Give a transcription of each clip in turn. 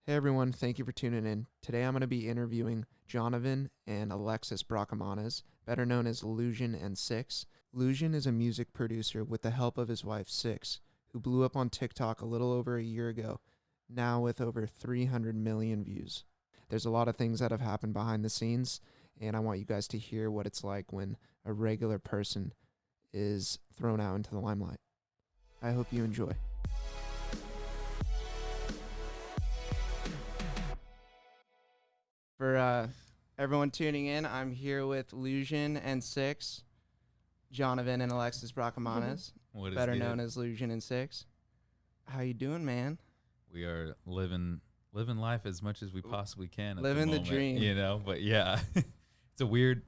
Hey everyone, thank you for tuning in. Today I'm going to be interviewing Jonathan and Alexis Bracamanes, better known as LLusion and Six. LLusion is a music producer with the help of his wife Six, who blew up on TikTok a little over a year ago, now with over 300 million views. There's a lot of things that have happened behind the scenes, and I want you guys to hear what it's like when a regular person is thrown out into the limelight. I hope you enjoy. For everyone tuning in, I'm here with LLusion and Six, Jonathan and Alexis Bracamanes, better known as LLusion and Six. How you doing, man? We are living life as much as we possibly can. Living the dream, you know. But yeah, it's a weird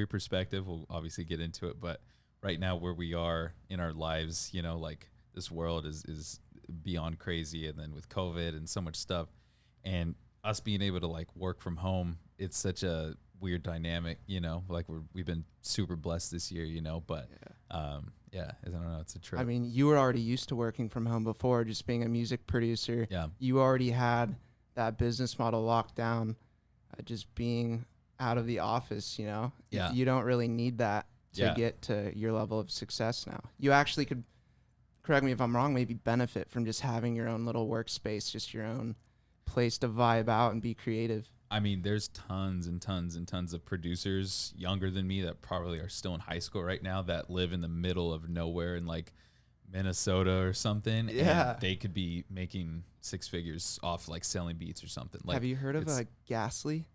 perspective. We'll obviously get into it, but right now where we are in our lives, you know, like this world is beyond crazy, and then with COVID and so much stuff, and us being able to like work from home, it's such a weird dynamic, you know, like we've been super blessed this year, you know, but yeah, I don't know, it's a trip. I mean, you were already used to working from home before, just being a music producer. Yeah. You already had that business model locked down, just being out of the office, you know. Yeah. You don't really need that to get to your level of success now. You actually could, correct me if I'm wrong, maybe benefit from just having your own little workspace, just your own place to vibe out and be creative. I mean, there's tons and tons and tons of producers younger than me that probably are still in high school right now that live in the middle of nowhere in like Minnesota or something. Yeah. And they could be making six figures off like selling beats or something. Like, have you heard of Gasly?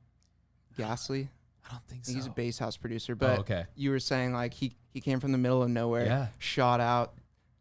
Gasly? I don't think so. He's a bass house producer, but okay. You were saying like he came from the middle of nowhere, shot out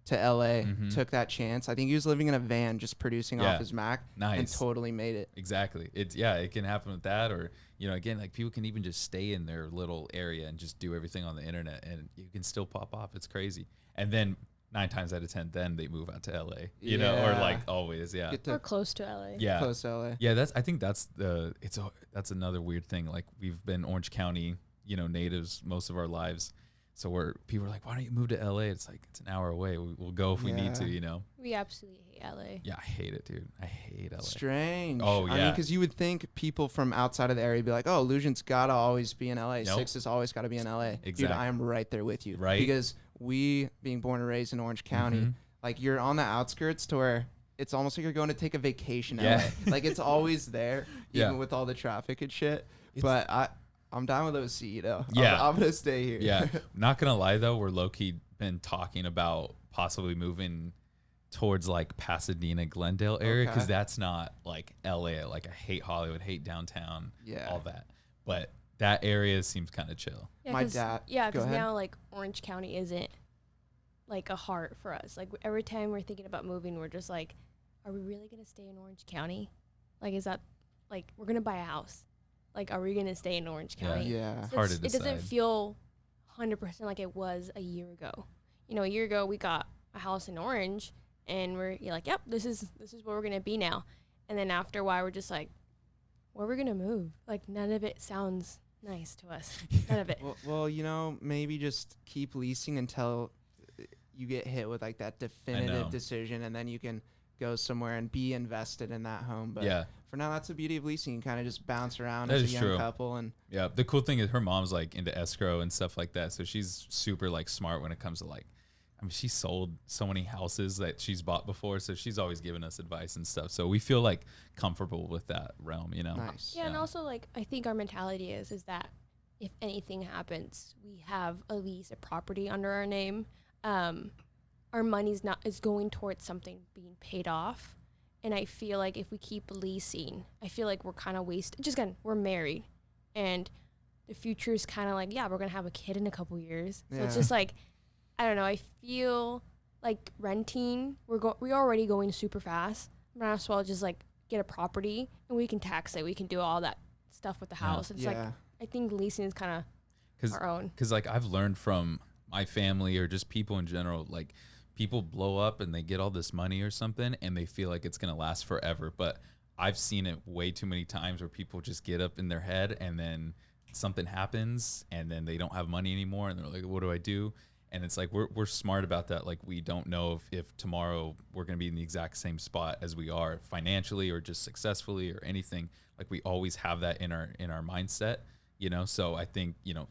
to LA, took that chance. I think he was living in a van just producing off his Mac and totally made it. Exactly. It can happen with that, or, you know, again, like people can even just stay in their little area and just do everything on the internet and you can still pop off. It's crazy. And then 9 times out of 10, then they move out to LA, you know, or like always. Yeah. Or close to LA. Yeah. Close to LA. Yeah. That's that's another weird thing. Like we've been Orange County, you know, natives most of our lives. So people are like, why don't you move to LA? It's like, it's an hour away. We'll go if we need to, you know? We absolutely hate LA. Yeah, I hate it, dude. I hate LA. Strange. Oh, yeah. I mean, because you would think people from outside of the area would be like, oh, LLusion's got to always be in LA. Nope. Six has always got to be in LA. Exactly. Dude, I am right there with you. Right? Because we, being born and raised in Orange County, like you're on the outskirts to where it's almost like you're going to take a vacation in LA. Like it's always there, even with all the traffic and shit. But I'm down with OC, you know. Yeah. I'm going to stay here. Yeah. Not going to lie, though, we're low-key been talking about possibly moving towards, like, Pasadena, Glendale area, because that's not, like, L.A. Like, I hate Hollywood, hate downtown, all that. But that area seems kind of chill. Yeah, My dad. Yeah, because now, like, Orange County isn't, like, a heart for us. Like, every time we're thinking about moving, we're just like, are we really going to stay in Orange County? Like, is that, like, we're going to buy a house. Like, are we going to stay in Orange County? Yeah. So hard to decide. It doesn't feel 100% like it was a year ago. You know, a year ago, we got a house in Orange, and you're like, yep, this is where we're going to be now. And then after a while, we're just like, where are we going to move? Like, none of it sounds nice to us. None of it. Well, you know, maybe just keep leasing until you get hit with, like, that definitive decision, and then you can go somewhere and be invested in that home. But for now, that's the beauty of leasing. You kind of just bounce around as a young couple. And the cool thing is her mom's like into escrow and stuff like that, so she's super like smart when it comes to like, I mean, she sold so many houses that she's bought before, so she's always giving us advice and stuff, so we feel like comfortable with that realm, you know. Nice. And also, like, I think our mentality is that if anything happens, we have a lease, a property under our name. Our money's is going towards something being paid off. And I feel like if we keep leasing, I feel like we're kind of wasted. Just again, we're married, and the future is kind of like, we're going to have a kid in a couple years. So it's just like, I don't know. I feel like renting, we're already going super fast. Might as well just like get a property and we can tax it. We can do all that stuff with the house. It's like, I think leasing is kind of our own. Because like I've learned from my family or just people in general, like, people blow up and they get all this money or something and they feel like it's going to last forever. But I've seen it way too many times where people just get up in their head and then something happens and then they don't have money anymore and they're like, what do I do? And it's like we're smart about that. Like we don't know if tomorrow we're going to be in the exact same spot as we are financially or just successfully or anything. Like we always have that in our mindset, you know. So I think, you know,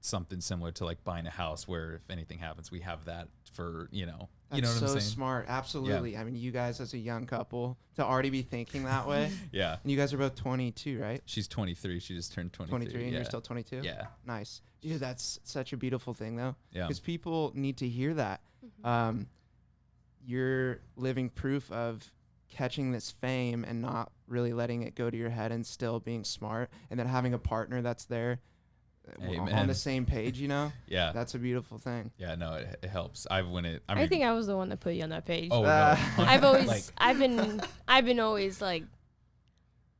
something similar to like buying a house where if anything happens, we have that for, you know. That's you know what so I'm saying? smart. Absolutely. Yeah. I mean, you guys as a young couple to already be thinking that way. Yeah. And you guys are both 22, right? She's 23. She just turned 23. 23 and you're still 22? Yeah. Nice. Dude, that's such a beautiful thing, though. Yeah. Because people need to hear that. You're living proof of catching this fame and not really letting it go to your head and still being smart. And then having a partner that's there on the same page, you know? Yeah. That's a beautiful thing. Yeah, no, it helps. I think I was the one that put you on that page. Oh, no. I've always, I've been always like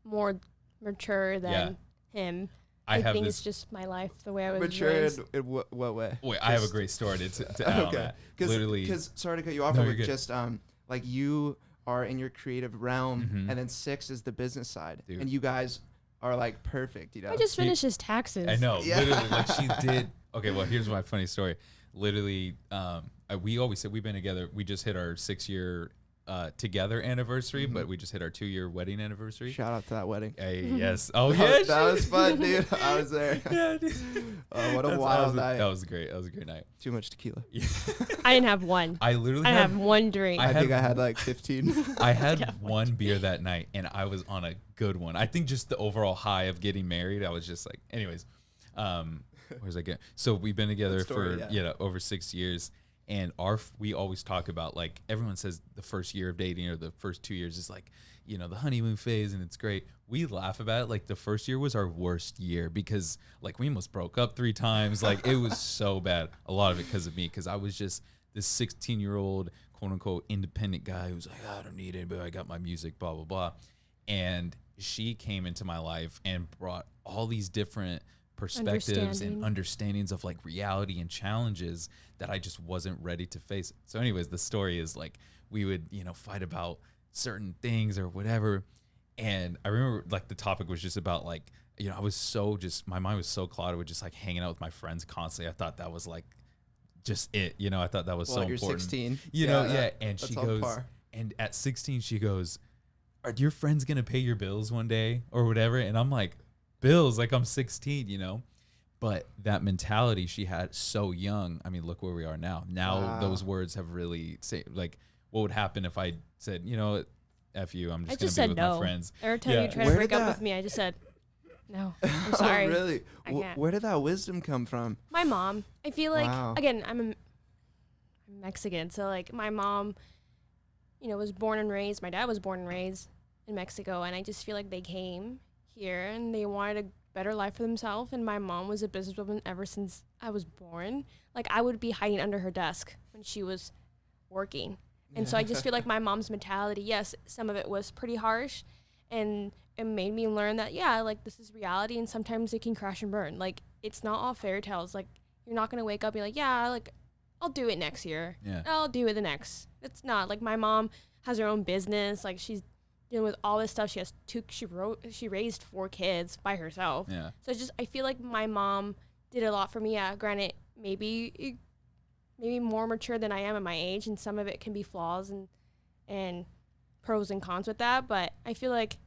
more mature than him. I think it's just my life, the way I was raised. Mature in what way? Wait, I have a great story to add on that. Literally, because sorry to cut you off, but just like you are in your creative realm, and then 6 is the business side, and you guys are like perfect. You know, I just finished his taxes. I know, literally, like she did. Okay, well, here's my funny story. Literally, we always said we've been together. We just hit our 6-year together anniversary, but we just hit our 2-year wedding anniversary. Shout out to that wedding. Hey, yes. Oh, yeah. That was fun, dude. I was there. Yeah, dude. Oh, what a wild night. That was great. That was a great night. Too much tequila. Yeah. I didn't have one. I literally had one drink. I think I had like 15. I had one beer that night, and I was on a good one. I think just the overall high of getting married, I was just like, anyways, where's I get? So we've been together for over 6 years. And we always talk about, like, everyone says the first year of dating or the first 2 years is like, you know, the honeymoon phase and it's great. We laugh about it. Like the first year was our worst year because like we almost broke up 3 times. Like it was so bad. A lot of it because of me, because I was just this 16-year-old quote unquote independent guy who's like, I don't need anybody. I got my music, blah, blah, blah. And she came into my life and brought all these different perspectives and understandings of like reality and challenges that I just wasn't ready to face. So anyways, the story is like we would, you know, fight about certain things or whatever. And I remember like the topic was just about like, you know, I was so just, my mind was so clouded with just like hanging out with my friends constantly. I thought that was like just it, you know, I thought that was so important. You're 16. You know, yeah. And she goes, and at 16, she goes, are your friends going to pay your bills one day or whatever? And I'm like, bills, like I'm 16, you know? But that mentality she had so young, I mean, look where we are now. Now those words have really like, what would happen if I said, you know, F you, I'm just going to be with my friends. Every time you try to break up with me, I just said, no, I'm sorry. Oh, really? I can't. Where did that wisdom come from? My mom. I feel like, again, I'm Mexican. So, like, my mom, you know, was born and raised. My dad was born and raised in Mexico. And I just feel like they came here and they wanted a better life for themselves. And my mom was a businesswoman ever since I was born. Like, I would be hiding under her desk when she was working. And so I just feel like my mom's mentality, yes, some of it was pretty harsh. And it made me learn that, yeah, like, this is reality. And sometimes it can crash and burn. Like, it's not all fairy tales. Like, you're not going to wake up and be like, yeah, like, I'll do it next year. Yeah. I'll do it the next. It's not. Like, my mom has her own business. Like, she's dealing with all this stuff. She has she raised 4 kids by herself. Yeah. So it's just, I feel like my mom did a lot for me. Yeah, granted, maybe more mature than I am at my age, and some of it can be flaws and pros and cons with that. But I feel like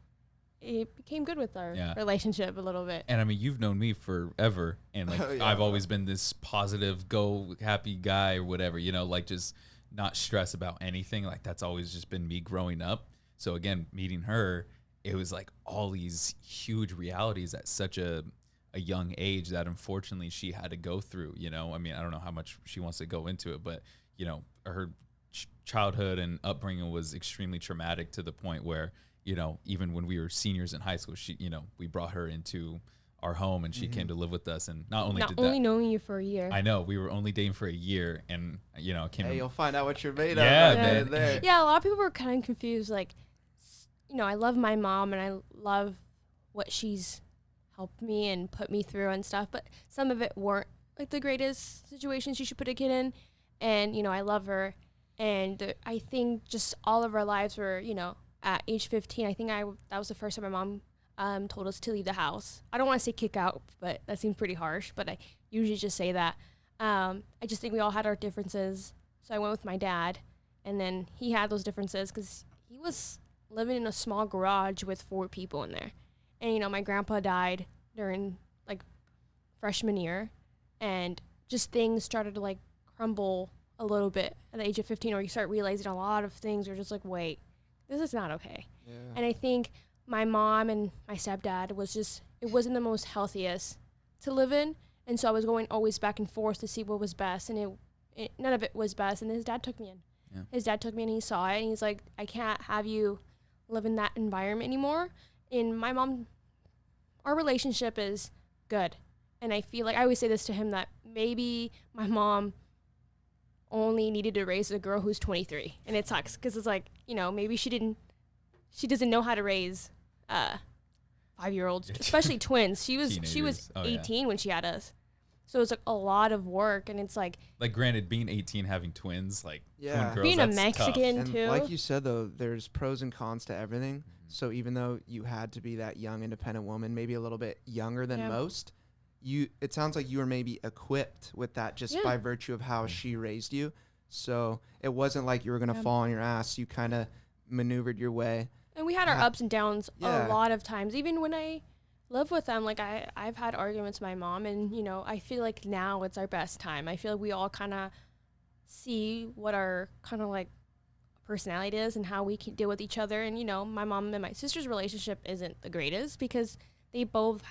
it became good with our relationship a little bit. And I mean, you've known me forever, and like I've always been this positive, go happy guy or whatever, you know, like just not stress about anything. Like that's always just been me growing up. So again, meeting her, it was like all these huge realities at such a young age that unfortunately she had to go through, you know. I mean, I don't know how much she wants to go into it, but you know, her childhood and upbringing was extremely traumatic to the point where, you know, even when we were seniors in high school, she, you know, we brought her into our home and she came to live with us. And not only knowing you for a year. I know, we were only dating for a year, and you know, you'll find out what you're made of. Man. Yeah, a lot of people were kind of confused. Like, you know, I love my mom and I love what she's helped me and put me through and stuff, but some of it weren't like the greatest situations you should put a kid in. And, you know, I love her. And I think just all of our lives were, you know, at age 15, I think that was the first time my mom told us to leave the house. I don't want to say kick out, but that seems pretty harsh, but I usually just say that. I just think we all had our differences. So I went with my dad, and then he had those differences because he was living in a small garage with 4 people in there. And, you know, my grandpa died during, like, freshman year, and just things started to, like, crumble a little bit at the age of 15, or you start realizing a lot of things are just like, wait, this is not okay. Yeah. And I think my mom and my stepdad it wasn't the most healthiest to live in. And so I was going always back and forth to see what was best. And none of it was best. And his dad took me in. Yeah. His dad took me in, and he saw it. And he's like, I can't have you live in that environment anymore. And my mom, our relationship is good. And I feel like I always say this to him, that maybe my mom only needed to raise a girl who's 23. And it sucks because it's like, you know, maybe she doesn't know how to raise 5-year-olds, especially twins. She was 18 when she had us. So it's like a lot of work, and it's like granted, being 18, having twins, like Yeah. twin girls, being a that's Mexican tough. And too. like you said, though, there's pros and cons to everything. Mhm. So even though you had to be that young, independent woman, maybe a little bit younger than Yeah. most, it sounds like you were maybe equipped with that just Yeah. by virtue of how she raised you. So it wasn't like you were going to Yeah. fall on your ass. You kind of maneuvered your way. And we had our Yeah. ups and downs Yeah. a lot of times. Even when I lived with them, like I've had arguments with my mom, and, you know, I feel like now it's our best time. I feel like we all kind of see what our kind of like personality is and how we can deal with each other. And, you know, my mom and my sister's relationship isn't the greatest because they both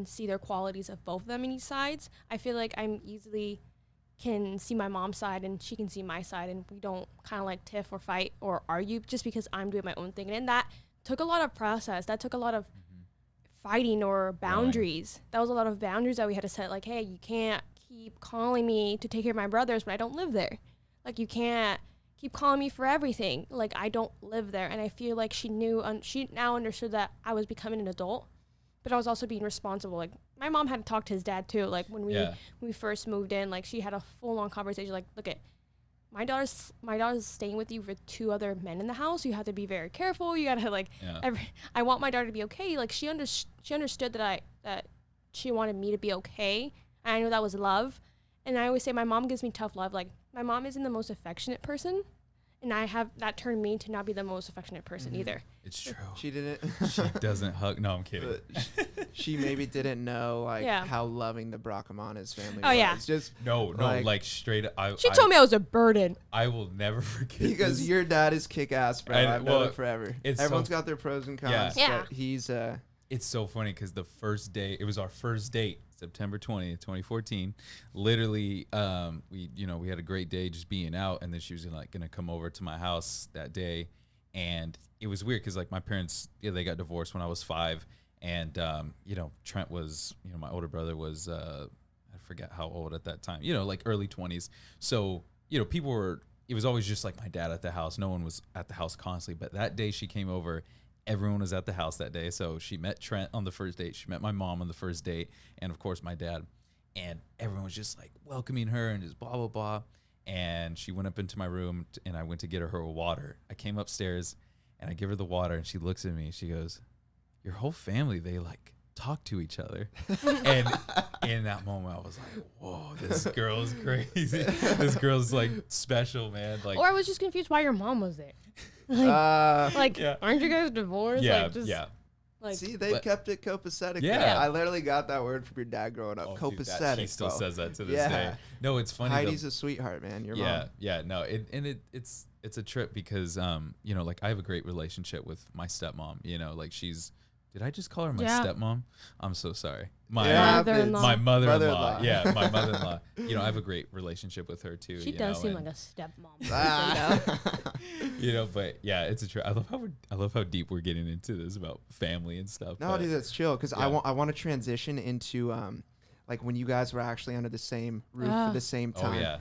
see their qualities of both of them in each sides. I feel like I'm easily can see my mom's side and she can see my side, and we don't kind of like tiff or fight or argue just because I'm doing my own thing. And that took a lot of process. That took a lot of fighting or boundaries. That was a lot of boundaries that we had to set. Like, hey, you can't keep calling me to take care of my brothers, but I don't live there. Like, you can't keep calling me for everything. Like, I don't live there. And I feel like she now understood that I was becoming an adult, but I was also being responsible. Like, my mom had to talk to his dad too. Like, when we first moved in, like, she had a full-on conversation. Like, look at my daughter's staying with you with 2 other men in the house. You have to be very careful. You gotta like. I want my daughter to be okay. Like, she understood that she wanted me to be okay. And I knew that was love. And I always say my mom gives me tough love. Like, my mom isn't the most affectionate person, and that turned me to not be the most affectionate person either. It's true. She didn't. She doesn't hug. No, I'm kidding. She maybe didn't know how loving the Bracamanas family was. Oh, yeah. It's just No, like straight up. She told me I was a burden. I will never forget because this. your dad is kick-ass, bro. I've known him forever. Everyone's got their pros and cons. Yeah. But he's It's so funny because the first day, it was our first date, September 20th, 2014. Literally, we had a great day just being out, and then she was gonna come over to my house that day, and it was weird because like my parents, they got divorced when I was 5, and Trent was, my older brother was, I forget how old at that time, like early 20s. So people were. It was always just like my dad at the house. No one was at the house constantly, but that day she came over. Everyone was at the house that day. So she met Trent on the first date. She met my mom on the first date. And of course my dad. And everyone was just like welcoming her and just blah, blah, blah. And she went up into my room and I went to get her water. I came upstairs and I give her the water and she looks at me. She goes, your whole family, they like talk to each other. And in that moment I was like, whoa, this girl's crazy. This girl's like special, man. Like, Or I was just confused why your mom was there. Aren't you guys divorced? Yeah, Like, see, they've kept it copacetic. Yeah. I literally got that word from your dad growing up. Copacetic. He still bro. says that to this day. No, it's funny. Heidi's a sweetheart, man. Your mom. Yeah. No, it's a trip because like I have a great relationship with my stepmom. Like she's. Did I just call her my stepmom? I'm so sorry. My mother-in-law. Yeah, my mother-in-law. I have a great relationship with her too. She does seem like a stepmom. But yeah, it's a trip. I love how deep we're getting into this about family and stuff. No, dude, that's chill. Because I want to transition into like when you guys were actually under the same roof for the same time. Oh yeah.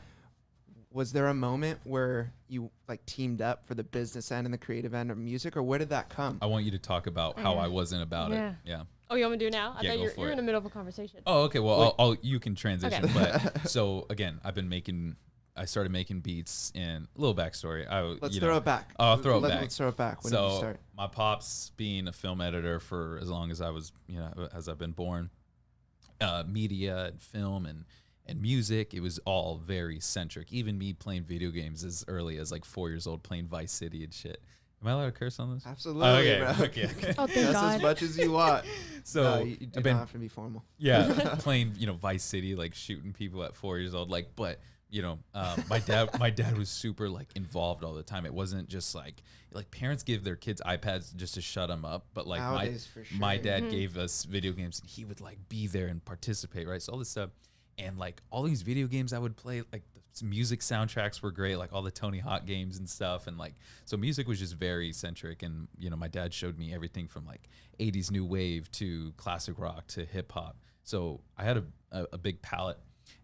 Was there a moment where you like teamed up for the business end and the creative end of music, or where did that come? I want you to talk about how I wasn't about it. Yeah. Oh, you want me to do it now? I Yeah, thought go you're for in the middle of a conversation. Oh, okay. Well, you can transition. Okay. But so again, I started making beats. And a little backstory. Let's throw it back. I'll throw it back. Let's throw it back. When did you start? My pops being a film editor for as long as I was, as I've been born, media and film and music. It was all very centric. Even me playing video games as early as like 4 years old, playing Vice City and shit. Am I allowed to curse on this? Absolutely, okay, bro. Okay. Oh, thank That's God. as much as you want. So No, you do I've been, not have to be formal. yeah, playing, Vice City, like shooting people at 4 years old. Like, but my dad was super like involved all the time. It wasn't just like parents give their kids iPads just to shut them up, but like Nowadays, for sure. my dad gave us video games, and he would like be there and participate, right? So all this stuff, and like all these video games I would play, like the music soundtracks were great, like all the Tony Hawk games and stuff, and like so music was just very centric. And my dad showed me everything from like 80s new wave to classic rock to hip hop. So I had a big palette,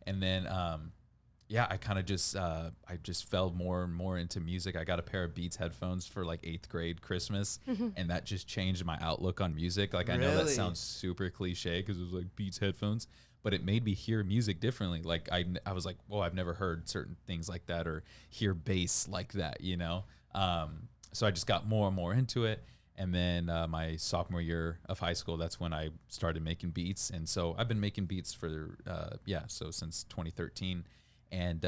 and then I kind of just I just fell more and more into music. I got a pair of Beats headphones for like 8th grade Christmas, and that just changed my outlook on music. Like I know that sounds super cliche because it was like Beats headphones, but it made me hear music differently. Like I was like, whoa, I've never heard certain things like that or hear bass like that, So I just got more and more into it. And then my sophomore year of high school, that's when I started making beats. And so I've been making beats for, so since 2013. And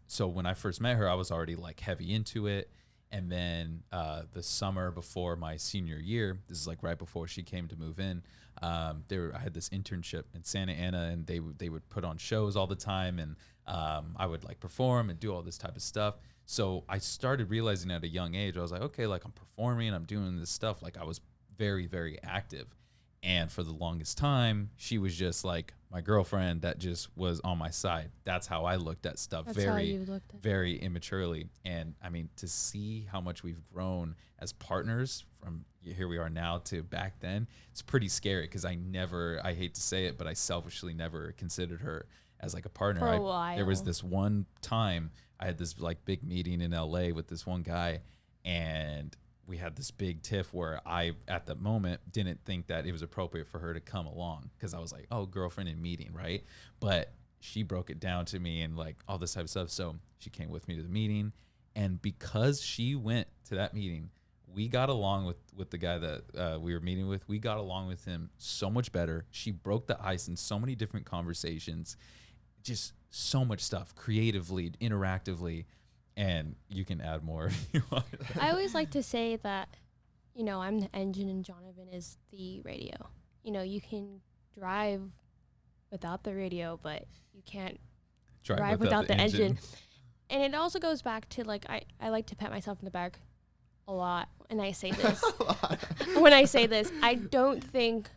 so when I first met her, I was already like heavy into it. And then the summer before my senior year, this is like right before she came to move in, I had this internship in Santa Ana, and they would put on shows all the time, and I would like perform and do all this type of stuff. So I started realizing at a young age, I was like, okay, like I'm performing, I'm doing this stuff. Like I was very, very active. And for the longest time, she was just like my girlfriend that just was on my side. That's how I looked at stuff. That's how you looked at it. Very immaturely. And I mean, to see how much we've grown as partners from here we are now to back then, it's pretty scary because I hate to say it, but I selfishly never considered her as like a partner. For a while. There was this one time I had this like big meeting in LA with this one guy, and we had this big tiff where I, at the moment, didn't think that it was appropriate for her to come along because I was like, oh, girlfriend in meeting, right? But she broke it down to me and like all this type of stuff. So she came with me to the meeting, and because she went to that meeting, we got along with the guy that we were meeting with. We got along with him so much better. She broke the ice in so many different conversations, just so much stuff, creatively, interactively. And you can add more if you want. I always like to say that, I'm the engine and Jonathan is the radio. You can drive without the radio, but you can't drive without the engine. And it also goes back to, like, I like to pat myself in the back a lot when I say this. I don't think,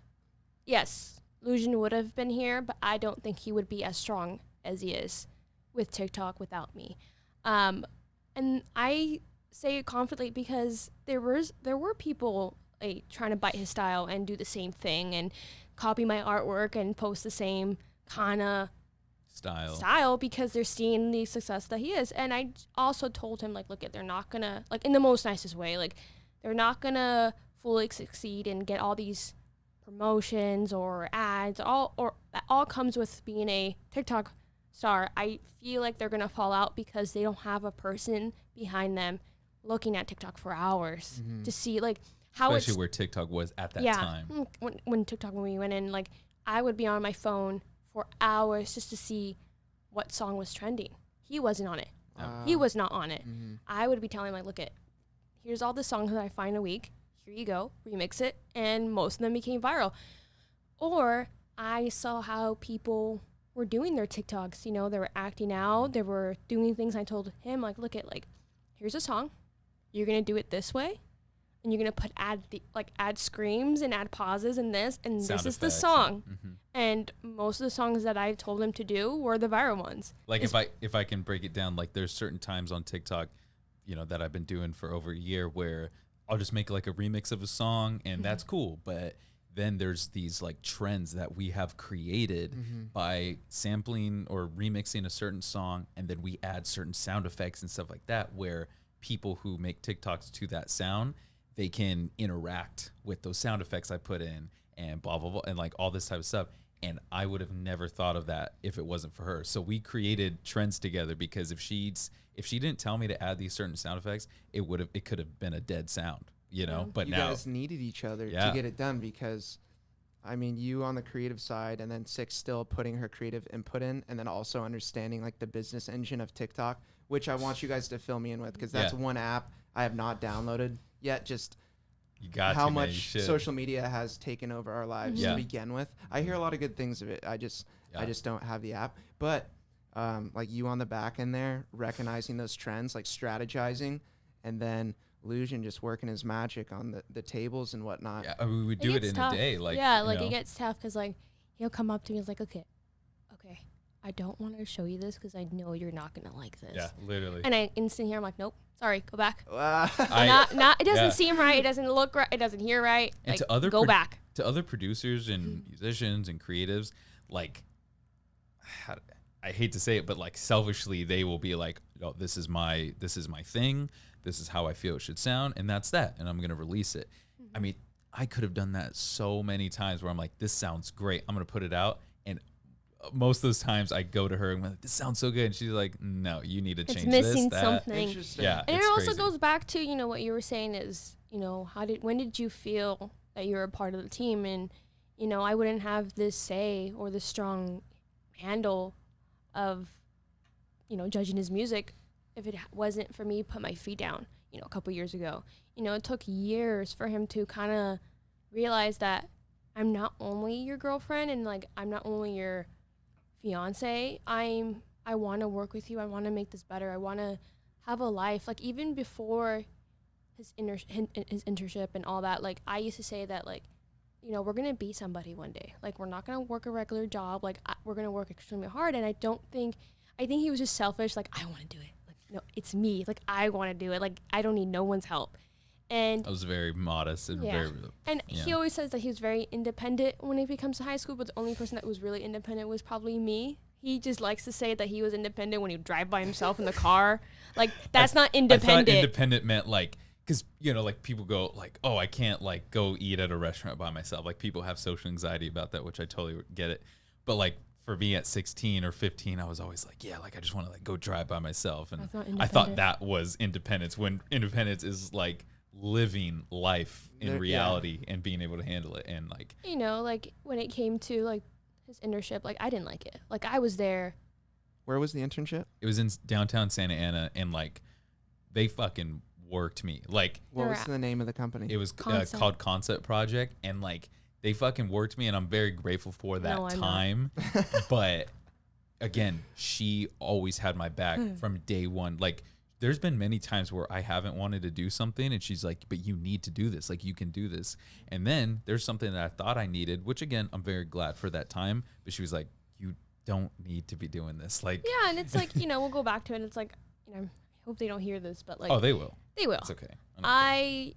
yes, LLusion would have been here, but I don't think he would be as strong as he is with TikTok without me. And I say it confidently because there were people like trying to bite his style and do the same thing and copy my artwork and post the same kind of style because they're seeing the success that he is. And I also told him, like, look, they're not gonna, like, in the most nicest way, like, they're not gonna fully succeed and get all these promotions or ads, that all comes with being a TikTok star. I feel like they're gonna fall out because they don't have a person behind them looking at TikTok for hours to see like how especially where TikTok was at that time. When we went in, like I would be on my phone for hours just to see what song was trending. He wasn't on it. He was not on it. I would be telling him, like, look, here's all the songs that I find a week. Here you go, remix it, and most of them became viral. Or I saw how people were doing their TikToks, they were acting out, they were doing things. I told him, like, look here's a song, you're gonna do it this way, and you're gonna put add screams and add pauses and this, and sound this is the song. And most of the songs that I told him to do were the viral ones. Like if I can break it down, like there's certain times on TikTok, that I've been doing for over a year where I'll just make like a remix of a song, and that's cool, but then there's these like trends that we have created by sampling or remixing a certain song, and then we add certain sound effects and stuff like that, where people who make TikToks to that sound, they can interact with those sound effects I put in and blah, blah, blah, and like all this type of stuff. And I would have never thought of that if it wasn't for her. So we created trends together because if she didn't tell me to add these certain sound effects, it could have been a dead sound. But you now guys needed each other to get it done because I mean, you on the creative side, and then Six still putting her creative input in, and then also understanding like the business engine of TikTok, which I want you guys to fill me in with, because that's one app I have not downloaded yet. Just You got how to, man, you much should. social media has taken over our lives to begin with. I hear a lot of good things of it. I just don't have the app. But like you on the back end there, recognizing those trends, like strategizing, and then LLusion just working his magic on the tables and whatnot. Yeah, I mean, we would do it in tough. a day. Like, yeah, you like know. it gets tough because like he'll come up to me and he's like, okay, I don't want to show you this because I know you're not gonna like this. Yeah, literally. And I instantly hear, I'm like, nope, sorry, go back. I- Not. It doesn't seem right. It doesn't look right. It doesn't hear right. And Like, to other go back. To other producers and musicians and creatives, like, I hate to say it, but like selfishly, they will be like, "Oh, this is my thing. This is how I feel it should sound, and that's that. And I'm gonna release it." I mean, I could have done that so many times where I'm like, "This sounds great. I'm gonna put it out." And most of those times, I go to her and I'm like, "This sounds so good," and she's like, "No, you need to change this." It's missing That. something. Interesting. Yeah, And it it's also crazy. goes back to, you know, what you were saying is, you know, when did you feel that you were a part of the team? And, you know, I wouldn't have this say or this strong handle of, you know, judging his music if it wasn't for me put my feet down, you know, a couple years ago. You know, it took years for him to kind of realize that I'm not only your girlfriend and like I'm not only your fiance. I want to work with you. I want to make this better. I want to have a life. Like even before his internship and all that, like I used to say that like, you know, we're going to be somebody one day. Like we're not going to work a regular job. Like we're going to work extremely hard. And I think he was just selfish. Like I want to do it. Like, no, it's me. Like I want to do it. Like I don't need no one's help. And I was very modest and he always says that he was very independent when he becomes to high school, but the only person that was really independent was probably me. He just likes to say that he was independent when he would drive by himself in the car. Like that's not independent. I thought independent meant like, because, you know, like people go like, oh, I can't like go eat at a restaurant by myself. Like people have social anxiety about that, which I totally get it. But like for me at 16 or 15, I was always like, yeah, like I just want to like go drive by myself. And I thought that was independence, when independence is like living life in reality and being able to handle it. And like, you know, like when it came to like his internship, like I didn't like it. Like I was there. Where was the internship? it was in downtown Santa Ana, and like they fucking worked me. Like What was the name of the company? it was called Concept Project, and like they fucking worked me, and I'm very grateful for that time. But again, she always had my back from day one. Like there's been many times where I haven't wanted to do something, and she's like, but you need to do this. Like you can do this. And then there's something that I thought I needed, which again, I'm very glad for that time. But she was like, you don't need to be doing this. Like, yeah. And it's like, you know, we'll go back to it. And it's like, you know, I hope they don't hear this, but like, oh, they will. They will. It's okay. I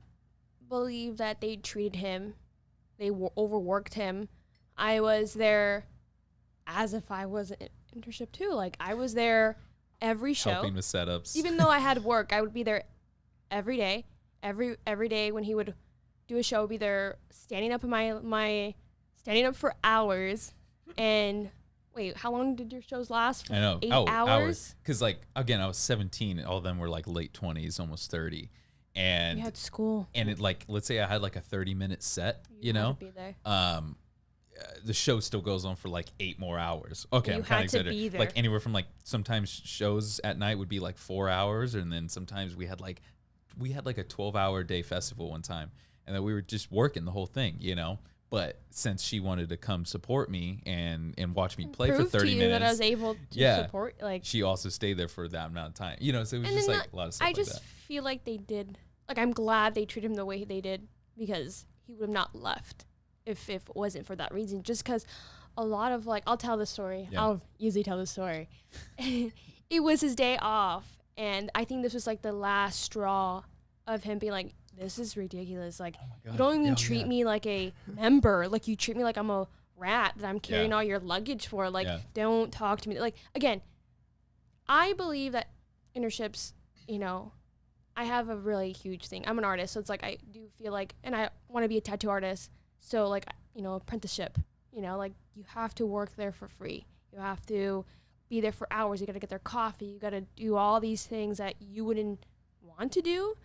believe that they treated him, they overworked him. I was there as if I was an internship too. Like I was there every show. Helping with setups. Even though I had work, I would be there every day. Every day when he would do a show, I would be there standing up in my standing up for hours. And wait, how long did your shows last? For I know. 8 hours? Because like again, I was 17, and all of them were like late 20s, almost 30. And we had school. And it like, let's say I had like a 30-minute set, you know, had to be there. The show still goes on for like 8 more hours. Okay, You I'm kind had of to exaggerating. be there. Like anywhere from like sometimes shows at night would be like 4 hours, and then sometimes we had like a 12-hour day festival one time, and then we were just working the whole thing, you know. But since she wanted to come support me and watch me play for 30 to you minutes, that I was able to support, like she also stayed there for that amount of time, you know. So it was and just then like a lot of stuff I like just that. feel like they did. Like I'm glad they treated him the way they did, because he would have not left if it wasn't for that reason. Just because a lot of like, I'll tell the story. Yeah. I'll usually tell the story. It was his day off, and I think this was like the last straw of him being like, this is ridiculous. Like, you don't even treat me like a member. Like, you treat me like I'm a rat that I'm carrying all your luggage for. Like, don't talk to me. Like, again, I believe that internships, you know, I have a really huge thing. I'm an artist, so it's like I do feel like, and I want to be a tattoo artist. So, like, you know, apprenticeship, you know, like, you have to work there for free. You have to be there for hours. You got to get their coffee. You got to do all these things that you wouldn't want to do.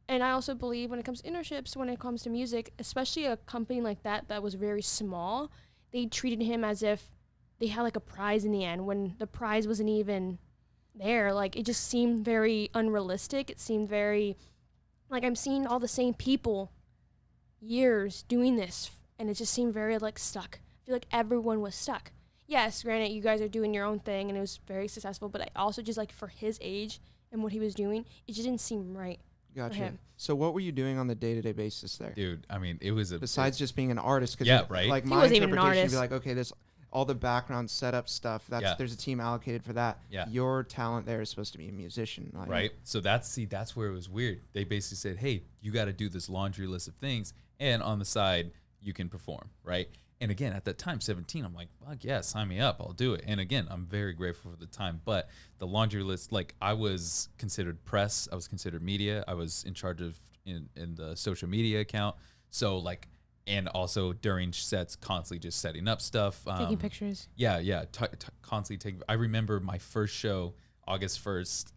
And I also believe when it comes to internships, when it comes to music, especially a company like that was very small, they treated him as if they had like a prize in the end when the prize wasn't even there. Like, it just seemed very unrealistic. It seemed very like I'm seeing all the same people years doing this, and it just seemed very like stuck. I feel like everyone was stuck. Yes, granted, you guys are doing your own thing, and it was very successful, but I also just like for his age and what he was doing, it just didn't seem right. Gotcha. So what were you doing on the day-to-day basis there? Dude, I mean, it was besides just being an artist. Cause yeah, right. Like He my wasn't even an interpretation would be artist. like, okay, this all the background setup stuff. There's a team allocated for that. Yeah. Your talent there is supposed to be a musician, like, right. So that's where it was weird. They basically said, hey, you got to do this laundry list of things, and on the side you can perform, right? And again, at that time, 17, I'm like, fuck yeah, sign me up, I'll do it. And again, I'm very grateful for the time. But the laundry list, like, I was considered press, I was considered media, I was in charge of in the social media account. So like, and also during sets, constantly just setting up stuff, Taking pictures. Yeah, constantly taking. I remember my first show, August 1st.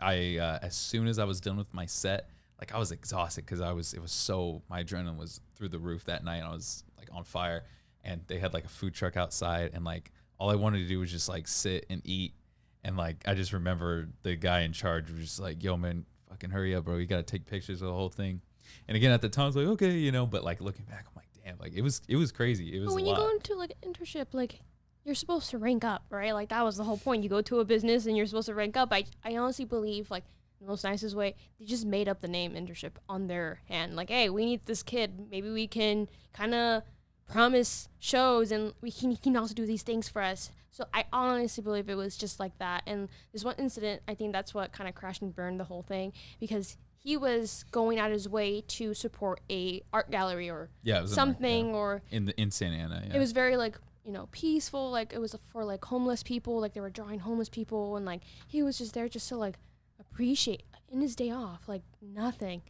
As soon as I was done with my set, like, I was exhausted because my adrenaline was through the roof that night. I was like on fire. And they had like a food truck outside, and like all I wanted to do was just like sit and eat. And like I just remember the guy in charge was just like, yo man, fucking hurry up, bro, you gotta take pictures of the whole thing. And again, at the time I was like, okay, you know, but like looking back, I'm like, damn, like it was crazy. It was But when a lot. you go into like an internship, like, you're supposed to rank up, right? Like, that was the whole point. You go to a business and you're supposed to rank up. I honestly believe, like, in the most nicest way, they just made up the name internship on their hand. Like, hey, we need this kid. Maybe we can kind of promise shows, and he can also do these things for us. So I honestly believe it was just like that. And this one incident, I think that's what kind of crashed and burned the whole thing, because he was going out his way to support a art gallery or something, or in Santa Ana. Yeah. it was very like, you know, peaceful. Like, it was for like homeless people. Like, they were drawing homeless people, and like he was just there just to like appreciate in his day off, like nothing.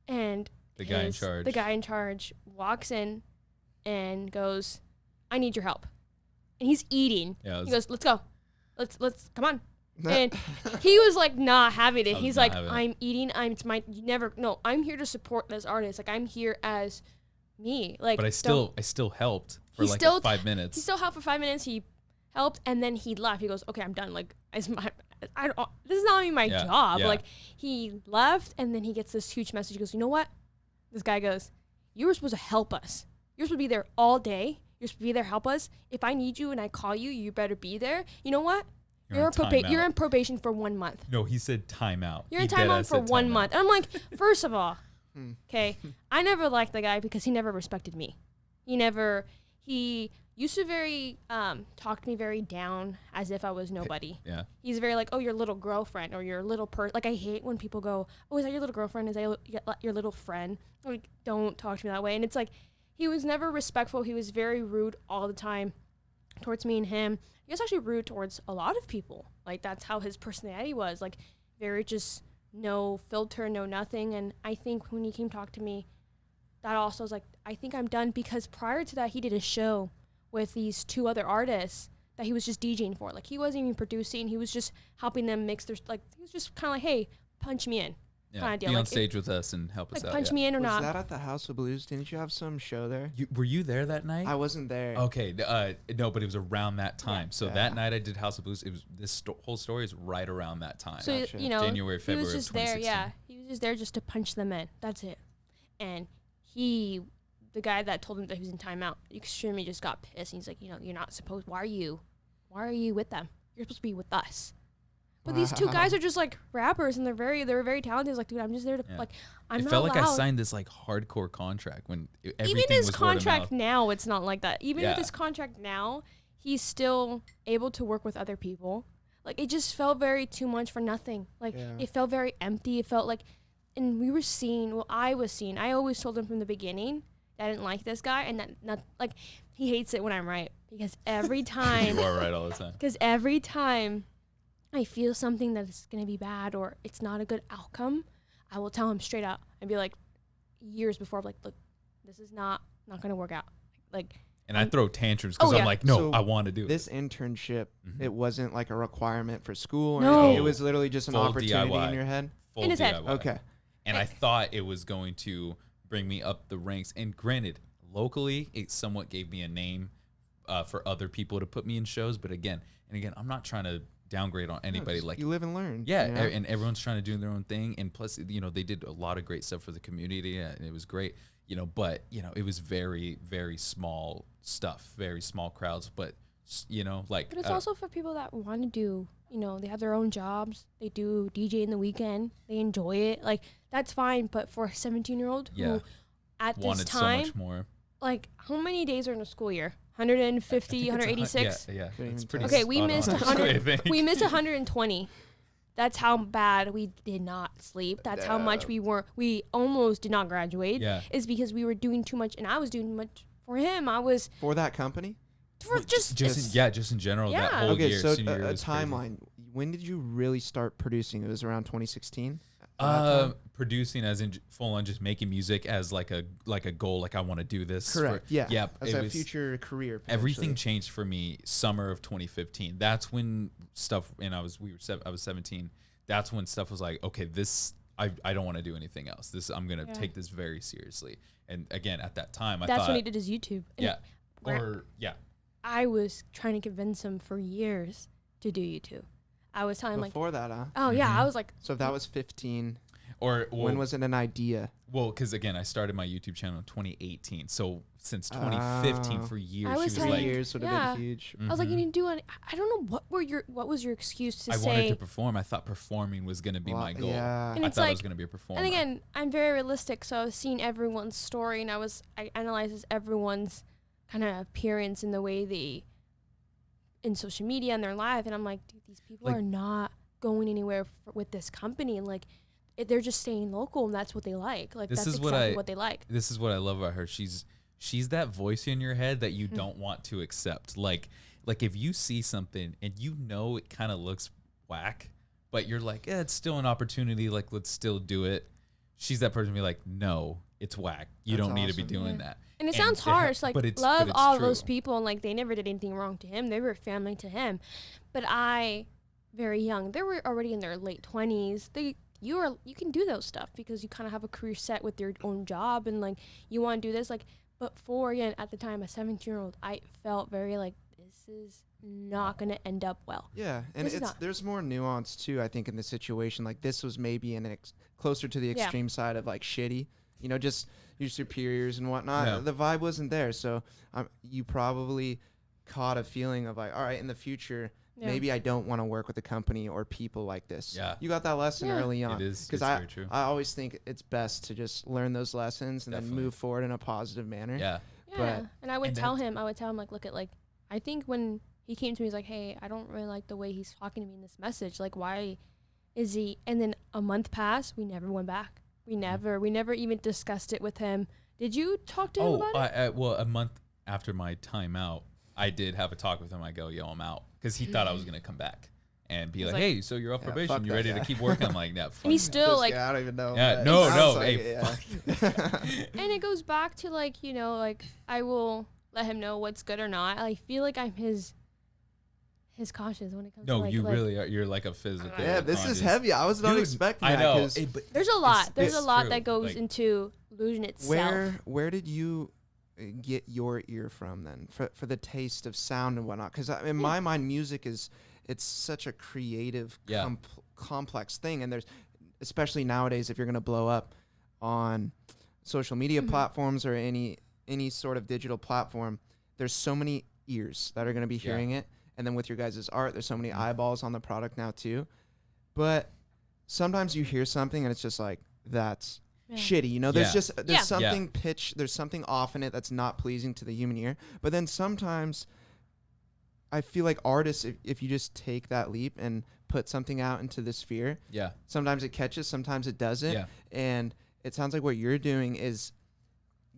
And the guy in charge walks in and goes, I need your help. And he's eating. Yeah, he goes, let's go. Let's come on. And he was like not having it. He's like, I'm eating. I'm here to support this artist. Like, I'm here as me. Like, but I still helped for like 5 minutes. He still helped for 5 minutes. He helped, and then he left. He goes, okay, I'm done. Like, this is not even my job. Like, he left, and then he gets this huge message. He goes, you know what? This guy goes, you were supposed to help us. You're supposed to be there all day. You're supposed to be there, help us. If I need you and I call you, you better be there. You know what? You're in probation for 1 month. No, he said timeout. You're in timeout for 1 month. And I'm like, first of all, okay, I never liked the guy because he never respected me. He used to very talk to me very down as if I was nobody. Yeah. He's very like, oh, your little girlfriend or your little like, I hate when people go, oh, is that your little girlfriend? Is that your little friend? Like, don't talk to me that way. And it's like, he was never respectful. He was very rude all the time towards me and him. He was actually rude towards a lot of people. Like, that's how his personality was. Like, very just no filter, no nothing. And I think when he came talk to me, that also was like, I think I'm done, because prior to that, he did a show with these 2 other artists that he was just DJing for. Like, he wasn't even producing. He was just helping them mix their, like, he was just kind of like, hey, punch me in. Yeah, kind of deal. Be on stage with us and help us out. Punch me in or not. Was that at the House of Blues? Didn't you have some show there? Were you there that night? I wasn't there. Okay, no, but it was around that time. So that night I did House of Blues. It was this whole story is right around that time. So you know, January, February, he was just of 2016. there. Yeah, he was just there just to punch them in. That's it. And the guy that told him that he was in timeout, extremely just got pissed. And he's like, you know, you're not supposed. Why are you with them? You're supposed to be with us. But these 2 guys are just like rappers, and they're very talented. It's like, dude, I'm just there to like. I'm not allowed. It felt like I signed this like hardcore contract when everything even his was contract now, it's not like that. Even with his contract now, he's still able to work with other people. Like, it just felt very too much for nothing. Like, it felt very empty. It felt like, and we were seeing. Well, I was seeing. I always told him from the beginning that I didn't like this guy, and that not like he hates it when I'm right, because every time you are right all the time. Because every time I feel something that is going to be bad or it's not a good outcome, I will tell him straight out and be like, years before, like, look, this is not going to work out. Like, and I throw tantrums because I'm like, no, so I want to do this internship. It wasn't like a requirement for school or no. anything. It was literally just an opportunity DIY. in your head. In his head. Okay. And I thought it was going to bring me up the ranks. And granted, locally, it somewhat gave me a name for other people to put me in shows. But again, I'm not trying to downgrade on anybody. Like, you live and learn. yeah, you know? and everyone's trying to do their own thing. And plus, you know, they did a lot of great stuff for the community, and it was great. You know, but you know, it was very, very small stuff, very small crowds. But you know, like, but it's also for people that want to do, you know, they have their own jobs, they do DJ in the weekend, they enjoy it, like, that's fine. But for a 17-year-old who at this wanted time, so much more. Like, how many days are in a school year? 150, 186? Yeah, It's pretty Okay, we spot missed on, actually, I think. we missed 120. That's how bad we did not sleep. That's how much we almost did not graduate. Yeah. Is because we were doing too much, and I was doing much for him. I was For that company? for just in general, that Yeah. whole Okay, year, so senior year a was crazy. timeline. When did you really start producing? It was around 2016? Producing as in full on just making music as like a goal, like I want to do this. Correct. Yeah. As it a was, future career. everything potentially. changed for me summer of 2015. That's when stuff, and I was 17. That's when stuff was like, okay, this I don't want to do anything else. This I'm gonna take this very seriously. And again, at that time, I that's thought, when he did his YouTube. And I was trying to convince him for years to do YouTube. I was telling him, like, Before that, huh? oh yeah, I was like, So if that was 15, or when was it an idea? well, because again, I started my YouTube channel in 2018. So since 2015, for years, I was she was telling like, years would have yeah. been huge. I was like, you need to do it. I don't know what was your excuse to I say. wanted to perform. I thought performing was going to be my goal. Yeah. And I it's thought I like- was going to be a performer. And again, I'm very realistic, so I was seeing everyone's story, and I analyzes everyone's kind of appearance in the way they in social media and their life, and I'm like, dude, these people Like- are not going anywhere with this company, and like, they're just staying local, and that's what they like. Like, This that's is exactly what they like. This is what I love about her. She's that voice in your head that you don't want to accept. Like if you see something and you know it kind of looks whack, but you're like, it's still an opportunity. Like, let's still do it. She's that person to be like, no, it's whack. You That's don't need to be awesome. doing that. And it sounds harsh, like, but it's all true. those people, and like, they never did anything wrong to him. They were family to him. But very young, they were already in their late 20s. You can do those stuff because you kind of have a career set with your own job, and like, you want to do this. Like, but again, at the time, a 17-year-old, I felt very like, this is not going to end up well. Yeah, and This is not. there's more nuance too, I think, in the situation. Like, this was maybe closer to the extreme side of like shitty, you know, just your superiors and whatnot. Yeah. The vibe wasn't there, so you probably caught a feeling of like, all right, in the future, maybe I don't want to work with a company or people like this. Yeah. You got that lesson early on. It is. Because It's very true. I always think it's best to just learn those lessons and then Definitely. move forward in a positive manner. Yeah. Yeah, But- and I would and tell him, like, look at, like, I think when he came to me, he's like, hey, I don't really like the way he's talking to me in this message. Like, why is he? And then a month passed, we never went back. We never even discussed it with him. Did you talk to him about it? Well, a month after my time out, I did have a talk with him. I go, yo, I'm out. Because he thought I was going to come back and be like, hey, so you're off Yeah, probation. fuck You that ready guy. to keep working? I'm like, nah, fuck And he's you." still This like, guy, I don't even know. Yeah, but no, it no, sounds like hey, it, and it goes back to, like, you know, like, I will let him know what's good or not. I feel like I'm his conscience when it comes to, No, like, you like, really are. You're like a physical. Yeah, this is conscious. heavy. I was not Dude, expecting I that. know. 'cause but There's a lot. There's it's a lot true. that goes Like, into illusion itself. Where did you get your ear from then for the taste of sound and whatnot? Because in my mind, music it's such a creative, Yeah. complex thing, and there's, especially nowadays, if you're gonna blow up on social media platforms or any sort of digital platform, there's so many ears that are gonna be hearing it, and then with your guys' art, there's so many eyeballs on the product now too. But sometimes you hear something and it's just like, that's shitty, you know. There's Yeah. there's Yeah. something there's something off in it that's not pleasing to the human ear. But then sometimes I feel like artists, if you just take that leap and put something out into the sphere, Yeah. sometimes it catches, sometimes it doesn't. Yeah. And it sounds like what you're doing is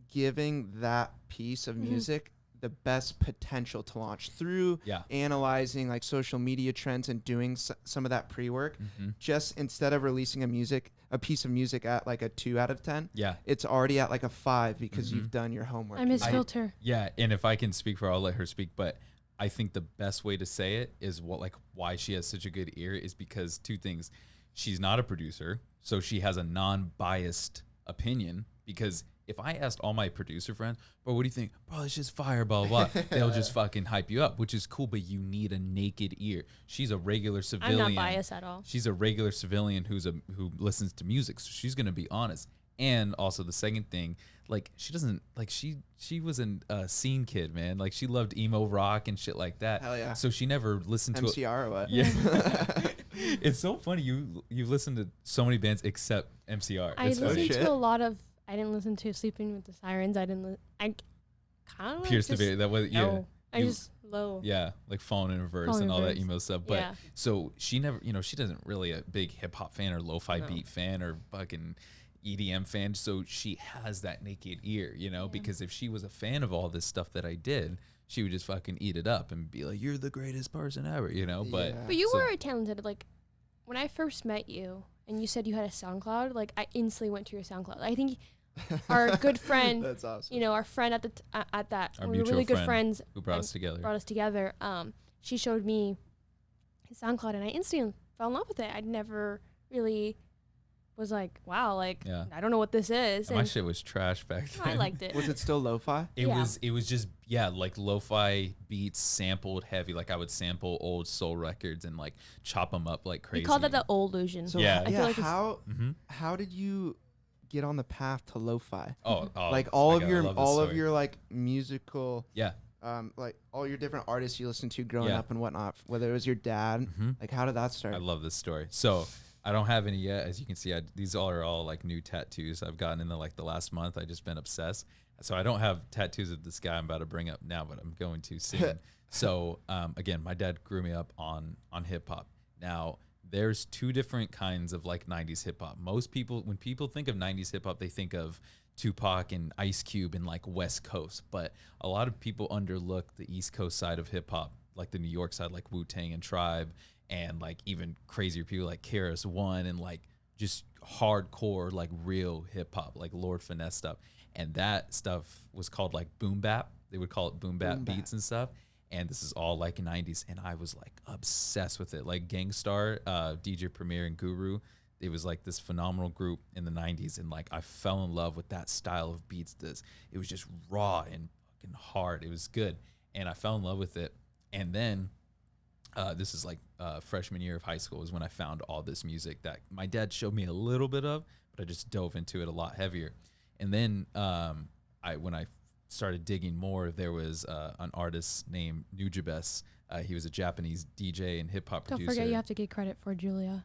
giving that piece of music the best potential to launch through analyzing like social media trends and doing some of that pre-work. Just instead of releasing a piece of music at like a 2 out of 10, it's already at like a 5 because you've done your homework. I'm his filter. Yeah, and if I can speak for her, I'll let her speak, but I think the best way to say it is why she has such a good ear is because two things. She's not a producer. so she has a non-biased opinion. Because if I asked all my producer friends, bro, what do you think? Bro, it's just fire, blah, blah, blah. They'll just fucking hype you up, which is cool, but you need a naked ear. She's a regular civilian. I'm not biased at all. She's a regular civilian who listens to music, so she's going to be honest. And also the second thing, like, she doesn't, like, she was a scene kid, man. Like, she loved emo rock and shit like that. Hell yeah. So she never listened to MCR or what? Yeah. It's so funny. You listen to so many bands except MCR. I It's funny. listened to a lot of. I didn't listen to Sleeping with the Sirens. I kind of Pierce the Veil. That was no. I You- just low. Yeah, like Falling in Reverse Falling and in all that Reverse. emo stuff. But Yeah. so she never, she doesn't really a big hip hop fan or lo-fi No. beat fan or fucking EDM fan. So she has that naked ear, because if she was a fan of all this stuff that I did, she would just fucking eat it up and be like, "You're the greatest person ever," But Yeah. But you So- were talented. Like when I first met you, and you said you had a SoundCloud. Like I instantly went to your SoundCloud. I think our good friend, That's awesome. our friend at at that, Our we were mutual really good friend friends. who brought and us together. Brought us together. She showed me his SoundCloud, and I instantly fell in love with it. I'd never really was like, wow, like Yeah. I don't know what this is. And my And shit was trash back then. I liked it. Was it still lo-fi? It Yeah. was just like lo-fi beats sampled heavy. Like I would sample old soul records and like chop them up like crazy. We called that the LLusion. So Yeah. I feel like it's- how did you get on the path to lo-fi? Oh, Like I all of gotta your love this story. like musical Yeah. like all your different artists you listened to growing Yeah. up and whatnot, whether it was your dad, Mhm. like how did that start? I love this story. So I don't have any yet. As you can see, these are all like new tattoos I've gotten in the last month. I just been obsessed. So I don't have tattoos of this guy I'm about to bring up now, but I'm going to soon. So again, my dad grew me up on hip hop. Now there's two different kinds of like 90s hip hop. Most people, when people think of 90s hip hop, they think of Tupac and Ice Cube and like West Coast, but a lot of people underlook the East Coast side of hip hop, like the New York side, like Wu-Tang and Tribe, and like even crazier people like KRS One and like just hardcore like real hip hop, like Lord Finesse stuff. And that stuff was called like boom bap. They would call it boom bap Boom bap. beats and stuff. And this is all like 90s, and I was like obsessed with it. Like Gangstar, DJ Premier and Guru, it was like this phenomenal group in the 90s, and like I fell in love with that style of beats. It was just raw and fucking hard. It was good, and I fell in love with it. And then this is like freshman year of high school is when I found all this music that my dad showed me a little bit of, but I just dove into it a lot heavier. And then when I started digging more, there was an artist named Nujabes. He was a Japanese DJ and hip hop Don't producer. forget, you have to get credit for Julia.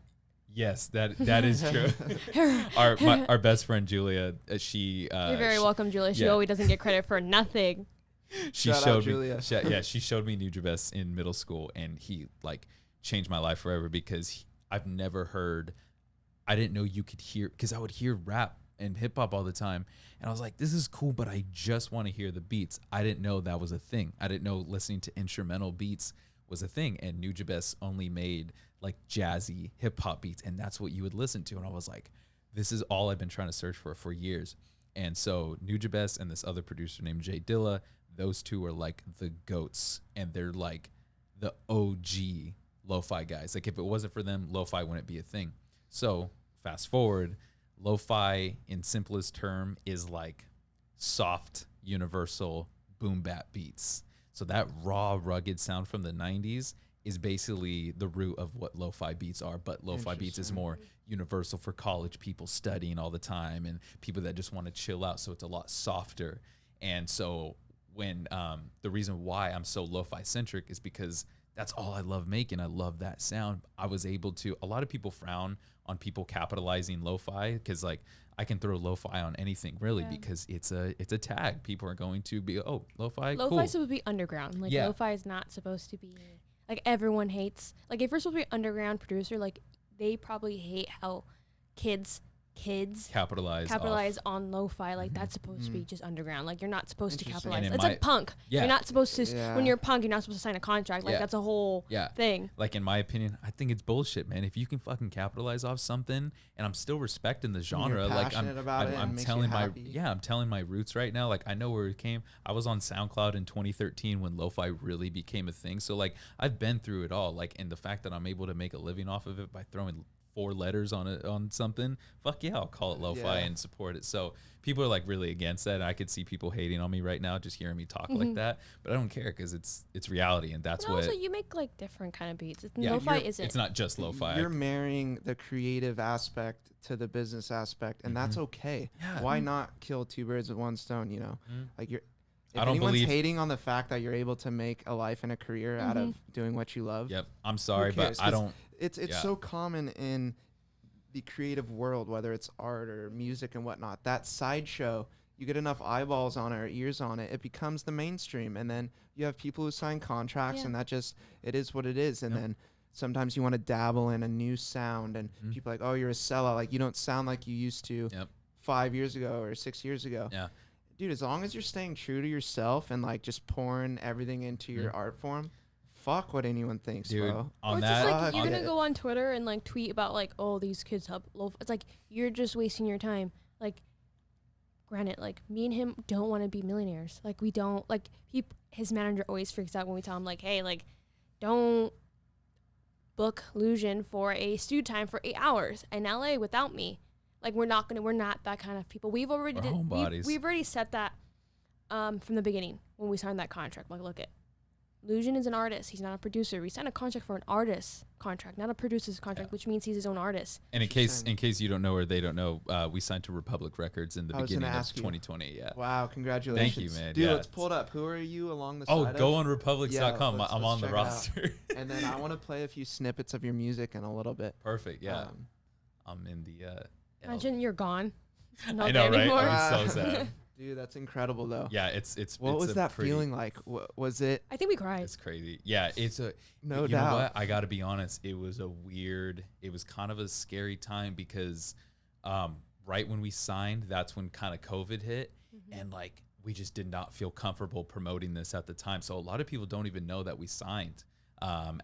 Yes, that is true. our best friend Julia, she You're very welcome, Julia. She yeah. always doesn't get credit for nothing. she Shout out, showed Julia. me she showed me Nujabes in middle school, and he like changed my life forever because I've never heard, I didn't know you could hear, because I would hear rap and hip hop all the time, and I was like, this is cool, but I just want to hear the beats. I didn't know that was a thing. I didn't know listening to instrumental beats was a thing, and Nujabes only made like jazzy hip hop beats, and that's what you would listen to. And I was like, this is all I've been trying to search for years. And so Nujabes and this other producer named Jay Dilla, those two are like the goats, and they're like the OG lo-fi guys. Like if it wasn't for them, lo-fi wouldn't be a thing. So fast forward, lo-fi in simplest term is like soft, universal boom bap beats. So that raw, rugged sound from the 90s is basically the root of what lo-fi beats are, but lo-fi beats is Interesting. more universal for college people studying all the time and people that just want to chill out, so it's a lot softer. And so when the reason why I'm so lo-fi centric is because that's all I love making. I love that sound. I was able to, a lot of people frown on people capitalizing lo-fi because like I can throw lo-fi on anything really, Yeah. because it's a tag. People are going to be, oh, lo-fi, Lo-fi cool. is supposed to be underground. Like Yeah. lo-fi is not supposed to be like everyone hates. Like if you're supposed to be an underground producer, like they probably hate how kids capitalize off. on lo-fi. Like that's supposed to be Mhm. just underground. Like you're not supposed to Interesting. capitalize. And It's in like punk. Yeah. You're not supposed to. Yeah. When you're punk, you're not supposed to sign a contract. Like Yeah. that's a whole Yeah. thing. Like in my opinion, I think it's bullshit, man. If you can fucking capitalize off something, and I'm still respecting the genre, like passionate about it and I'm makes you telling my happy. I'm telling my roots right now. Like I know where it came. I was on SoundCloud in 2013 when lo-fi really became a thing. So like I've been through it all. Like, and the fact that I'm able to make a living off of it by throwing 4 letters on something, fuck yeah, I'll call it lo-fi and support it. So people are like really against that, and I could see people hating on me right now just hearing me talk like that, but I don't care because it's reality, and that's what. Also, you make like different kind of beats. Yeah, Lo-fi isn't. It's not just lo-fi. You're marrying the creative aspect to the business aspect, and that's okay. Yeah. Why not kill 2 birds with 1 stone? You know, like you're. If I don't anyone's believe hating on the fact that you're able to make a life and a career out of doing what you love. Yep. I'm sorry, cares? but I don't. It's so common in the creative world, whether it's art or music and whatnot. That sideshow, you get enough eyeballs on it or ears on it, it becomes the mainstream. And then you have people who sign contracts, and that just, it is what it is. And then sometimes you want to dabble in a new sound, and people are like, oh, you're a sellout. Like, you don't sound like you used to 5 years ago or 6 years ago. Yeah. Dude, as long as you're staying true to yourself and like just pouring everything into your art form, fuck what anyone thinks, Dude, bro. on or that, just like you're gonna go on Twitter and like tweet about like, oh, these kids have it's like you're just wasting your time. Like, granted, like me and him don't want to be millionaires. Like, we don't like his manager always freaks out when we tell him like, hey, like, don't book LLusion for a studio time for 8 hours in LA without me. Like, we're not that kind of people. We've already we've already set that from the beginning when we signed that contract. Like, look, LLusion is an artist. He's not a producer. We signed a contract for an artist contract, not a producer's contract, which means he's his own artist. And in case you don't know or they don't know, we signed to Republic Records in the beginning of 2020. Yeah. Wow, congratulations. Thank you, man. Dude, yeah, let's pull it up. Who are you along the Oh, side go of? on republics.com. Let's I'm on the check it out. roster. And then I want to play a few snippets of your music in a little bit. Perfect. Yeah. I'm in the Imagine you're gone. I know, right? I'm so sad. Dude, that's incredible, though. Yeah, it's. What was that feeling like? Was it? I think we cried. It's crazy. Yeah, it's a. No you doubt. know what? I got to be honest. It was kind of a scary time because, right when we signed, that's when kind of COVID hit, and like we just did not feel comfortable promoting this at the time. So a lot of people don't even know that we signed.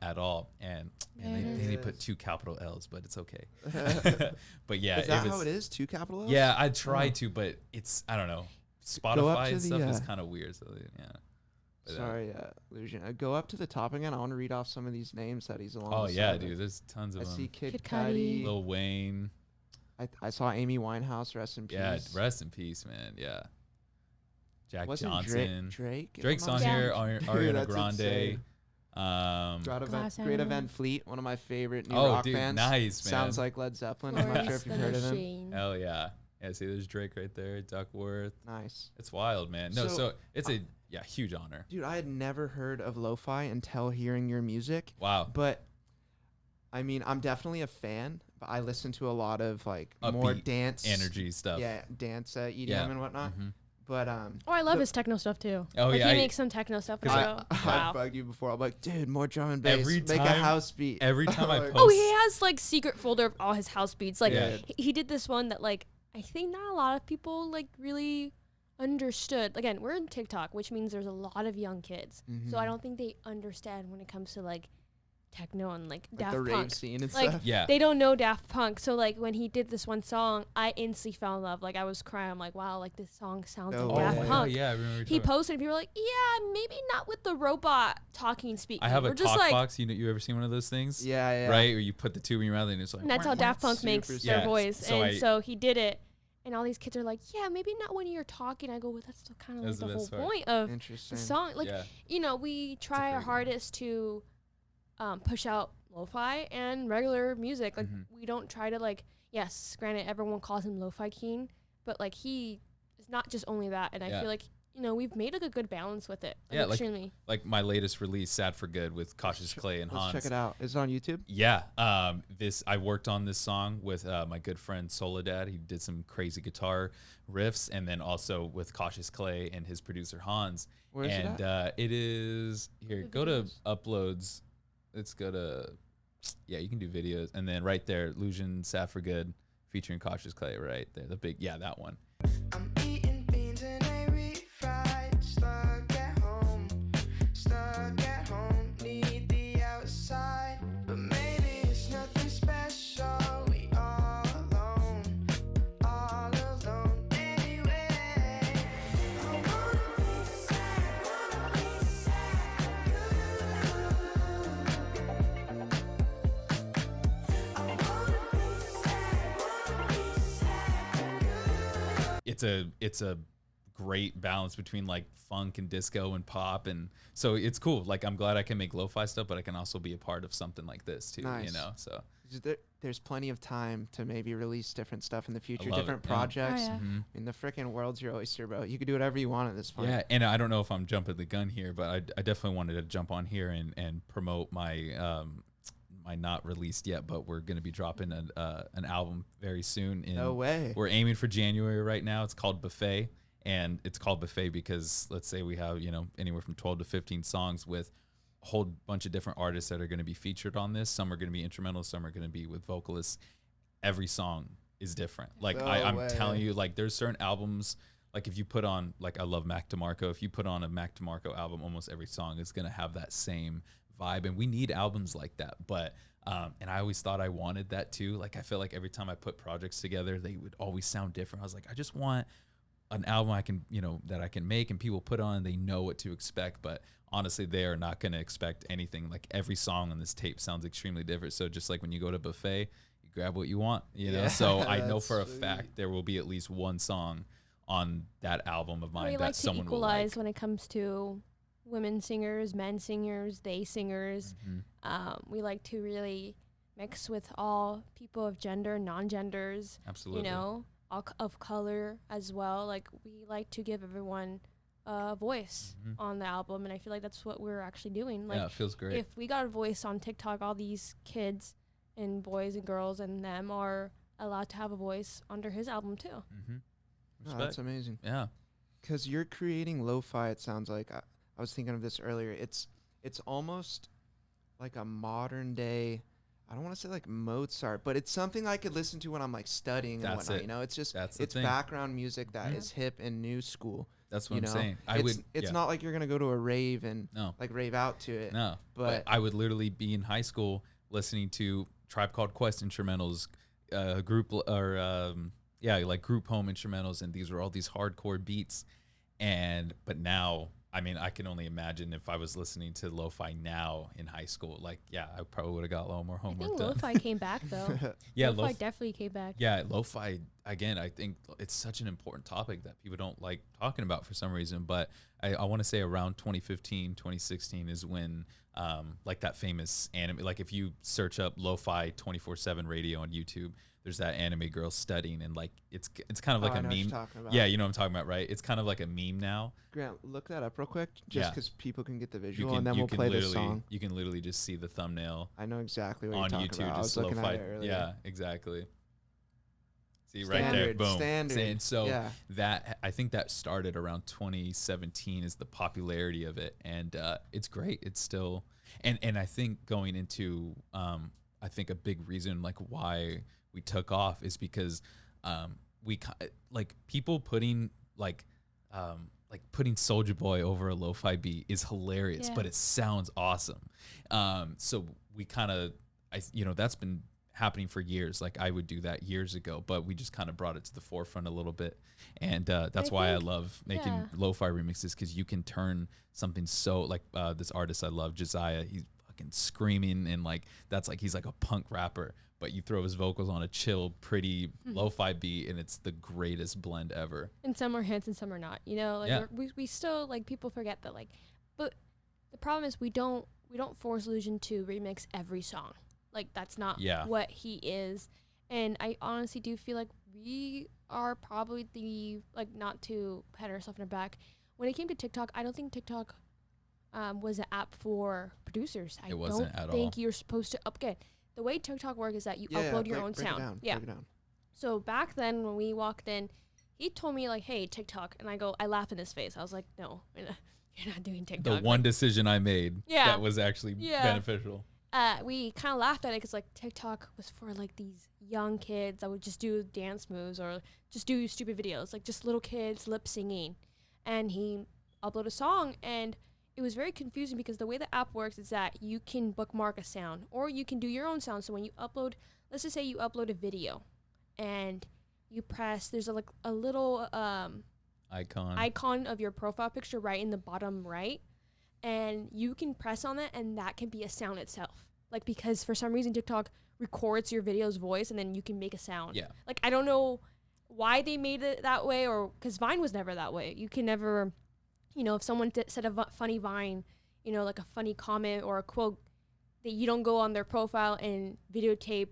At all, and they put 2 capital L's, but it's okay. But yeah, is that how it is? 2 capital L's? Yeah, I tried to, but it's, I don't know. Spotify and stuff is kind of weird. So yeah. But, sorry, LLusion. Go up to the top again. I want to read off some of these names that he's along. Oh the yeah, side dude. of. There's tons of I them. see Kid Cudi. Cudi. Lil Wayne. I saw Amy Winehouse. Rest in peace. Yeah, rest in pease, man. Yeah. Jack Wasn't Johnson. Drake's on here. Ariana Grande. Insane. Great Event Fleet, one of my favorite new rock bands. Nice, man. Sounds like Led Zeppelin. I'm not sure if you've heard of them. Hell yeah. Yeah, see, there's Drake right there, Duckworth. Nice. It's wild, man. No, so it's a huge honor. Dude, I had never heard of lo-fi until hearing your music. Wow. But I mean, I'm definitely a fan, but I listen to a lot of like Upbeat, more dance energy stuff. Yeah, dance EDM and whatnot. But I love his techno stuff too. Oh like, yeah, he makes some techno stuff. I Wow. bugged you before. I'm like, dude, more drum and bass. Make a house beat. Every time I post. Oh, he has like secret folder of all his house beats. Like he did this one that like I think not a lot of people like really understood. Again, we're in TikTok, which means there's a lot of young kids. So I don't think they understand when it comes to like techno and like Daft the Punk. rave scene and like, stuff. Yeah. They don't know Daft Punk. So like when he did this one song, I instantly fell in love. Like I was crying. I'm like, wow, like this song sounds like Daft Punk. Yeah, I remember he posted and people were like, yeah, maybe not with the robot talking speaking. I have we're a just talk like, box. You ever seen one of those things? Yeah. Right? Where you put the tube in your mouth and it's like. and that's how Daft Punk makes their voice. So he did it. And all these kids are like, yeah, maybe not when you're talking. I go, well, that's still kind of like the whole point of the song. Like, you know, we try our hardest to push out lo-fi and regular music. Like, we don't try to, like, yes, granted, everyone calls him lo-fi king, but, like, he is not just only that. And I feel like, you know, we've made, like, a good balance with it. Like, extremely. Like my latest release, Sad for Good, with Cautious Clay and Hans. Let's check it out. Is it on YouTube? Yeah. I worked on this song with my good friend Soledad. He did some crazy guitar riffs, and then also with Cautious Clay and his producer Hans. Where is it at? It is here. Go to uploads. Let's go to you can do videos, and then right there, LLusion, Sad for Good, featuring Cautious Clay, right there. The big that one. I'm eating beans and a refried, stuck at home, need the outside, but maybe it's nothing special, we all alone anyway. I wanna be sad, I wanna be it's a great balance between like funk and disco and pop, and so it's cool. Like I'm glad I can make lo-fi stuff, but I can also be a part of something like this too. Nice. You know, so There's plenty of time to maybe release different stuff in the future, love different it, yeah. projects. Oh, yeah. Mhm. I mean, the freaking world's your oyster, bro. You can do whatever you want at this point. Yeah, and I don't know if I'm jumping the gun here, but I definitely wanted to jump on here and promote my my not released yet, but we're going to be dropping an album very soon. No way. We're aiming for January right now. It's called Buffet, and it's called Buffet because let's say we have, you know, anywhere from 12 to 15 songs with a whole bunch of different artists that are going to be featured on this. Some are going to be instrumental, some are going to be with vocalists. Every song is different. Like No I'm way. telling you, like there's certain albums, like if you put on, like I love Mac DeMarco. If you put on a Mac DeMarco album, almost every song is going to have that same vibe. And we need albums like that. But, and I always thought I wanted that too. Like I feel like every time I put projects together, they would always sound different. I was like, I just want an album I can, you know, that I can make and people put on, they know what to expect. But honestly, they are not going to expect anything. Like every song on this tape sounds extremely different. So just like when you go to Buffet, grab what you want, you know. Yeah, So I know that's for a sweet. fact there will be at least one song on that album of mine We that like to someone will equalize like. when it comes to women singers, men singers, they singers. Mhm. We like to really mix with all people of gender, non-genders, Absolutely. you know, all of color as well. Like we like to give everyone a voice Mhm. on the album, and I feel like that's what we're actually doing. Like Yeah, it feels great. if we got a voice on TikTok, all these kids and boys and girls and them are allowed to have a voice under his album too. Mm-hmm. Oh, that's amazing. Yeah. Because you're creating lo-fi, it sounds like. I was thinking of this earlier. It's almost like a modern day, I don't want to say like Mozart, but it's something I could listen to when I'm like studying and That's whatnot. it. You know, it's just That's the it's thing. background music that Mhm. is hip and new school. That's what you I'm know? saying. It's yeah. not like you're gonna go to a rave and No. like rave out to it. No. But I would literally be in high school listening to Tribe Called Quest instrumentals, group like group home instrumentals, and these were all these hardcore beats. But now, I mean, I can only imagine if I was listening to lo-fi now in high school. Like, yeah, I probably would have got a lot more I homework think done. lo-fi came back though. Yeah, lo-fi definitely came back. Yeah, lo-fi, again, I think it's such an important topic that people don't like talking about for some reason. But I want to say around 2015, 2016 is when like that famous anime, like if you search up lo-fi 24/7 radio on YouTube, there's that anime girl studying, and like it's kind of like I a know what you're meme. talking about. Yeah, you know what I'm talking about, right? It's kind of like a meme now. Grant, look that up real quick, just Yeah. because people can get the You visual, can, and then you we'll can play the literally, song. You can literally just see the thumbnail I know exactly what on you're talking YouTube, about. I was just looking lo-fi. at it earlier. Yeah, exactly. See right there, Standard, boom. standard. And so Yeah. that, I think that started around 2017 is the popularity of it, and it's great. It's still, and I think going into I think a big reason like why we took off is because like people putting putting Soulja Boy over a lo-fi beat is hilarious, Yeah. but it sounds awesome. So we kind of, that's been happening for years. Like I would do that years ago, but we just kind of brought it to the forefront a little bit. And that's why I think- love making yeah. lo-fi remixes, because you can turn something so like this artist I love, Josiah, he's fucking screaming, and like that's like he's like a punk rapper, but you throw his vocals on a chill, pretty lo-fi beat, and it's the greatest blend ever. And some are hits and some are not. You know, like Yeah. we still like people forget that, like, but the problem is we don't force LLusion to remix every song. Like that's not Yeah. what he is. And I honestly do feel like we are probably the, like, not to pat ourselves in the back. When it came to TikTok, I don't think TikTok was an app for producers. I It wasn't don't at think all. you're supposed to upload. The way TikTok works is that you Yeah, upload your own break it sound. down, Yeah. break it down. So back then when we walked in, he told me like, "Hey, TikTok," and I laughed in his face. I was like, "No, you're not doing TikTok." The one decision I made Yeah. that was actually Yeah. beneficial. We kind of laughed at it because like TikTok was for like these young kids that would just do dance moves or just do stupid videos, like just little kids lip singing. And he uploaded a song, and it was very confusing because the way the app works is that you can bookmark a sound or you can do your own sound. So when you upload, let's just say you upload a video, and you press, there's a little icon of your profile picture right in the bottom right, and you can press on that, and that can be a sound itself. Like, because for some reason TikTok records your video's voice, and then you can make a sound. Yeah. Like, I don't know why they made it that way, or because Vine was never that way. You can never, if someone said a funny Vine, like a funny comment or a quote, that you don't go on their profile and videotape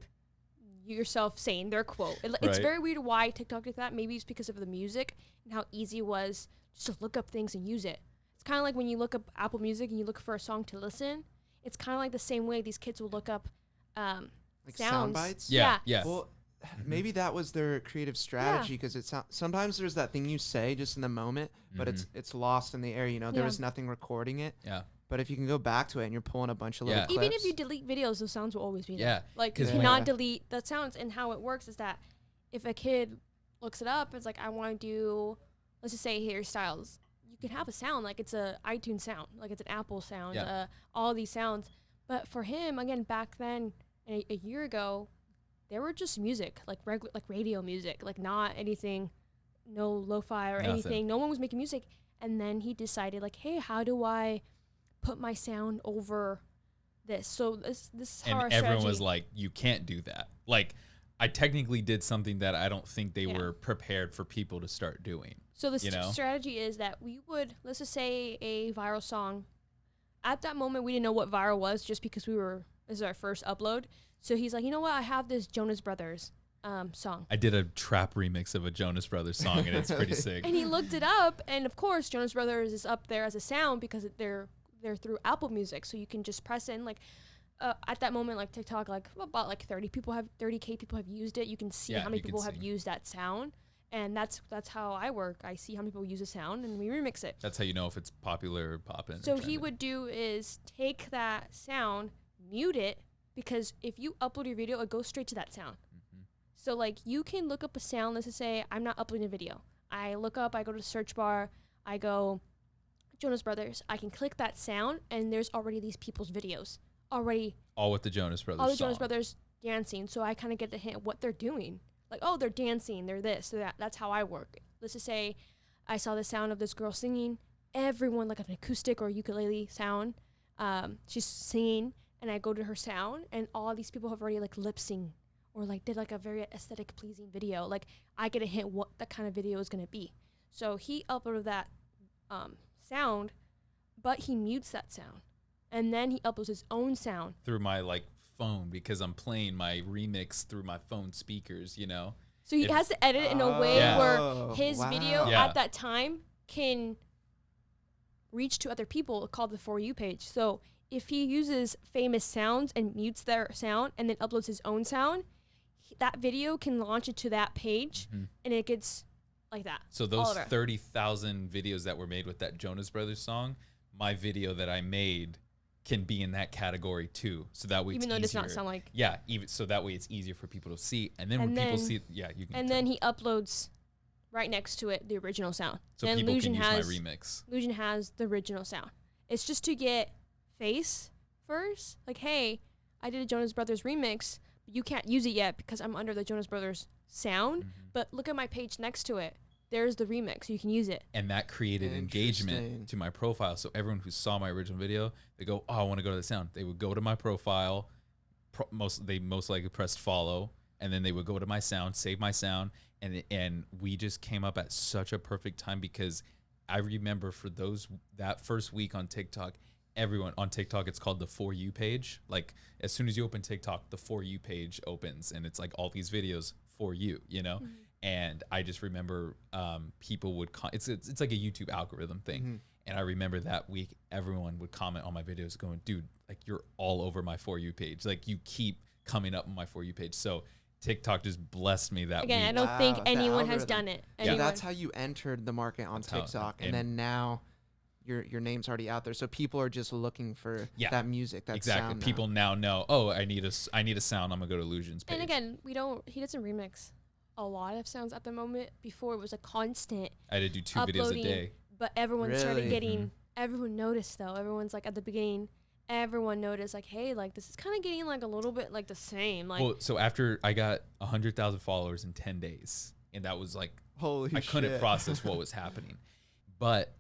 yourself saying their quote. It's very weird why TikTok did that. Maybe it's because of the music and how easy it was just to look up things and use it. It's kind of like when you look up Apple Music and you look for a song to listen. It's kind of like the same way these kids will look up like sounds. sound bites. Yeah. Well, maybe that was their creative strategy, because sometimes there's that thing you say just in the moment, but it's lost in the air. There was nothing recording it. Yeah. But if you can go back to it and you're pulling a bunch of little clips. Even if you delete videos, those sounds will always be there. Yeah. Like, you cannot delete the sounds. And how it works is that if a kid looks it up, it's like, I want to do, let's just say hairstyles. You can have a sound, like it's a iTunes sound, like it's an Apple sound, all these sounds. But for him, again, back then, a year ago, they were just music, like radio music, like not anything, no lo-fi or anything. No one was making music. And then he decided, like, hey, how do I put my sound over this? So this is how our and everyone strategy was like, you can't do that. Like, I technically did something that I don't think they were prepared for people to start doing. So the strategy is that we would, let's just say a viral song. At that moment, we didn't know what viral was, just because this is our first upload. So he's like, you know what? I have this Jonas Brothers song. I did a trap remix of a Jonas Brothers song, and it's pretty sick. And he looked it up, and of course, Jonas Brothers is up there as a sound because they're through Apple Music. So you can just press in, like, at that moment, like TikTok, like about like 30K people have used it. You can see how many people have used that sound. And that's how I work. I see how many people use a sound, and we remix it. That's how you know if it's popular or poppin'. So he would do is take that sound, mute it, because if you upload your video, it goes straight to that sound. Mm-hmm. So, like, you can look up a sound. Let's just say I'm not uploading a video. I look up, I go to the search bar, I go Jonas Brothers. I can click that sound, and there's already these people's videos already. All with the Jonas Brothers All the song. Jonas Brothers dancing. So I kind of get the hint what they're doing. Like, oh, they're dancing, they're this, they're that. That's how I work. Let's just say I saw the sound of this girl singing. Everyone, like an acoustic or ukulele sound, she's singing, and I go to her sound, and all these people have already, like, lip sync or, like, did, like, a very aesthetic pleasing video. Like, I get a hint what that kind of video is going to be. So he uploaded that sound, but he mutes that sound. And then he uploads his own sound. Through my, like, phone, because I'm playing my remix through my phone speakers, So he has to edit it in a way where his video at that time can reach to other people, called the For You page. So if he uses famous sounds and mutes their sound and then uploads his own sound, that video can launch into that page, and it gets like that. So those 30,000 videos that were made with that Jonas Brothers song, my video that I made can be in that category too. So that way, even though it does not sound like, even so that way it's easier for people to see. And then when people see, you can. And then he uploads right next to it the original sound. So then people LLusion can use my remix. LLusion has the original sound. It's just to get face first. Like, hey, I did a Jonas Brothers remix, but you can't use it yet because I'm under the Jonas Brothers sound. But look at my page next to it. There's the remix. You can use it. And that created engagement to my profile. So everyone who saw my original video, they go, oh, I want to go to the sound. They would go to my profile. They most likely pressed follow. And then they would go to my sound, save my sound. And we just came up at such a perfect time, because I remember for that first week on TikTok, everyone on TikTok, it's called the For You page. Like, as soon as you open TikTok, the For You page opens, and it's like all these videos for you, And I just remember people would it's like a YouTube algorithm thing. And I remember that week everyone would comment on my videos going, dude, like, you're all over my For You page. Like, you keep coming up on my For You page. So TikTok just blessed me that week. Again, I don't think anyone has done it. So that's how you entered the market on TikTok. And then now your name's already out there. So people are just looking for that music, that sound. People now know, oh, I need a sound. I'm going to go to LLusion's page. And again, he doesn't remix a lot of sounds at the moment. Before, it was a constant. I had to do 2 videos a day. But everyone started getting, everyone noticed though. Everyone's like, at the beginning, everyone noticed, like, hey, like, this is kind of getting like a little bit like the same. Like, well, so after I got 100,000 followers in 10 days, and that was like, I couldn't process what was happening. But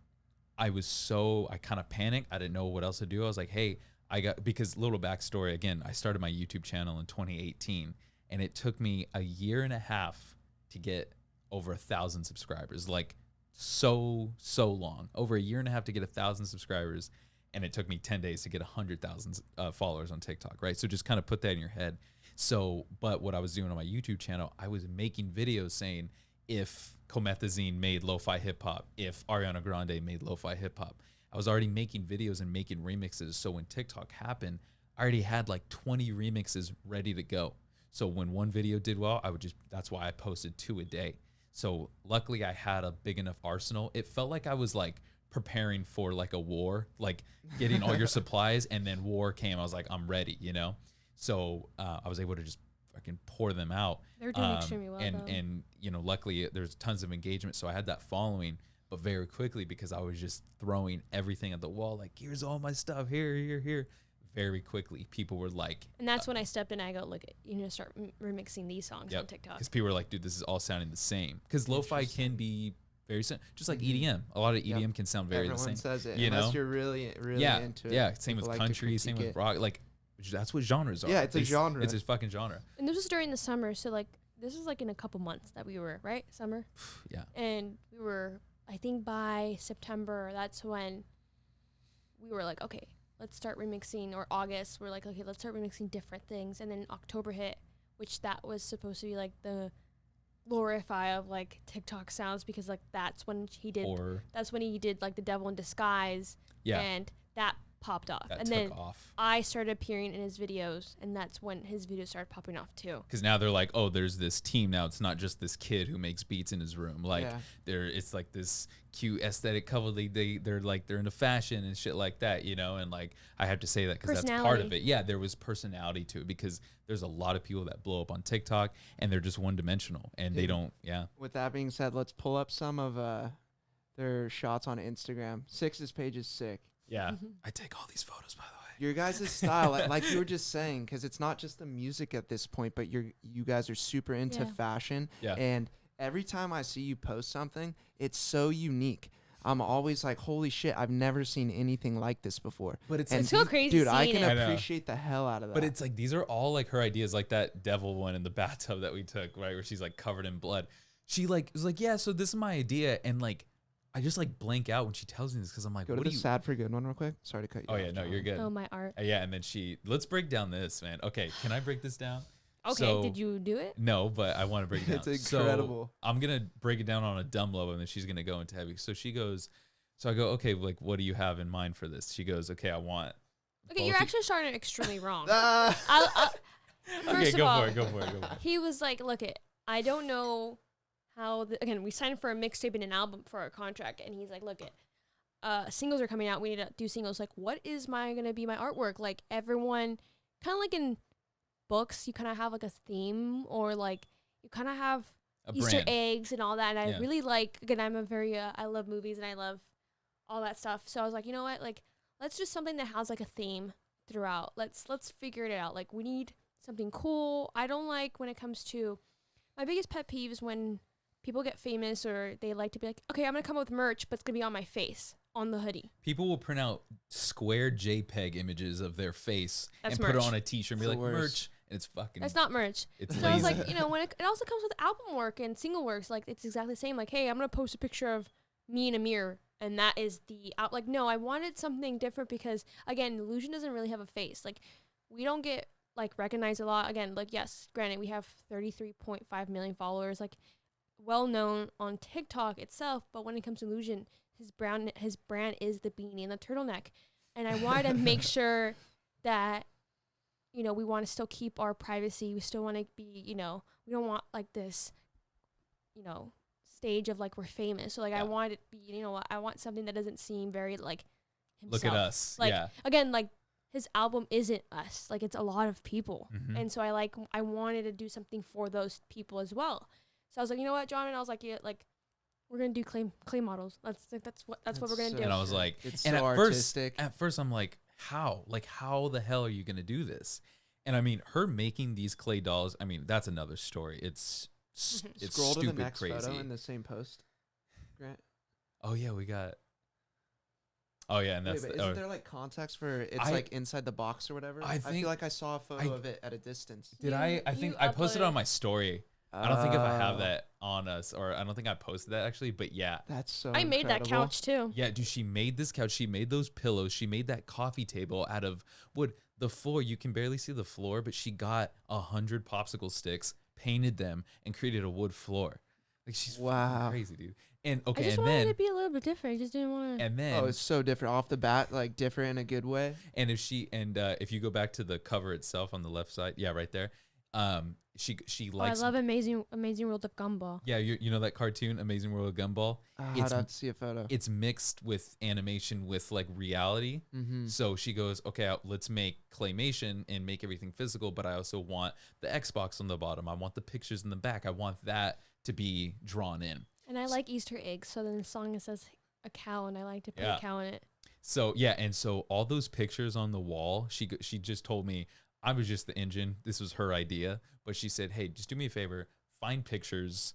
I kind of panicked. I didn't know what else to do. I was like, hey, because little backstory, again, I started my YouTube channel in 2018. And it took me a year and a half to get over 1,000 subscribers, like so long, over a year and a half to get 1,000 subscribers. And it took me 10 days to get 100,000 followers on TikTok, right? So just kind of put that in your head. So, but what I was doing on my YouTube channel, I was making videos saying if Comethazine made lo-fi hip hop, if Ariana Grande made lo-fi hip hop. I was already making videos and making remixes. So when TikTok happened, I already had like 20 remixes ready to go. So when one video did well, that's why I posted 2 a day. So luckily I had a big enough arsenal. It felt like I was like preparing for like a war, like getting all your supplies, and then war came. I was like, I'm ready, you know? So I was able to just fucking pour them out. They're doing extremely well, and you know, luckily there's tons of engagement. So I had that following, but very quickly, because I was just throwing everything at the wall, like, here's all my stuff, here. Very quickly, people were like, and that's when I stepped in. I go, look, you need to start remixing these songs on TikTok. Because people were like, dude, this is all sounding the same. Because lo-fi can be very similar, just like EDM. A lot of EDM can sound very the same. Everyone says it, you unless know? you're really into it. Yeah, same with People like to country, same critique with rock. Like, that's what genres are. Yeah, it's a genre. It's a fucking genre. And this was during the summer, so like this was like in a couple months that we were, right? Summer. Yeah. And we were, I think by September, that's when we were like, okay, let's start remixing, or August, we're like, okay, let's start remixing different things. And then October hit, which that was supposed to be like the glorify of like TikTok sounds, because like that's when he did like the Devil in Disguise. Yeah. And that popped off. That and took then off. I started appearing in his videos, and that's when his videos started popping off too. Because now they're like, oh, there's this team now. It's not just this kid who makes beats in his room. Like, it's like this cute aesthetic couple. They're into fashion and shit like that, you know. And like, I have to say that because that's part of it. Yeah, there was personality to it, because there's a lot of people that blow up on TikTok and they're just one dimensional, and they don't. Yeah. With that being said, let's pull up some of their shots on Instagram. Six's page is sick. Yeah. I take all these photos, by the way. Your guys' style, like you were just saying, because it's not just the music at this point, but you guys are super into fashion. Yeah. And every time I see you post something, it's so unique. I'm always like, holy shit, I've never seen anything like this before. But it's so crazy, dude. I can it. appreciate the hell out of that. But it's like, these are all like her ideas, like that devil one in the bathtub that we took, right, where she's like covered in blood. She like was like, yeah, so this is my idea, and like, I just like blank out when she tells me this, because I'm like, go to the sad for good one real quick. Sorry to cut you off. off. Oh yeah, no, you're good. Oh, my art. Yeah, and then let's break down this, man. Okay, can I break this down? Okay, so, did you do it? No, but I want to break it down. It's incredible. So I'm going to break it down on a dumb level, and then she's going to go into heavy. So she goes, so I go, okay, like, what do you have in mind for this? She goes, okay, I want. Okay, you're actually starting extremely wrong. Okay, go for it. He was like, look, I don't know how, again, we signed for a mixtape and an album for our contract, and he's like, look, singles are coming out, we need to do singles. Like, what is gonna be my artwork? Like, everyone, kind of like in books, you kind of have like a theme, or like you kind of have Easter eggs and all that. And I really like, again, I'm a very, I love movies and I love all that stuff. So I was like, you know what, like, let's do something that has like a theme throughout. Let's figure it out. Like, we need something cool. I don't like when it comes to, my biggest pet peeve is when people get famous, or they like to be like, okay, I'm going to come up with merch, but it's going to be on my face, on the hoodie. People will print out square JPEG images of their face and merch. put it on a t-shirt and be like, merch. And it's fucking. That's not merch. It's so lazy. I was like, you know, when it also comes with album work and single works, like, it's exactly the same. Like, hey, I'm going to post a picture of me in a mirror, and that is the out. Like, no, I wanted something different, because, again, LLusion doesn't really have a face. Like, we don't get, like, recognized a lot. Again, like, yes, granted, we have 33.5 million followers. Like, well known on TikTok itself, but when it comes to LLusion, his brand is the beanie and the turtleneck, and I wanted to make sure that, you know, we want to still keep our privacy. We still want to be, you know, we don't want like this, you know, stage of like we're famous. So like I want it to be, you know, I want something that doesn't seem very like himself. Look at us. Like, again, like, his album isn't us. Like, it's a lot of people, and so I wanted to do something for those people as well. So I was like, you know what, John? And I was like, yeah, like, we're gonna do clay models. That's what we're gonna do. And I was like, it's and so artistic. At first, I'm like, how? Like, how the hell are you gonna do this? And I mean, her making these clay dolls. I mean, that's another story. It's Scroll stupid to the next crazy. photo in the same post, Grant. Oh yeah, we got. Oh yeah, and that's. Isn't there like context for it's like inside the box or whatever? I feel like I saw a photo of it at a distance. Did I think I posted it on my story. I don't think if I have Oh, that on us, or I don't think I posted that actually, but yeah. That's so I made that incredible. couch too. Yeah, dude, she made this couch. She made those pillows. She made that coffee table out of wood. The floor, you can barely see the floor, but she got 100 popsicle sticks, painted them, and created a wood floor. Like, she's fucking Wow. crazy, dude. And I okay, just and wanted it then to be a little bit different. I just didn't want to. and then Oh, it's so different off the bat, like different in a good way. and if you go back to the cover itself on the left side, yeah, right there. She I likes love Amazing World of Gumball. yeah, you know that cartoon Amazing World of Gumball. I'd It's have to see a photo. it's mixed with animation with like reality. Mm-hmm. So she goes, okay, let's make claymation and make everything physical, but I also want the Xbox on the bottom. I want the pictures in the back. I want that to be drawn in. And I like Easter eggs. So then the song it says a cow, and I like to put Yeah. a cow in it. So yeah, and so all those pictures on the wall, she just told me I was just the engine. This was her idea, but she said, hey, just do me a favor, find pictures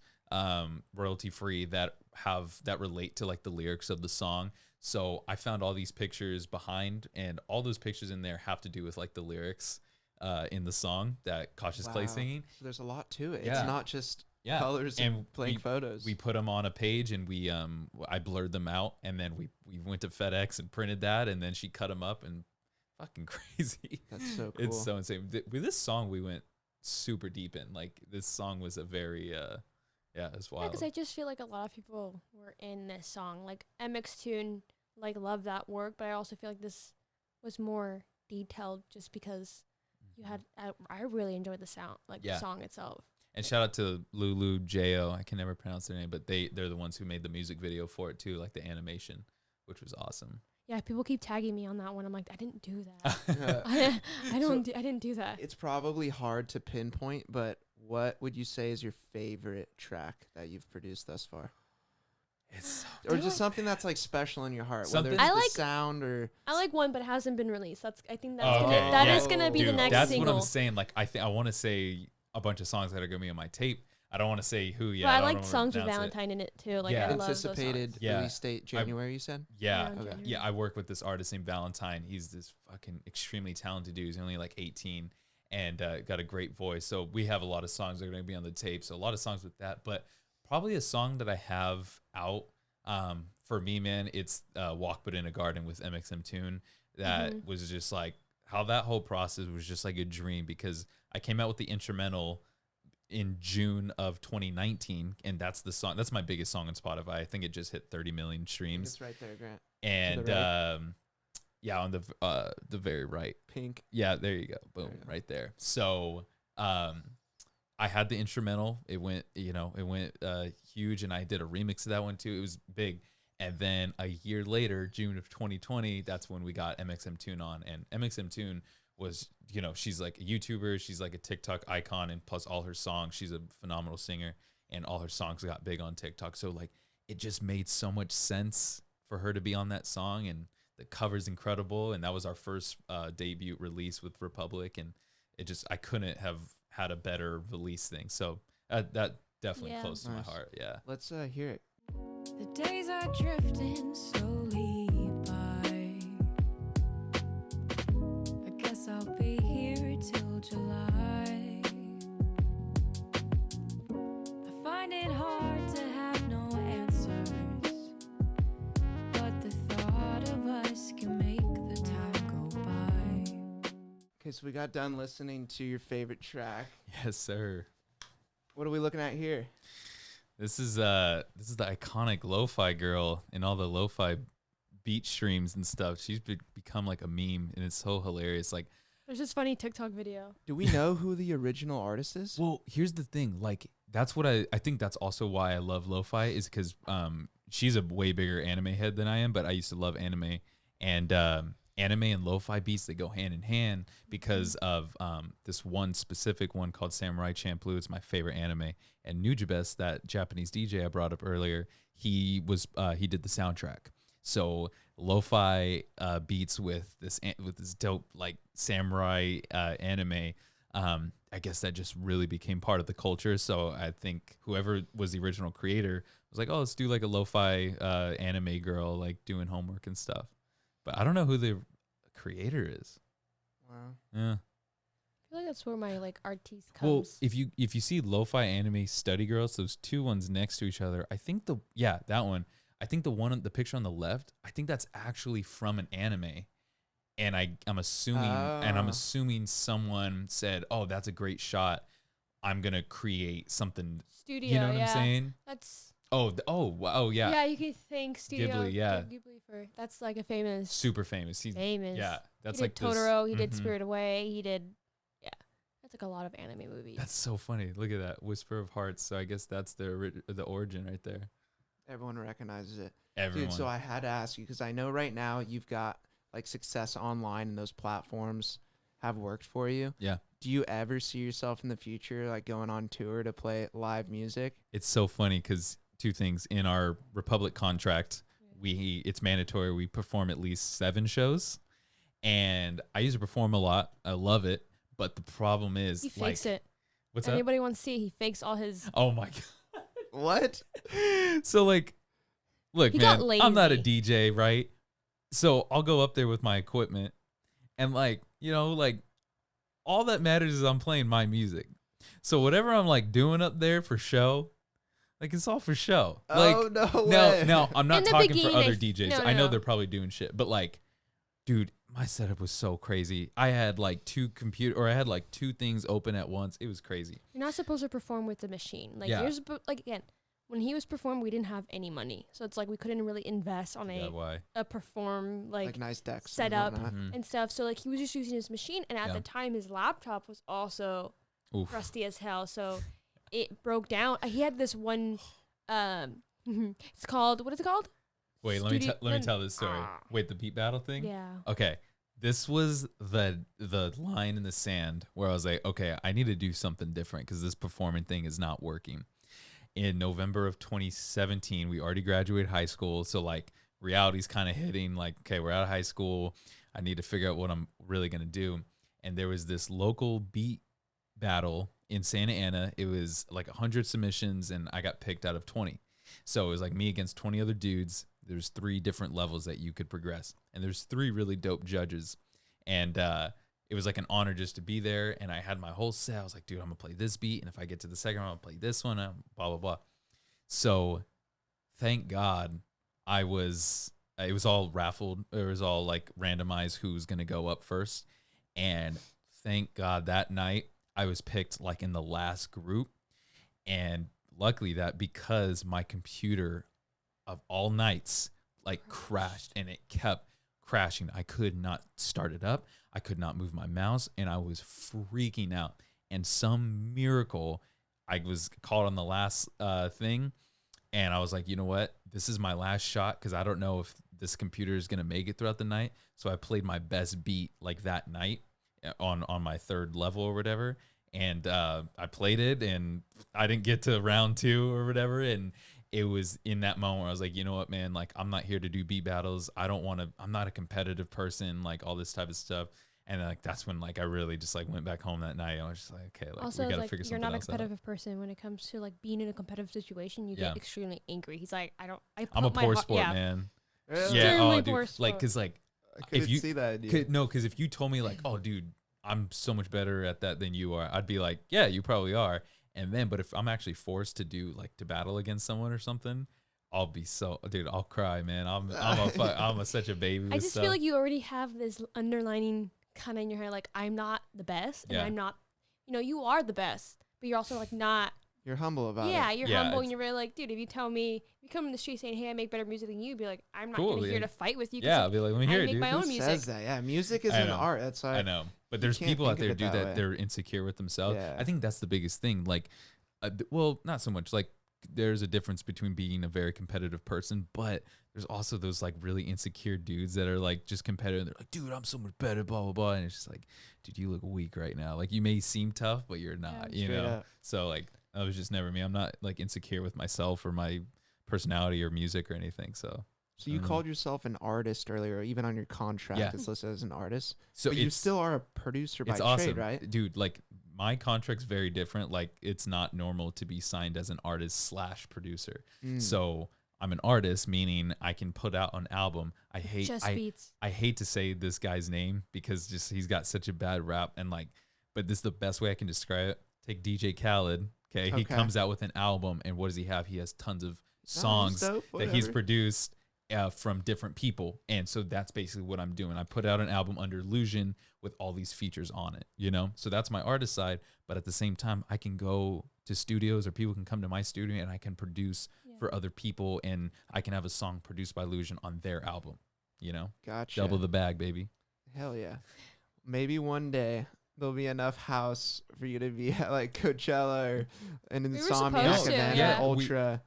royalty free that relate to like the lyrics of the song. So I found all these pictures behind, and all those pictures in there have to do with like the lyrics in the song that Cautious Clay singing. So there's a lot to it. Yeah. It's not just Yeah, colors and playing photos. We put them on a page, and I blurred them out, and then we went to FedEx and printed that, and then she cut them up, and fucking crazy. That's so cool. It's so insane. With this song, we went super deep in. Like, this song was a very it's Yeah, wild. because I just feel like a lot of people were in this song. Like MX Tune, like love that work, but I also feel like this was more detailed just because you had. I really enjoyed the sound, like Yeah. the song itself. And shout out to LLusion. I can never pronounce their name, but they're the ones who made the music video for it too, like the animation, which was awesome. Yeah, people keep tagging me on that one. I'm like, I didn't do that. Yeah. I didn't do that. It's probably hard to pinpoint, but what would you say is your favorite track that you've produced thus far? It's Or just something that's like special in your heart, whether Something- it's I the like- sound or I like one, but it hasn't been released. I think that's Oh, gonna okay, that yeah. is gonna be the Dude, next that's single. what I'm saying. Like, I want to say a bunch of songs that are gonna be on my tape. I don't want to say who yet. But I don't like wanna songs with announce it. Valentine in it too. Like Yeah. I love those anticipated songs. Yeah. release date January, you said? Yeah. Around Okay. January. Yeah, I work with this artist named Valentine. He's this fucking extremely talented dude. He's only like 18 and got a great voice. So we have a lot of songs that are going to be on the tape. So a lot of songs with that. But probably a song that I have out for me, man, it's Walk But In a Garden with MXM Tune. That was just like how that whole process was just like a dream, because I came out with the instrumental in June of 2019, and that's the song. That's my biggest song on Spotify. I think it just hit 30 million streams. It's right there, Grant. And right? yeah, on the very right. Pink. Yeah, there you go. Boom, There you go. right there. So I had the instrumental. It went huge, and I did a remix of that one too. It was big. And then a year later, June of 2020, that's when we got MXM Tune on. And MXM Tune was, she's like a YouTuber, she's like a TikTok icon, and plus all her songs, she's a phenomenal singer, and all her songs got big on TikTok. So like, it just made so much sense for her to be on that song, and the cover's incredible. And that was our first debut release with Republic, and I couldn't have had a better release thing. So that definitely Yeah. close to my Nice. heart. Yeah. Let's hear it. The days are drifting slowly by. I guess I'll be here till July. I find it hard to have no answers, but the thought of us can make the time go by. Okay, so we got done listening to your favorite track. Yes, sir. What are we looking at here? This is the iconic lo-fi girl in all the lo-fi beat streams and stuff. She's become like a meme, and it's so hilarious. Like, There's this funny TikTok video. Do we know who the original artist is? well, here's the thing. Like, that's what I think that's also why I love lo-fi, is because she's a way bigger anime head than I am, but I used to love anime, and anime and lo-fi beats, they go hand in hand because of this one specific one called Samurai Champloo. It's my favorite anime. And Nujabes, that Japanese DJ I brought up earlier, he did the soundtrack. So lo-fi beats with this dope like samurai anime, I guess that just really became part of the culture. So I think whoever was the original creator was like, oh, let's do like a lo-fi anime girl like doing homework and stuff. But I don't know who the creator is. Wow. Yeah. I feel like that's where my like artiste Well, comes. if you see lo-fi anime study girls, those two ones next to each other, I think that one. I think the picture on the left, I think that's actually from an anime. And I'm assuming someone said, "Oh, that's a great shot. I'm gonna create something." Studio, You know what I'm saying? That's Oh, yeah. yeah. You can thank Studio Ghibli, yeah. Ghibli for that's like a famous. Super famous. Famous. Yeah, that's he like did Totoro. He did mhm. Spirit Away. He did, yeah. That's like a lot of anime movies. That's so funny. Look at that, Whisper of Hearts. So I guess that's the origin right there. Everyone recognizes it. Everyone. Dude, so I had to ask you because I know right now you've got like success online and those platforms have worked for you. Yeah. Do you ever see yourself in the future like going on tour to play live music? It's so funny because two things in our Republic contract, it's mandatory we perform at least 7 shows, and I used to perform a lot. I love it, but the problem is he fakes it. What's Anybody wants to see? He fakes all his. Oh my god! What? So like, look, He man, got I'm not a lazy. DJ, right? So I'll go up there with my equipment, and like all that matters is I'm playing my music. So whatever I'm like doing up there for show, like it's all for show. Like, Oh, no way. no, I'm not In the talking for beginning, other they- DJs. no, I know no. they're probably doing shit, but like, dude, my setup was so crazy. I had like 2 things open at once. It was crazy. You're not supposed to perform with the machine. Like Yeah. like again, when he was performing, we didn't have any money, so it's like we couldn't really invest on Yeah, why? a perform Like nice decks set and up whatnot. Mhm. and stuff. So like he was just using his machine, and at Yeah. the time his laptop was also Oof. rusty as hell. So it broke down. He had this one. It's called what is it called? Wait, let me tell this story. Ah. Wait, the beat battle thing? Yeah. Okay. This was the line in the sand where I was like, okay, I need to do something different because this performing thing is not working. In November of 2017, we already graduated high school. So like reality's kind of hitting like, okay, we're out of high school. I need to figure out what I'm really going to do. And there was this local beat battle in Santa Ana. It was like 100 submissions and I got picked out of 20. So it was like me against 20 other dudes. There's 3 different levels that you could progress. And there's 3 really dope judges. And it was like an honor just to be there. And I had my whole set. I was like, dude, I'm going to play this beat. And if I get to the second round, I'll play this one, blah, blah, blah. So thank God it was all raffled. It was all like randomized who's going to go up first. And thank God that night I was picked like in the last group. And luckily that because my computer of all nights like crashed and it kept crashing. I could not start it up. I could not move my mouse and I was freaking out. And some miracle, I was called on the last thing and I was like, you know what? This is my last shot because I don't know if this computer is going to make it throughout the night. So I played my best beat like that night on my 3rd level or whatever. And I played it and I didn't get to round 2 or whatever. And it was in that moment where I was like, you know what, man, like I'm not here to do beat battles. I'm not a competitive person, like all this type of stuff. And like, that's when like, I really just like went back home that night. I was just like, okay, like Also, we got to like figure you're something not a else out. competitive person when it comes to like being in a competitive situation. You Yeah. get extremely angry. He's like, I'm a put my poor heart- sport, yeah. man. Really? Yeah. Extremely Oh, poor dude. sport. Like, cause like, I couldn't you- see that, dude. because if you told me like, oh, dude, I'm so much better at that than you are, I'd be like, yeah, you probably are. And then, but if I'm actually forced to do like to battle against someone or something, I'll be dude, I'll cry, man. I'm such a baby. I with just stuff. feel like you already have this underlining kind of in your head, like I'm not the best, and Yeah. I'm not, you are the best, but you're also like not. You're humble about Yeah, it. you're Yeah, humble, and it's- you're really like, dude. If you tell me, if you come in the street saying, "Hey, I make better music than you," be like, I'm not Cool, gonna here yeah. to fight with you. 'cause, Yeah, I'll like, be like, let me I hear it, make dude. my Who own music. says that? Yeah, music is I an know. art. That's why I know, but there's can't people out think there of do it that that. way. They're insecure with themselves. Yeah. I think that's the biggest thing. Like, well, not so much. Like, there's a difference between being a very competitive person, but there's also those like really insecure dudes that are like just competitive. They're like, dude, I'm so much better, blah blah blah. And it's just like, dude, you look weak right now. Like, you may seem tough, but you're not. You Straight know. up. So like, that was just never me. I'm not like insecure with myself or my personality or music or anything. So So you called yourself an artist earlier, even on your contract. Yeah. It's listed as an artist. so But you it's- still are a producer by it's trade, awesome, right? dude. Like, my contract's very different. Like, it's not normal to be signed as an artist / producer. Mm. So I'm an artist, meaning I can put out an album. I hate Just I beats. hate to say this guy's name because just he's got such a bad rap, and like, but this is the best way I can describe it. Take DJ Khaled. Okay. He Okay. comes out with an album, and what does he have? He has tons of songs dope, that he's whatever. produced from different people. And so that's basically what I'm doing. I put out an album under LLusion with all these features on it, you know? So that's my artist side. But at the same time, I can go to studios, or people can come to my studio, and I can produce for other people, and I can have a song produced by LLusion on their album, you know? Gotcha. Double the bag, baby. Hell yeah. Maybe one day there'll be enough house for you to be at like Coachella or an We were Insomniac supposed to, event yeah. at Ultra.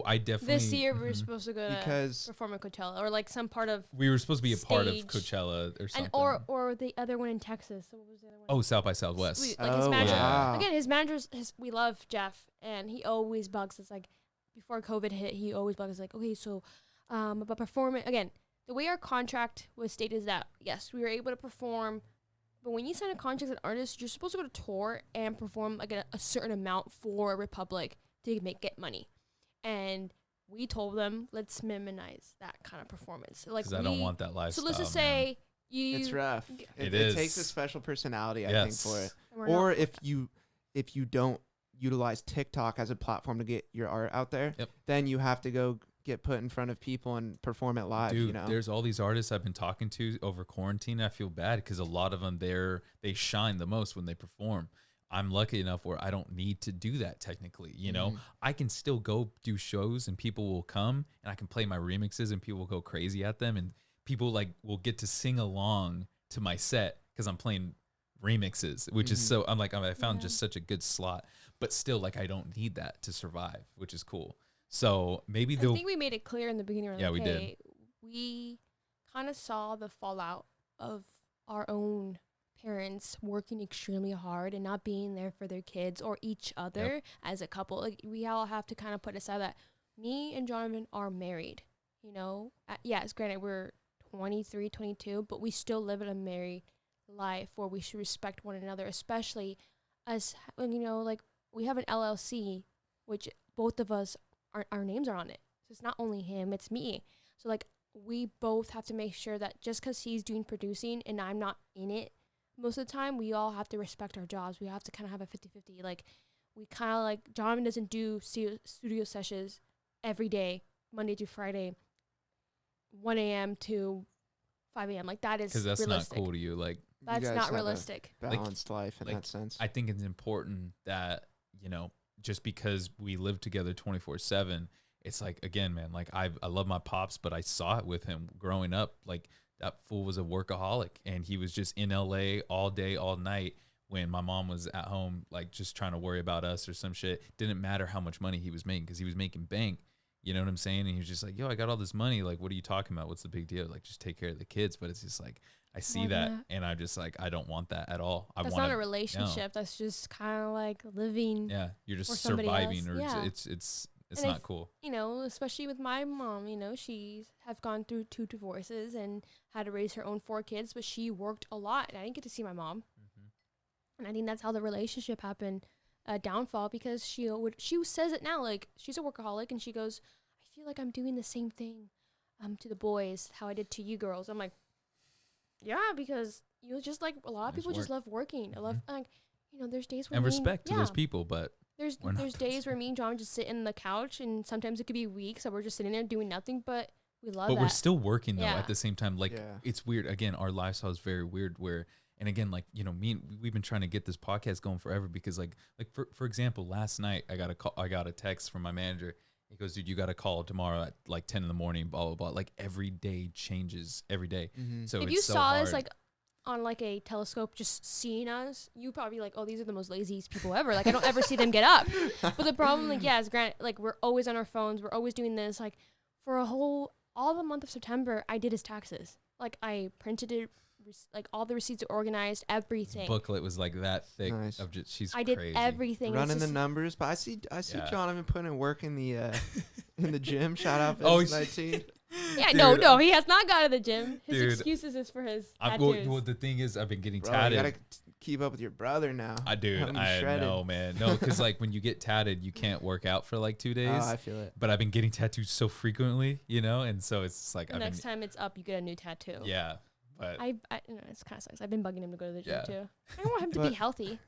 I definitely. This year we were Mhm. supposed to go to Because perform at Coachella or like some part of We were supposed to be a part of stage. Coachella or something. and or the other one in Texas. So what was the other one? Oh, South by Southwest. Like his Oh, manager. wow. Again, his managers. We love Jeff, and he always bugs us. Like before COVID hit, he always bugs us. Like, okay, so about performing again. The way our contract was stated is that yes, we were able to perform. But when you sign a contract as an artist, you're supposed to go to tour and perform like a certain amount for Republic to get money. And we told them, let's minimize that kind of performance. Like Because I don't want that lifestyle. So let's just man. say you. it's rough. It It takes a is. special personality, I Yes. think, for it. we're Or not- if you don't utilize TikTok as a platform to get your art out there, Yep. then you have to go get put in front of people and perform it live. Dude, you know, there's all these artists I've been talking to over quarantine. I feel bad because a lot of them they shine the most when they perform. I'm lucky enough where I don't need to do that technically. You know, I can still go do shows and people will come, and I can play my remixes and people will go crazy at them, and people like will get to sing along to my set because I'm playing remixes, which is so I found just such a good slot. But still, like, I don't need that to survive, which is cool. So maybe I they'll. think we made it clear in the beginning. Yeah, we did. "Hey, we kind of saw the fallout of our own parents working extremely hard and not being there for their kids or each other as a couple. Like we all have to kind of put aside that me and Jonathan are married. You know, yes, granted we're 23, 22, but we still live in a married life where we should respect one another, especially as you know, like we have an LLC, which both of us our names are on it. So it's not only him, it's me. So like we both have to make sure that just because he's doing producing and I'm not in it most of the time, we all have to respect our jobs. We have to kind of have a 50-50. Like we kind of like Jonathan doesn't do studio sessions every day, Monday through Friday, 1 a.m. to 5 a.m. Like that is Because that's realistic. not cool to you. Like, You That's guys not have a realistic. balanced life in like, that sense. I think it's important that, you know, just because we live together 24/7, it's like, again, man, like I love my pops, but I saw it with him growing up. Like that fool was a workaholic, and he was just in LA all day, all night when my mom was at home, like just trying to worry about us or some shit. Didn't matter how much money he was making because he was making bank. You know what I'm saying? And he was just like, yo, I got all this money. Like, what are you talking about? What's the big deal? Like, just take care of the kids. But it's just like, I see More than that, that. and I'm just like, I don't want that at all. I That's want not a relationship. That's just kind of like living. Yeah, you're just for somebody surviving, else. or Yeah. it's And not if- cool. You know, especially with my mom, you know, she has gone through 2 divorces and had to raise her own 4 kids, but she worked a lot, and I didn't get to see my mom. And I think that's how the relationship happened, downfall, because she says it now, like she's a workaholic, and she goes, I feel like I'm doing the same thing to the boys how I did to you girls. I'm like, yeah, because you just like a lot of Just people just work. love working. I love like, you know, there's days where And me respect to those yeah. people, but There's We're not there's those days where me and John just sit in the couch, and sometimes it could be weeks that we're just sitting there doing nothing, but we love but that. we're still working though Yeah. at the same time. Like Yeah. it's weird. Again, our lifestyle is very weird. Where and again, like, you know, we've been trying to get this podcast going forever because like for example, last night I got a text from my manager. He goes, dude, you got a call tomorrow at like 10 in the morning, blah, blah, blah. Like every day changes every day. So if it's you so saw hard. us like on like a telescope just seeing us, you probably be like, oh, these are the most laziest people ever. Like I don't ever see them get up. But the problem, like, yeah, is granted, like we're always on our phones, we're always doing this. Like for all the month of September, I did his taxes. Like I printed it, like all the receipts are organized, everything. booklet was like that thick. Nice. Of just she's I did crazy. everything. It's Running the just- numbers, but I see Yeah. Jonathan putting in work in the in the gym. Shout out Oh, to 19. Yeah, Dude, no, he has not gone to the gym. His Dude, excuses is for his I'm, tattoos. well, the thing is, I've been getting Bro, you tatted. gotta keep up with your brother now. Have him I shredded. know, man. No, because like when you get tatted, you can't work out for like 2 days. Oh, I feel it. But I've been getting tattooed so frequently, you know, and so it's just like The I've next been, time it's up, you get a new tattoo. yeah. But I you know, it's kind of sucks. I've been bugging him to go to the gym Yeah. too. I want him to But- be healthy.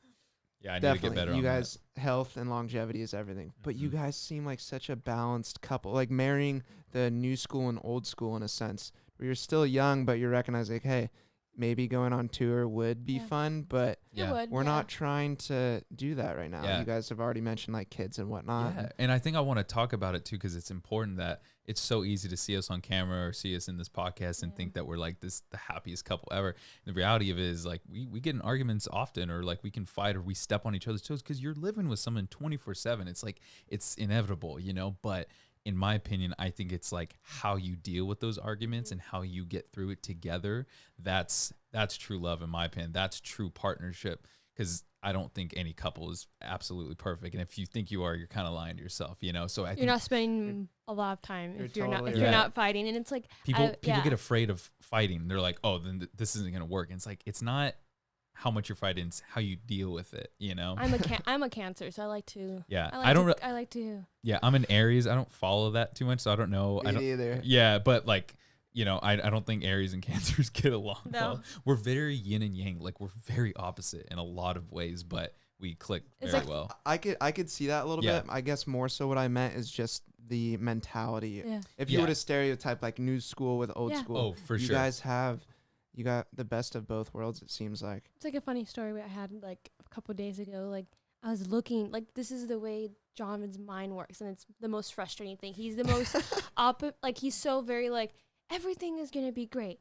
yeah, I need Definitely, to get better you on guys, health and longevity is everything. But you Mhm. guys seem like such a balanced couple, like marrying the new school and old school in a sense. Where you're still young, but you're recognizing, like, hey, maybe going on tour would be Yeah. fun, but Yeah. It would. we're yeah. not trying to do that right now. Yeah. You guys have already mentioned like kids and whatnot. Yeah, and I think I want to talk about it too because it's important that it's so easy to see us on camera or see us in this podcast and Yeah. think that we're like the happiest couple ever. The reality of it is like we get in arguments often, or like we can fight or we step on each other's toes because you're living with someone 24/7. It's like it's inevitable, you know. But in my opinion, I think it's like how you deal with those arguments and how you get through it together. That's true love, in my opinion. That's true partnership. Because I don't think any couple is absolutely perfect, and if you think you are, you're kind of lying to yourself, you know. So I You're think not spending a lot of time You're if you're not totally if you're right. not fighting, and it's like people yeah. get afraid of fighting. They're like, oh, then this isn't gonna work. And it's like it's not how much you're fighting; it's how you deal with it, you know. I'm a Cancer, so I like to. Yeah, I like to, I like to. Yeah, I'm an Aries. I don't follow that too much, so I don't know. I Me don't. neither. Yeah, but like. You know, I don't think Aries and Cancers get along No. well. We're very yin and yang. Like, we're very opposite in a lot of ways, but we click It's very like- well. I could see that a little Yeah. bit. I guess more so what I meant is just the mentality. Yeah. If you Yeah. were to stereotype like new school with old Yeah. school, Oh, for you sure. guys you got the best of both worlds, it seems like. It's like a funny story I had like a couple days ago. Like I was looking, like this is the way Jonathan's mind works, and it's the most frustrating thing. He's the most like he's so very like everything is gonna be great.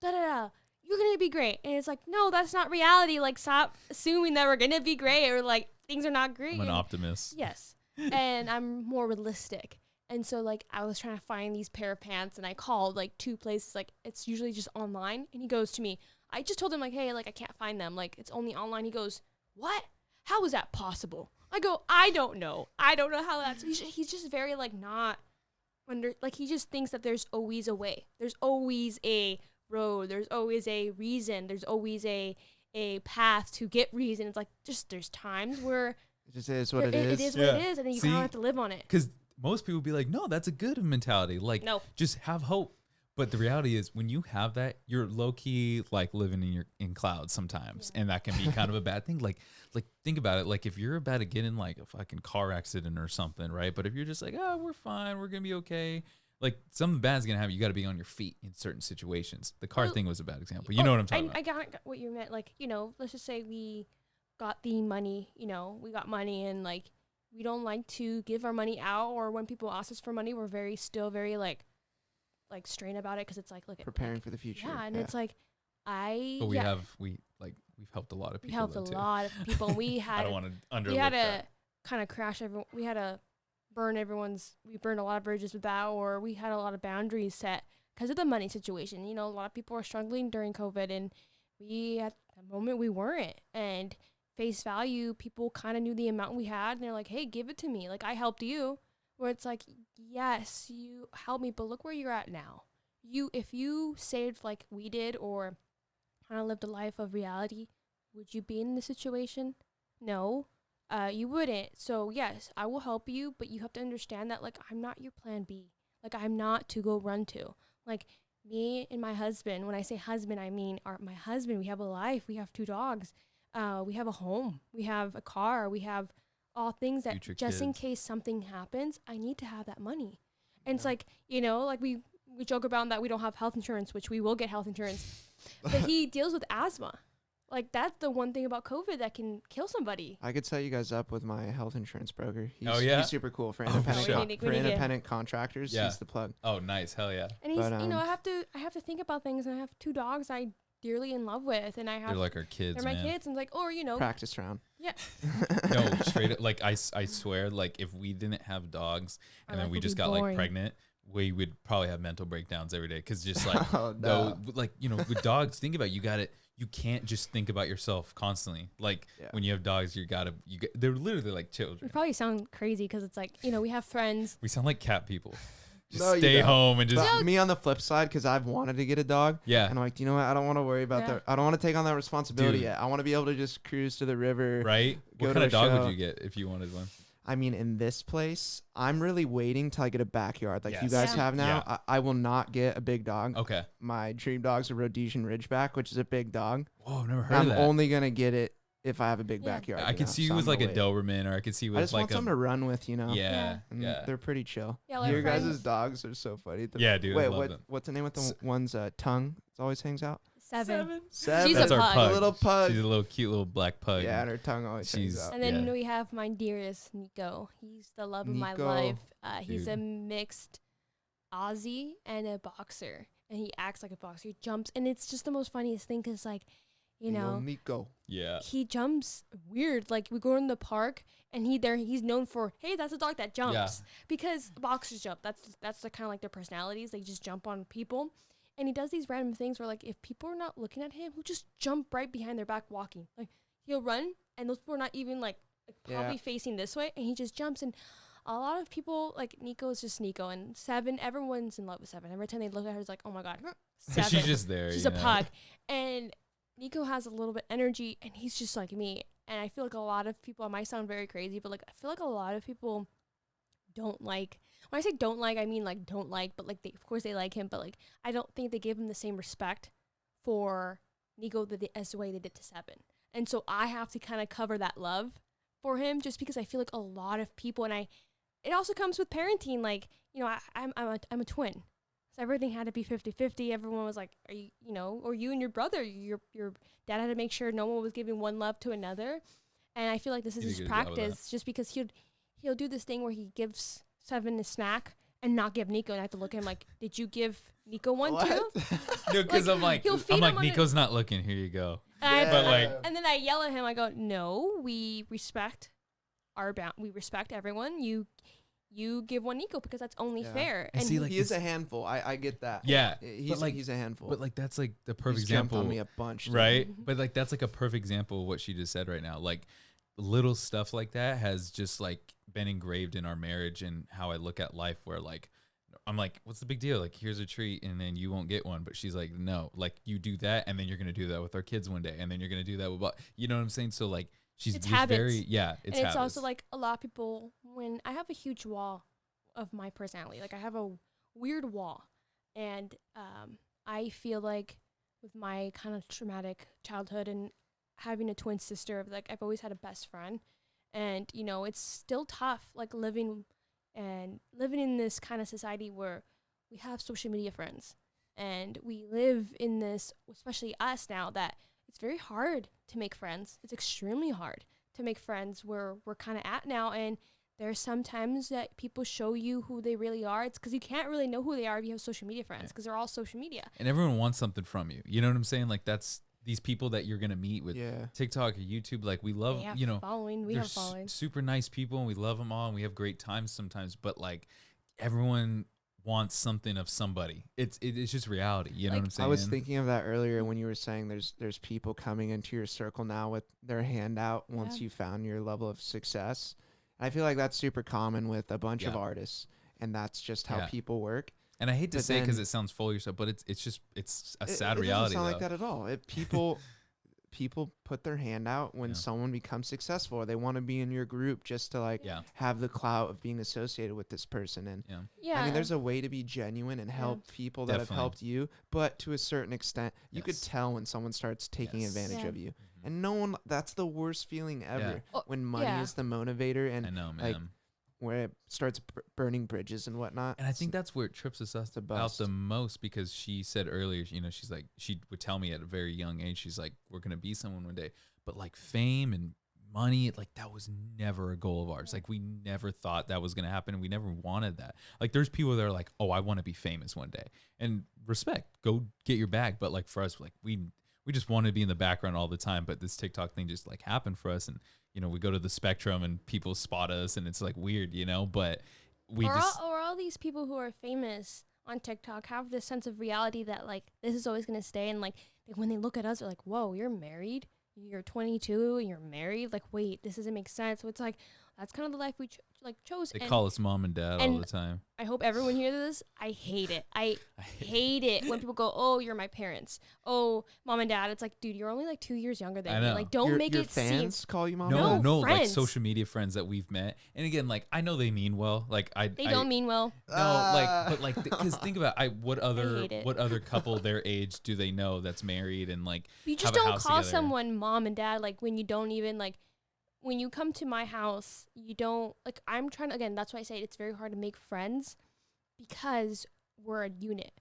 Da da da. You're gonna be great, and it's like no, that's not reality. Like stop assuming that we're gonna be great or like things are not great. I'm an And- optimist. Yes. And I'm more realistic. And so like I was trying to find these pair of pants and I called like 2 places, like it's usually just online, and he goes to me, I just told him like, hey, like I can't find them. Like it's only online. He goes, what? How is that possible? I go, I don't know. I don't know how that's he's just very like not under like he just thinks that there's always a way. There's always a road. There's always a reason. There's always a path to get reason. It's like just there's times where It just is what it it is. is what Yeah. it is, and then you See? kind of have to live on it. Because most people be like, no, that's a good mentality. Like, No. just have hope. But the reality is, when you have that, you're low key like living in clouds sometimes, and that can be kind of a bad thing. Like think about it. Like if you're about to get in like a fucking car accident or something, right? But if you're just like, oh, we're fine, we're gonna be okay. Like something bad's gonna happen. You got to be on your feet in certain situations. The car Well, thing was a bad example. You know what I'm talking about? I got what you meant. Like, you know, let's just say we got the money, you know, we got money, and like we don't like to give our money out, or when people ask us for money, we're still very like strained about it, because it's like, look at Preparing for the future. yeah, and it's like But we've helped a lot of we people. helped a though, too. lot of people, and we I had don't want to underlook we had that. to kind of crash everyone. We had to we burned a lot of bridges with that, or we had a lot of boundaries set because of the money situation. You know, a lot of people were struggling during COVID, and we at the moment we weren't. And face value, people kind of knew the amount we had, and they're like, "Hey, give it to me. Like I helped you." Where it's like, yes, you helped me, but look where you're at now. If you saved like we did, or kind of lived a life of reality, would you be in this situation? No. You wouldn't. So yes, I will help you, but you have to understand that like I'm not your plan B. Like I'm not to go run to. Like me and my husband, when I say husband, I mean my husband. We have a life. We have 2 dogs. We have a home. We have a car. We have all things that Future just in kids. case something happens, I need to have that money. And it's like, you know, like we joke about that we don't have health insurance, which we will get health insurance. But he deals with asthma. Like that's the one thing about COVID that can kill somebody. I could set you guys up with my health insurance broker. Oh, yeah? He's super cool for Oh, for independent sure. We need for to- independent contractors. Yeah. He's the plug. Oh, nice. Hell yeah. And he's, But, you know, I have to think about things, and I have 2 dogs I dearly in love with, and I have They're like our kids, they're my man. kids, and like, or you know, Practice round. yeah, No, straight up. Like I swear, like if we didn't have dogs Our and then life we would just be got like boring. pregnant, we would probably have mental breakdowns every day. Because just like, Oh, no, no. like, you know, with dogs, think about it, you can't just think about yourself constantly. Like Yeah. when you have dogs, they're literally like we children. probably sound crazy because it's like, you know, we have friends. We sound like cat people. Just No, you stay don't. home and just, But me on the flip side, because I've wanted to get a dog, yeah, and I'm like, you know what? I don't want to worry about Yeah. that. I don't want to take on that responsibility Dude. yet. I want to be able to just cruise to the river. right? Go What to kind of a dog show. would you get if you wanted one? I mean, in this place, I'm really waiting till I get a backyard like you Yes. guys Yeah. have now. Yeah. I will not get a big dog. Okay. My dream dog's a Rhodesian Ridgeback, which is a big dog. Whoa, I've never heard I'm of that. only going to get it if I have a big Yeah. backyard. I could see you so with I'm like a gonna wait. Doberman, or I could see you I with just like want something to run with, you know? Yeah. And Yeah. they're pretty chill. Yeah, like Your guys' friends. dogs are so funny. Yeah, dude, I Wait, love them. what's the name with the S- one's tongue? It always hangs out. 7. Seven. She's That's a our pug. pug. A little pug. She's a little cute little black pug. Yeah, and her tongue always hangs She's- out. And then Yeah. we have my dearest Nico. He's the love of my Nico. life. He's a Dude. mixed Aussie and a boxer, and he acts like a boxer. He jumps, and it's just the most funniest thing because, like, you know, Nico. Yeah. he jumps weird. Like we go in the park, and he's known for, hey, that's a dog that jumps because boxers jump. That's the kind of like their personalities. They just jump on people, and he does these random things where like if people are not looking at him, he'll just jump right behind their back walking. Like he'll run, and those people are not even like probably facing this way, and he just jumps. And a lot of people like Nico is just Nico, and 7. Everyone's in love with 7. Every time they look at her, it's like, oh my god, 7. She's just there. She's you a know? pug. And Nico has a little bit energy, and he's just like me. And I feel like a lot of people, it might sound very crazy, but like I feel like a lot of people don't like, when I say don't like, I mean like don't like, but like they, of course they like him, but like I don't think they give him the same respect for Nico as the way they did to 7. And so I have to kind of cover that love for him just because I feel like a lot of people, and it also comes with parenting. Like, you know, I'm a twin. So everything had to be 50-50. Everyone was like, are you, you know, or you and your brother, your dad had to make sure no one was giving one love to another. And I feel like this is He did his a good job with that. practice just because he'll do this thing where he gives 7 a snack and not give Nico. And I have to look at him like, did you give Nico one too? No, because Like, he'll feed him on Nico's not looking. Here you go. And But, like- and then I yell at him. I go, no, we respect we respect everyone. You give one Nico because that's only Yeah. fair. And see, like, he is a handful. I get that. Yeah, He's like- he's a handful. But like that's like the perfect he's jumped example, on me a bunch. dude. right? Mhm. But like that's like a perfect example of what she just said right now. Like little stuff like that has just like been engraved in our marriage and how I look at life. Where like I'm like, what's the big deal? Like here's a treat, and then you won't get one. But she's like, no, like you do that, and then you're gonna do that with our kids one day, and then you're gonna do that with, you know what I'm saying? So like she's It's just habits. very and it's habits. also like a lot of people, when I have a huge wall of my personality, like I have a weird wall, and I feel like with my kind of traumatic childhood and having a twin sister, like I've always had a best friend, and you know it's still tough, like living in this kind of society where we have social media friends, and we live in this, especially us now, that it's very hard to make friends. It's extremely hard to make friends where we're kind of at now. And there's sometimes that people show you who they really are. It's because you can't really know who they are if you have social media friends, because they're all social media. And everyone wants something from you. You know what I'm saying? Like that's these people that you're gonna meet with Yeah. TikTok or YouTube. Like we love, They have you know, following. We they're have following. super nice people, and we love them all, and we have great times sometimes. But like everyone wants something of somebody. It's just reality. You know Like, what I'm saying? I was thinking of that earlier when you were saying there's people coming into your circle now with their hand out once Yeah. you found your level of success. I feel like that's super common with a bunch of Yeah. artists, and that's just how Yeah. people work. And I hate to But say it because then- it sounds full of yourself, but it's just a sad it reality. doesn't sound though. like that at all. People put their hand out when Yeah. someone becomes successful, or they want to be in your group just to like Yeah, have the clout of being associated with this person. And yeah, Yeah. I mean, there's a way to be genuine and help people that have Definitely. helped you, but to a certain extent, you could Yes. tell when someone starts taking Yes. advantage Yeah. of you. Mhm. And no one, that's the worst feeling ever. Oh, When money yeah. is the motivator I and know, like, man. where it starts burning bridges and whatnot. And I think that's where it trips us a out bust. the most, because she said earlier, you know, she's like, she would tell me at a very young age, she's like, we're going to be someone one day. But like fame and money, like that was never a goal of ours. Like we never thought that was going to happen. And we never wanted that. Like there's people that are like, oh, I want to be famous one day. And respect, go get your bag. But like for us, like we just want to be in the background all the time. But this TikTok thing just like happened for us. And, you know, we go to the Spectrum and people spot us and it's like weird, you know, but we or just... all these people who are famous on TikTok have this sense of reality that like this is always gonna stay, and like when they look at us, they're like, "Whoa, you're married? You're 22 and you're married? Like, wait, this doesn't make sense." So it's like that's kind of the life we chose. They call us mom and dad all and the time. I hope everyone hears this. I hate it. I hate it when people go, "Oh, you're my parents. Oh, mom and dad." It's like, dude, you're only like 2 years younger than I me. know. Like, don't make your it seem. fans call you mom? No, and dad? no, like friends. social media friends that we've met. And again, like I know they mean well. Like They don't mean well. No, but like, because think about what hate it. other couple their age do they know that's married and like You just have a don't house call together? someone mom and dad like when you don't even like. When you come to my house, you don't like. I'm trying to again. That's why I say it's very hard to make friends because we're a unit.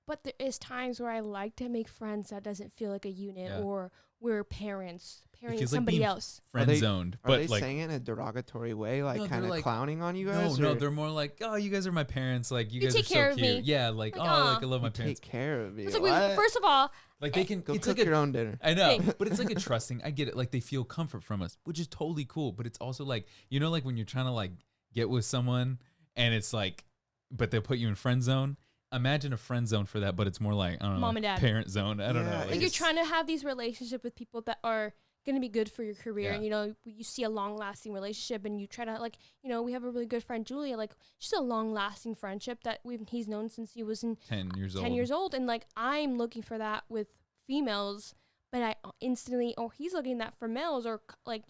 But there is times where I like to make friends that doesn't feel like a unit, Yeah. or we're parents parenting feels like somebody being else. Friend zoned, Are but they like saying it in a derogatory way, like No, kind they're of like- clowning on you guys? no, or they're more like, oh, you guys are my parents. Like you guys take are so care of cute. me. Yeah, like Like, oh, aw. like I love my you parents. take care of me. It's like What? first of all, Like they can. Go It's cook like your own dinner. I know, Thing. but it's like a trusting. I get it. Like they feel comfort from us, which is totally cool. But it's also like like when you're trying to like get with someone, and it's like, but they put you in friend zone. Imagine a friend zone for that, but it's more like I don't know, Mom and dad. parent zone. I don't Yeah, know. like Like, you're it's- trying to have these relationships with people that are going to be good for your career. Yeah. And, you see a long-lasting relationship, and you try to like, we have a really good friend, Julia. Like, she's a long-lasting friendship that he's known since he was in 10 years old. 10 years old, and like I'm looking for that with females, but I instantly, he's looking at that for males, or like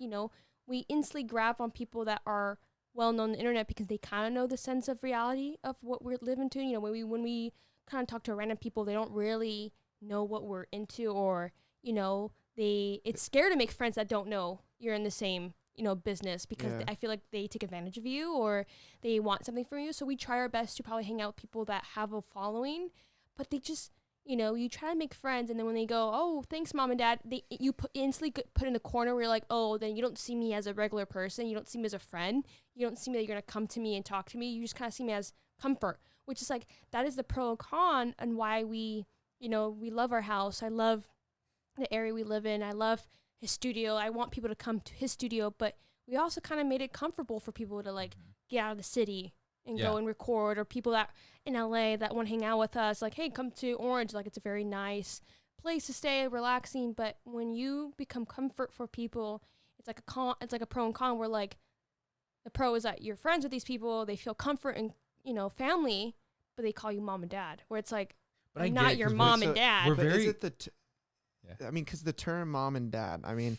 we instantly grab on people that are well known on the internet because they kind of know the sense of reality of what we're living to. When we kind of talk to random people, they don't really know what we're into, or it's scary to make friends that don't know you're in the same business, because Yeah. I feel like they take advantage of you, or they want something from you. So we try our best to probably hang out with people that have a following, but they just you try to make friends, and then when they go, "Oh, thanks, mom and dad," you instantly get put in a corner where you're like, "Oh, then you don't see me as a regular person. You don't see me as a friend. You don't see me that you're gonna come to me and talk to me. You just kind of see me as comfort," which is like, that is the pro and con, and why we love our house. I love the area we live in. I love his studio. I want people to come to his studio, but we also kind of made it comfortable for people to like get out of the city and Yeah. go and record, or people that in LA that want to hang out with us, like, hey, come to Orange. Like, it's a very nice place to stay, relaxing. But when you become comfort for people, it's like a pro and con, where like the pro is that you're friends with these people, they feel comfort and family, but they call you mom and dad, where it's like, But I I'm get not it, your 'cause mom so- and dad. we're But is very- it the Yeah. I mean, because the term mom and dad, I mean,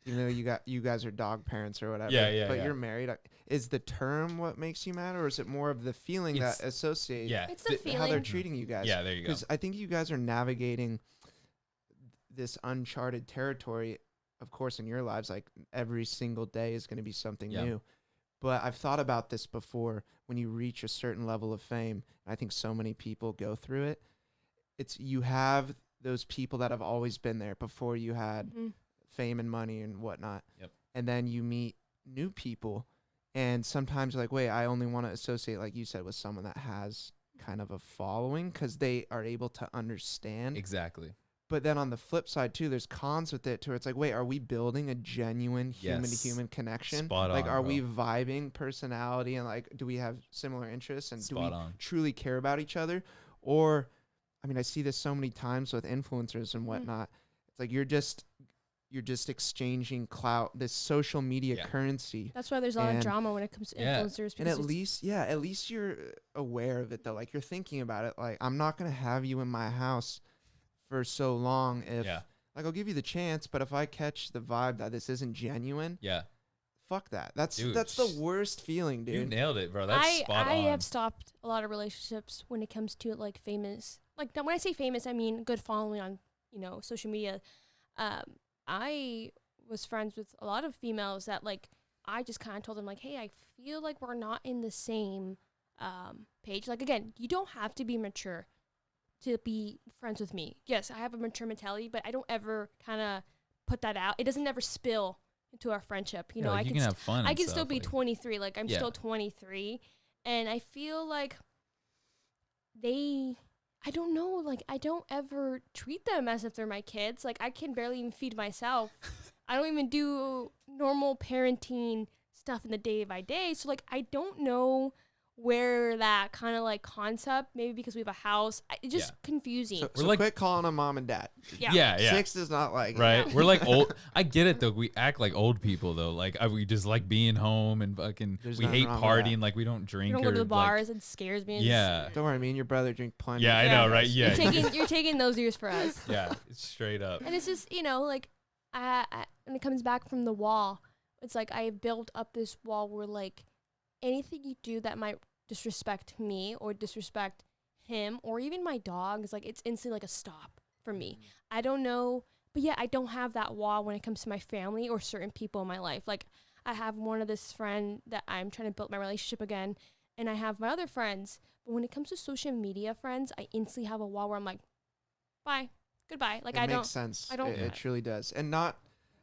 you guys are dog parents or whatever. Yeah, But yeah. you're married. Is the term what makes you mad, or is it more of the feeling It's- that associates Yeah. It's the how they're feeling. treating you guys? Yeah, there you go. Because I think you guys are navigating this uncharted territory, of course, in your lives. Like every single day is going to be something Yeah. new. But I've thought about this before. When you reach a certain level of fame, and I think so many people go through it, it's you have those people that have always been there before you had Mhm. fame and money and whatnot. Yep. And then you meet new people, and sometimes you're like, wait, I only want to associate, like you said, with someone that has kind of a following because they are able to understand. Exactly. But then on the flip side too, there's cons with it too. It's like, wait, are we building a genuine human to Yes. human connection? Spot Like, on, are bro. we vibing personality, and like, do we have similar interests, and do Spot we on. truly care about each other? Or, I mean, I see this so many times with influencers and whatnot. It's like you're just exchanging clout, this social media Yeah. currency. That's why there's a lot of And- drama when it comes to Yeah. influencers. And because at least you're aware of it though. Like you're thinking about it. Like, I'm not gonna have you in my house for so long if Yeah. like I'll give you the chance, but if I catch the vibe that this isn't genuine, Yeah. fuck that. That's Dude, the worst feeling, You dude. nailed it, bro. That's spot I on. have stopped a lot of relationships when it comes to like famous. Like when I say famous, I mean good following on social media. I was friends with a lot of females that like I just kind of told them like, hey, I feel like we're not in the same page. Like again, you don't have to be mature to be friends with me. Yes, I have a mature mentality, but I don't ever kind of put that out. It doesn't ever spill into our friendship. Yeah, like, I you can can have fun. I and can still stuff, be like- 23. Like I'm Yeah. still 23, and I feel like I don't know, like I don't ever treat them as if they're my kids. Like I can barely even feed myself. I don't even do normal parenting stuff in the day by day. So like I don't know where that kind of like concept, maybe because we have a house, it's just confusing. So, We're so like- quit calling them mom and dad. Yeah. 6 is not like Right. Yeah. We're like old. I get it though. We act like old people though. Like we just like being home and fucking. There's We nothing hate wrong with partying. that. Like we don't We drink don't or go to the like- bars. It scares me. Yeah. Don't worry, me and your brother drink plenty. Yeah, I of know, beers. right? Yeah. You're taking those years for us. Yeah. It's straight up. And it's just, like, when it comes back from the wall, it's like I built up this wall where, like, anything you do that might disrespect me or disrespect him or even my dog is, like, it's instantly, like, a stop for me. I don't know. But, yeah, I don't have that wall when it comes to my family or certain people in my life. Like, I have one of this friend that I'm trying to build my relationship again, and I have my other friends. But when it comes to social media friends, I instantly have a wall where I'm like, bye, goodbye. Like, It I makes don't. sense. I don't- It truly does. And not,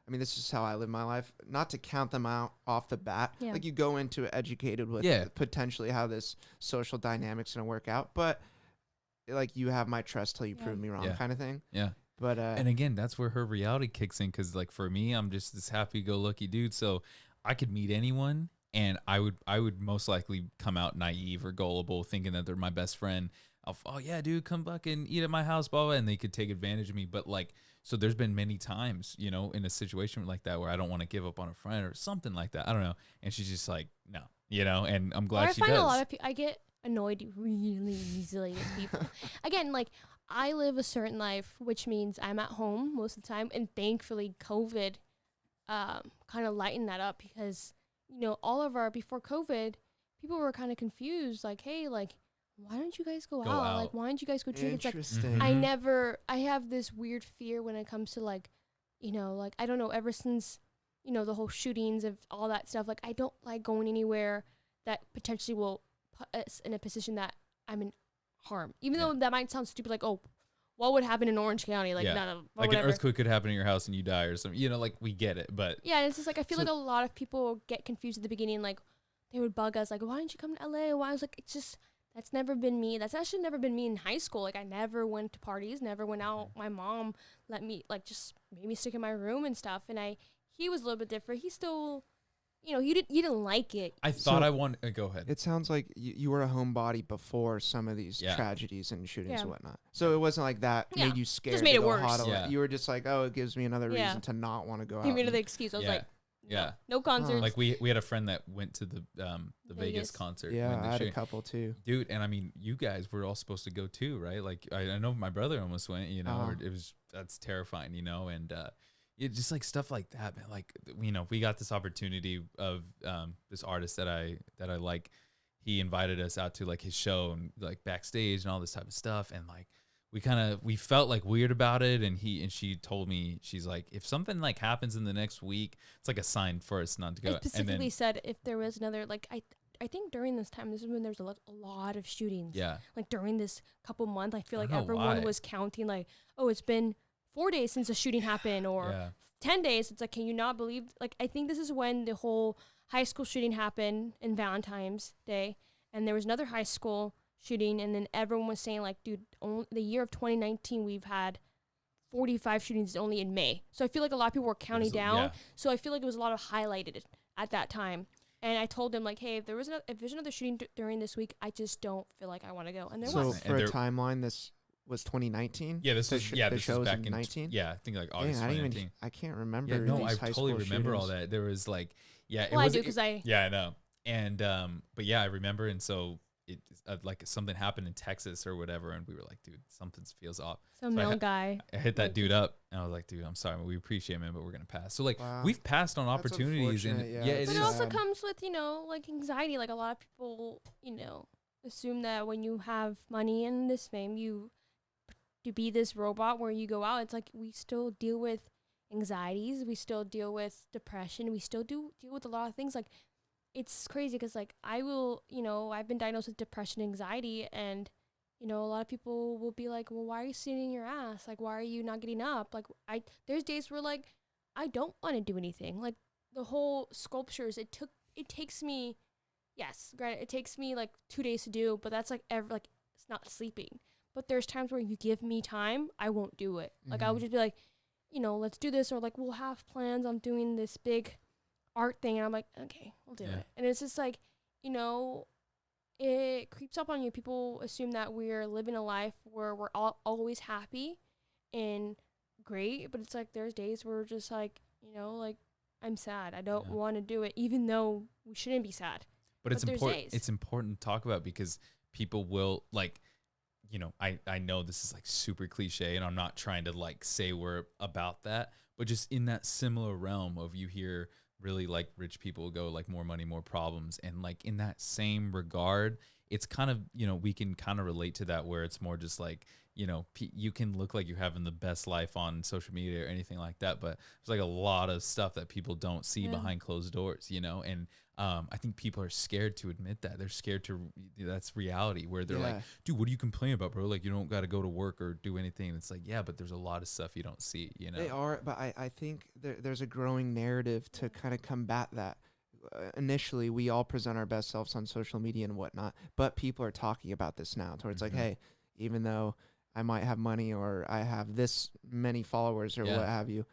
I mean, this is how I live my life. Not to count them out off the bat. Yeah. Like, you go into it educated with Yeah. potentially how this social dynamic's going to work out. But, like, you have my trust till you Yeah. prove me wrong Yeah. kind of thing. Yeah. But, And again, that's where her reality kicks in. Cause like for me, I'm just this happy-go-lucky dude. So I could meet anyone, and I would most likely come out naive or gullible, thinking that they're my best friend. Oh yeah, dude, come back and eat at my house, blah, blah, and they could take advantage of me. But like, so there's been many times, in a situation like that where I don't want to give up on a friend or something like that. I don't know. And she's just like, no, and I'm Or glad I she find does. a lot of people, I get annoyed really easily with people. Again, like, I live a certain life, which means I'm at home most of the time. And thankfully, COVID kind of lightened that up because, before COVID, people were kind of confused. Like, hey, like, why don't you guys go out? Like, why don't you guys go drink? It's like, interesting. Mhm. I have this weird fear when it comes to like, like, I don't know, ever since, the whole shootings of all that stuff, like, I don't like going anywhere that potentially will put us in a position that I'm in harm. Even Yeah. though that might sound stupid, like, oh, what would happen in Orange County? Like, Yeah. none of, Like whatever. an earthquake could happen in your house and you die or something. Like we get it, but Yeah, and it's just like, I feel So- like a lot of people get confused at the beginning, like, they would bug us, like, why don't you come to LA? Why? I was like, it's just, that's never been me. That's actually never been me in high school. Like, I never went to parties, never went out. My mom let me, like, just made me stick in my room and stuff. And he was a little bit different. He still, he didn't like it. I thought So- I wanted. Go ahead. It sounds like you were a homebody before some of these Yeah. tragedies and shootings Yeah. and whatnot. So it wasn't like that Yeah. made you scared. made to it go worse. huddle. Yeah. You were just like, oh, it gives me another Yeah. reason to not want to go out. Give me and- another excuse. I was Yeah. like, no, Yeah. no concerts. Like we had a friend that went to the Vegas Vegas. concert. Yeah, when they I had a shot- couple too. Dude, and I mean, you guys were all supposed to go too, right? Like I know my brother almost went. Uh-huh. That's terrifying, and it just like stuff like that, man. Like we got this opportunity of this artist that I like. He invited us out to like his show and like backstage and all this type of stuff, and like we felt like weird about it, and she told me, she's like, if something like happens in the next week, it's like a sign for us not to go. I And specifically then, said if there was another, like, I think during this time, this is when there's a lot of shootings. yeah, Like, during this couple months, I feel I like don't know everyone why. was counting, like, oh, it's been 4 days since a shooting happened, or yeah, 10 days. It's like, can you not believe? Like, I think this is when the whole high school shooting happened in Valentine's Day, and there was another high school shooting, and then everyone was saying, like, dude, the year of 2019, we've had 45 shootings only in May. So I feel like a lot of people were counting down. Yeah. So I feel like it was a lot of highlighted at that time. And I told them, like, hey, if there's another shooting during this week, I just don't feel like I want to go. And there So was. And for a there- timeline, this was 2019. Yeah, this The was sh- yeah, the this show was was back in 19. Yeah, I think like Dang, August I didn't 2019. I can't remember. Yeah, no, these I high totally school remember all shootings. that. There was like, yeah, Well, I it was. do because I. Yeah, I know. And but yeah, I remember, and so it like something happened in Texas or whatever, and we were like, dude, something feels off. Some So I male ha- guy. I hit that Like- dude up, and I was like, dude, I'm sorry, we appreciate it, man, but we're gonna pass. So like, Wow. we've passed on That's opportunities, and unfortunate, yeah, yeah, it But is. it also sad. comes with, like, anxiety. Like, a lot of people, assume that when you have money and this fame, to be this robot where you go out. It's like, we still deal with anxieties. We still deal with depression. We still deal with a lot of things. Like, it's crazy because, like, I've been diagnosed with depression, anxiety, and, a lot of people will be like, well, why are you sitting in your ass? Like, why are you not getting up? Like, there's days where, like, I don't want to do anything. Like, the whole sculptures, it takes me, yes, granted, it takes me like 2 days to do, but that's like it's not sleeping. But there's times where you give me time, I won't do it. Like, I would just be like, let's do this, or like, we'll have plans on doing this big art thing, and I'm like, okay, we'll do Yeah. it. And it's just like, it creeps up on you. People assume that we're living a life where we're always happy and great, but it's like there's days where we're just like, like I'm sad. I don't want to do it, even though we shouldn't be sad. But it's important. It's important to talk about because people will like, I know this is like super cliche, and I'm not trying to like say we're about that, but just in that similar realm of you hear really like rich people go like more money, more problems, and like in that same regard, it's kind of we can kind of relate to that where it's more just like you can look like you're having the best life on social media or anything like that, but there's like a lot of stuff that people don't see behind closed doors, and I think people are scared to admit that. They're scared to, that's reality where they're like, dude, what do you complain about, bro? Like, you don't got to go to work or do anything. And it's like, yeah, but there's a lot of stuff you don't see, They are, but I think there's a growing narrative to kind of combat that. Initially, we all present our best selves on social media and whatnot, but people are talking about this now towards like, hey, even though I might have money or I have this many followers or what have you,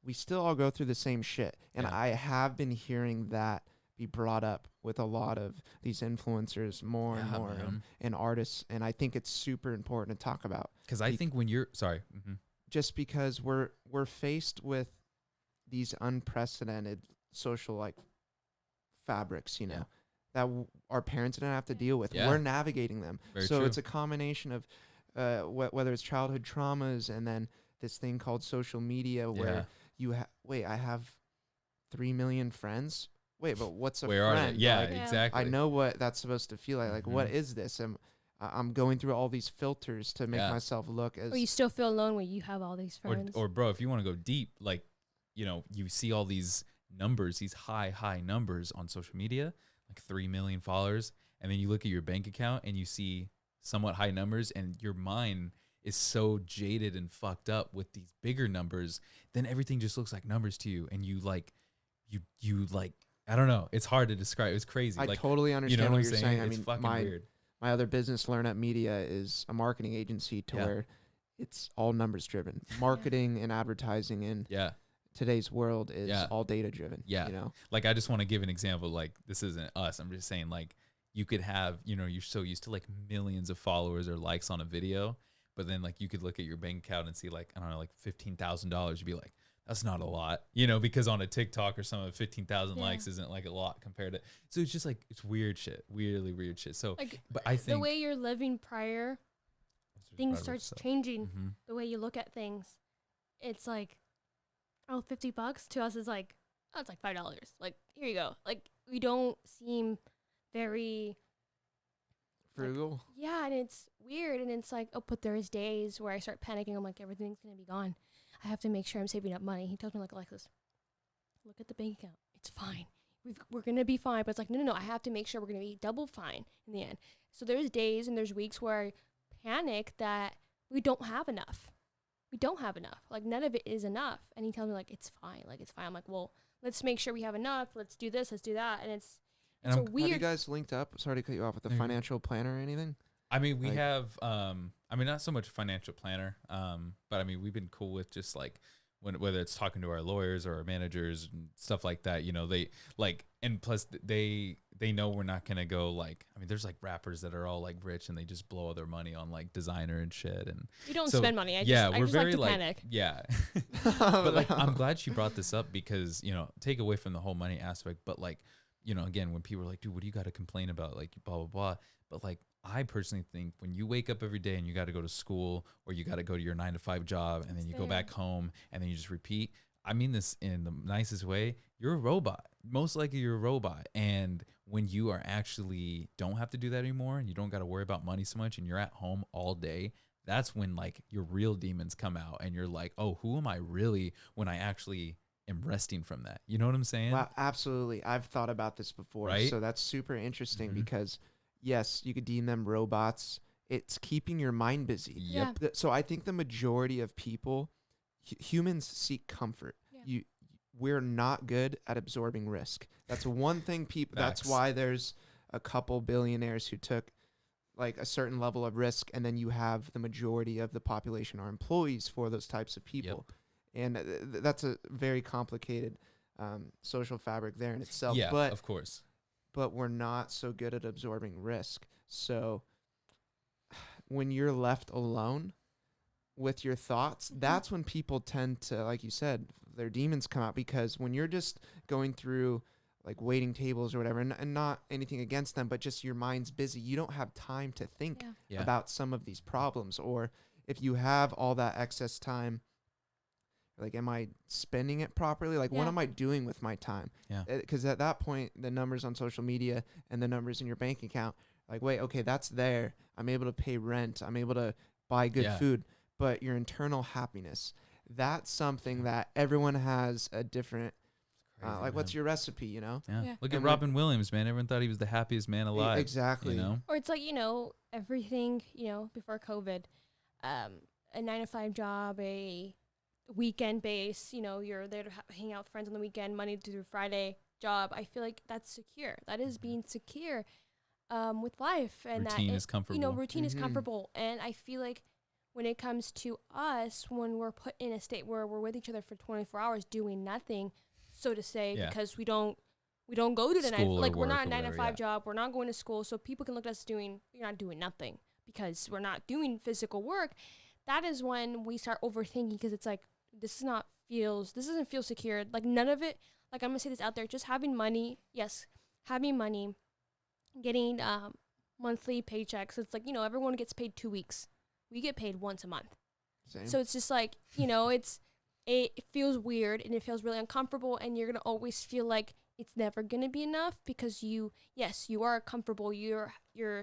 we still all go through the same shit. And I have been hearing that be brought up with a lot of these influencers more and more and artists. And I think it's super important to talk about. Because I think when you're, just because we're faced with these unprecedented social like fabrics, that our parents didn't have to deal with. We're navigating them. Very so true. it's a combination of whether it's childhood traumas and then this thing called social media where you I have 3 million friends. Wait, but what's a Where friend? are they? Yeah, like, exactly. I know what that's supposed to feel like. Like, what is this? I'm going through all these filters to make myself look as... Or you still feel alone when you have all these friends. Or bro, if you want to go deep, like, you see all these numbers, these high numbers on social media, like 3 million followers, and then you look at your bank account and you see somewhat high numbers, and your mind is so jaded and fucked up with these bigger numbers, then everything just looks like numbers to you, and you like, I don't know. It's hard to describe. It's crazy. I like, totally understand what you're saying. I It's mean, fucking weird. My other business, Learn Up Media, is a marketing agency to where it's all numbers driven. Marketing and advertising in today's world is all data driven. Like, I just want to give an example. Like, this isn't us. I'm just saying, like, you could have, you're so used to like millions of followers or likes on a video, but then like you could look at your bank account and see like, I don't know, like $15,000. You'd be like, that's not a lot, because on a TikTok or something, 15,000 likes isn't like a lot compared to. So it's just like, it's weird shit, really weird shit. So, like, but I think the way you're living prior, things starts changing. The way you look at things, it's like, oh, $50 to us is like, oh, it's like $5. Like, here you go. Like, we don't seem very frugal. Like, and it's weird, and it's like, oh, but there's days where I start panicking. I'm like, everything's gonna be gone. I have to make sure I'm saving up money. He tells me like, Alexis, look at the bank account. It's fine. We're going to be fine. But it's like, no. I have to make sure we're going to be double fine in the end. So there's days and there's weeks where I panic that we don't have enough. We don't have enough. Like, none of it is enough. And he tells me like, it's fine. Like, it's fine. I'm like, well, let's make sure we have enough. Let's do this. Let's do that. And it's a weird. Have you guys linked up? Sorry to cut you off with a financial planner or anything? I mean, we have, not so much a financial planner, but I mean, we've been cool with just like whether it's talking to our lawyers or our managers and stuff like that, they like, and plus they know we're not going to go like, I mean, there's like rappers that are all like rich and they just blow all their money on like designer and shit. And we don't spend money. I we're just very like to panic. But like, I'm glad she brought this up because, take away from the whole money aspect, but like, again, when people are like, dude, what do you got to complain about? Like, blah, blah, blah. But like, I personally think when you wake up every day and you got to go to school or you got to go to your 9-to-5 job and then you go back home and then you just repeat. I mean this in the nicest way. You're a robot. Most likely you're a robot. And when you are actually don't have to do that anymore and you don't got to worry about money so much and you're at home all day, that's when like your real demons come out and you're like, oh, who am I really when I actually am resting from that? You know what I'm saying? Wow, absolutely. I've thought about this before. Right? So that's super interesting because yes, you could deem them robots. It's keeping your mind busy. Yep. So I think the majority of people, humans seek comfort. We're not good at absorbing risk. That's one thing people, that's why there's a couple billionaires who took like a certain level of risk, and then you have the majority of the population are employees for those types of people. And that's a very complicated social fabric there in itself. Yeah, but of course. but we're not so good at absorbing risk. So when you're left alone with your thoughts, that's when people tend to, like you said, their demons come out, because when you're just going through like waiting tables or whatever, and not anything against them, but just your mind's busy, you don't have time to think Yeah. about some of these problems. Or if you have all that excess time, like, am I spending it properly? Like, what Yeah. am I doing with my time? Yeah. Because at that point, the numbers on social media and the numbers in your bank account, like, wait, okay, that's there. I'm able to pay rent. I'm able to buy good Yeah. food. But your internal happiness, that's something that everyone has a different, Crazy, like, what's man. your recipe, you know? Yeah. Yeah. Look at And when- Robin Williams, man. Everyone thought he was the happiest man alive. Exactly. You know? Or it's like, everything, before COVID, a 9 to 5 job, a weekend base, you're there to hang out with friends on the weekend, Monday through Friday job. I feel like that's secure. That is being secure with life. And Routine that is comfortable. routine is Mhm. comfortable. And I feel like when it comes to us, when we're put in a state where we're with each other for 24 hours doing nothing, so to say, Yeah. because we don't go to the School or like we're work not a or 9 to whatever, 5 yeah. job, we're not going to school, so people can look at us you're not doing nothing because we're not doing physical work. That is when we start overthinking, because it's like, this doesn't feel secure. Like, none of it, like, I'm gonna say this out there, just having money, getting monthly paychecks. It's like, everyone gets paid 2 weeks. We get paid once a month. Same. So it's just like, it feels weird and it feels really uncomfortable, and you're going to always feel like it's never going to be enough, because you are comfortable, you're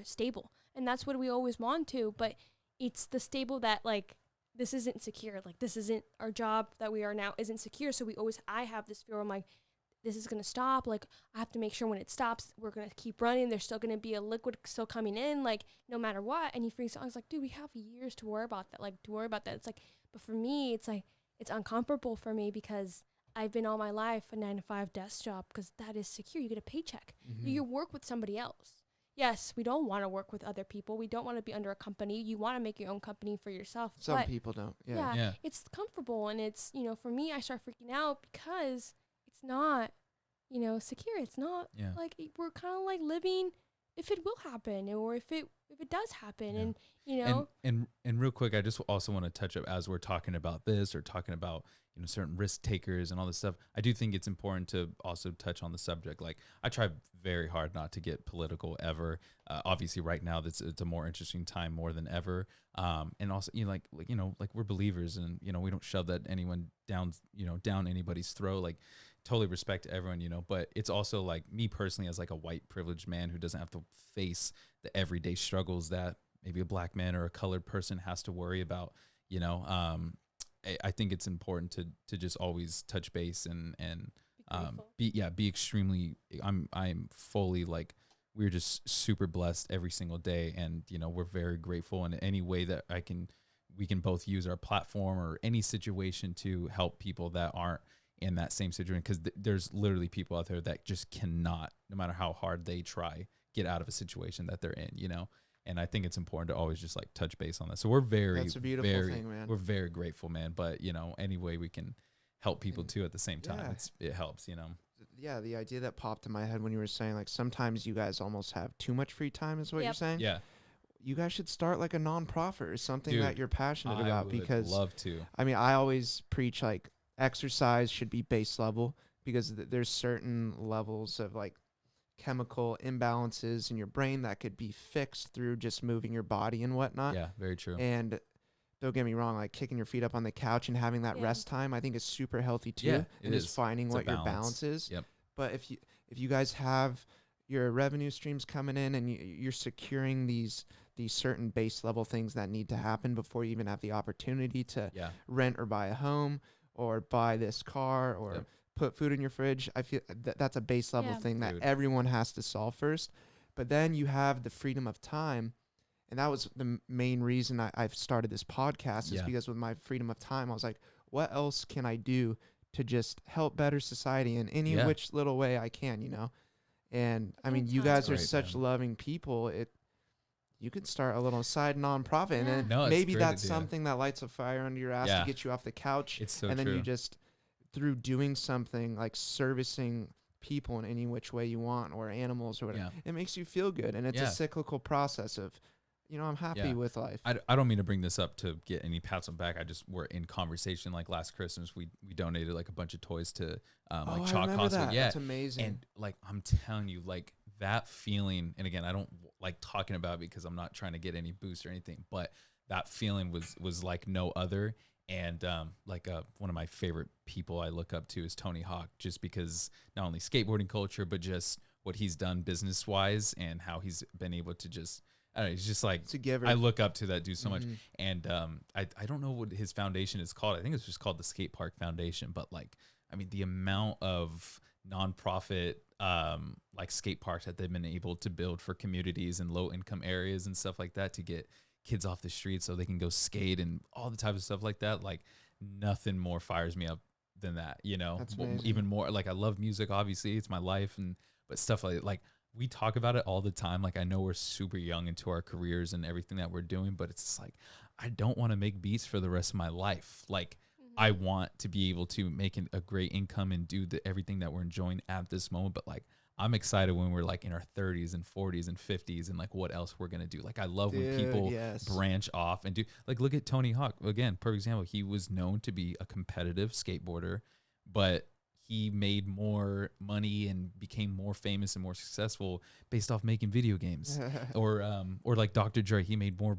stable. And that's what we always want to, but it's the stable that, like, this isn't secure. Like, this isn't our job that we are now isn't secure. So I have this fear. I'm like, this is going to stop. Like, I have to make sure when it stops, we're going to keep running. There's still going to be a liquid still coming in, like, no matter what. And he freaks out. I was like, dude, we have years to worry about that. It's like, but for me, it's like, it's uncomfortable for me, because I've been all my life a 9 to 5 desk job, because that is secure. You get a paycheck. Mhm. You work with somebody else. Yes, we don't want to work with other people. We don't want to be under a company. You want to make your own company for yourself. Some but people don't. Yeah. yeah, Yeah. it's comfortable, and it's, for me, I start freaking out because it's not, secure. It's not Yeah. like we're kind of like living if it will happen, or if it does happen. Yeah. And, you know, And real quick, I just also want to touch up, as we're talking about this, or talking about, certain risk takers and all this stuff. I do think it's important to also touch on the subject. Like, I try very hard not to get political ever. Obviously right now it's a more interesting time more than ever. And also, like we're believers, and, we don't shove that anyone down anybody's throat. Like, totally respect everyone, but it's also like, me personally, as like a white privileged man who doesn't have to face the everyday struggles that maybe a black man or a colored person has to worry about, I think it's important to just always touch base and be extremely, I'm fully, like, we're just super blessed every single day. And, we're very grateful in any way that we can both use our platform or any situation to help people that aren't in that same situation. Cause there's literally people out there that just cannot, no matter how hard they try, get out of a situation that they're in, And I think it's important to always just, like, touch base on that. So we're That's a beautiful thing, man. we're very grateful, man. But, any way we can help people too at the same time, Yeah. it helps, Yeah, the idea that popped in my head when you were saying, like, sometimes you guys almost have too much free time is what you're Yep. saying. Yeah. You guys should start like a nonprofit or something Dude, that you're passionate I about, would because love to. I mean, I always preach, like, exercise should be base level, because there's certain levels of, like, chemical imbalances in your brain that could be fixed through just moving your body and whatnot. Yeah, very true. And don't get me wrong, like, kicking your feet up on the couch and having that Yeah. rest time, I think is super healthy too. Yeah, and it just is. finding It's a what your balance. balance is. Yep. But if you guys have your revenue streams coming in, and you're securing these certain base level things that need to happen before you even have the opportunity to Yeah. rent or buy a home or buy this car or Yep. put food in your fridge, I feel that's a base level Yeah. thing that Dude. everyone has to solve first. But then you have the freedom of time. And that was the main reason I've started this podcast, is Yeah. because with my freedom of time, I was like, what else can I do to just help better society in any Yeah. which little way I can, And I mean, That's you guys are great, such man. loving people. You could start a little side nonprofit, and then No, it's a maybe great that's idea. something that lights a fire under your ass Yeah. to get you off the couch. It's so and then true. you just, through doing something like servicing people in any which way you want, or animals or whatever. Yeah. It makes you feel good, and it's Yeah. a cyclical process of, I'm happy Yeah. with life. I don't mean to bring this up to get any pats on the back. I just we're in conversation. Like last Christmas, we donated like a bunch of toys to I like Chalk remember Hospital. that. Yeah, That's amazing. and like I'm telling you, like that feeling. And again, I don't like talking about it because I'm not trying to get any boost or anything. But that feeling was like no other. And one of my favorite people I look up to is Tony Hawk, just because not only skateboarding culture, but just what he's done business wise and how he's been able to just. I don't know, he's just like It's a giver. I look up to that dude so much, Mhm. and I don't know what his foundation is called. I think it's just called the Skate Park Foundation. But like, I mean, the amount of nonprofit like skate parks that they've been able to build for communities and low income areas and stuff like that to get kids off the streets so they can go skate and all the types of stuff like that. Like nothing more fires me up than that. That's amazing. Even more like I love music. Obviously, it's my life, but stuff like. We talk about it all the time. Like I know we're super young into our careers and everything that we're doing, but it's just like, I don't want to make beats for the rest of my life. Like I want to be able to make a great income and do everything that we're enjoying at this moment. But like, I'm excited when we're like in our 30s and 40s and 50s and like what else we're going to do. Like I love when people branch off and do like, look at Tony Hawk again, per example. He was known to be a competitive skateboarder, but he made more money and became more famous and more successful based off making video games. or like Dr. Dre, he made more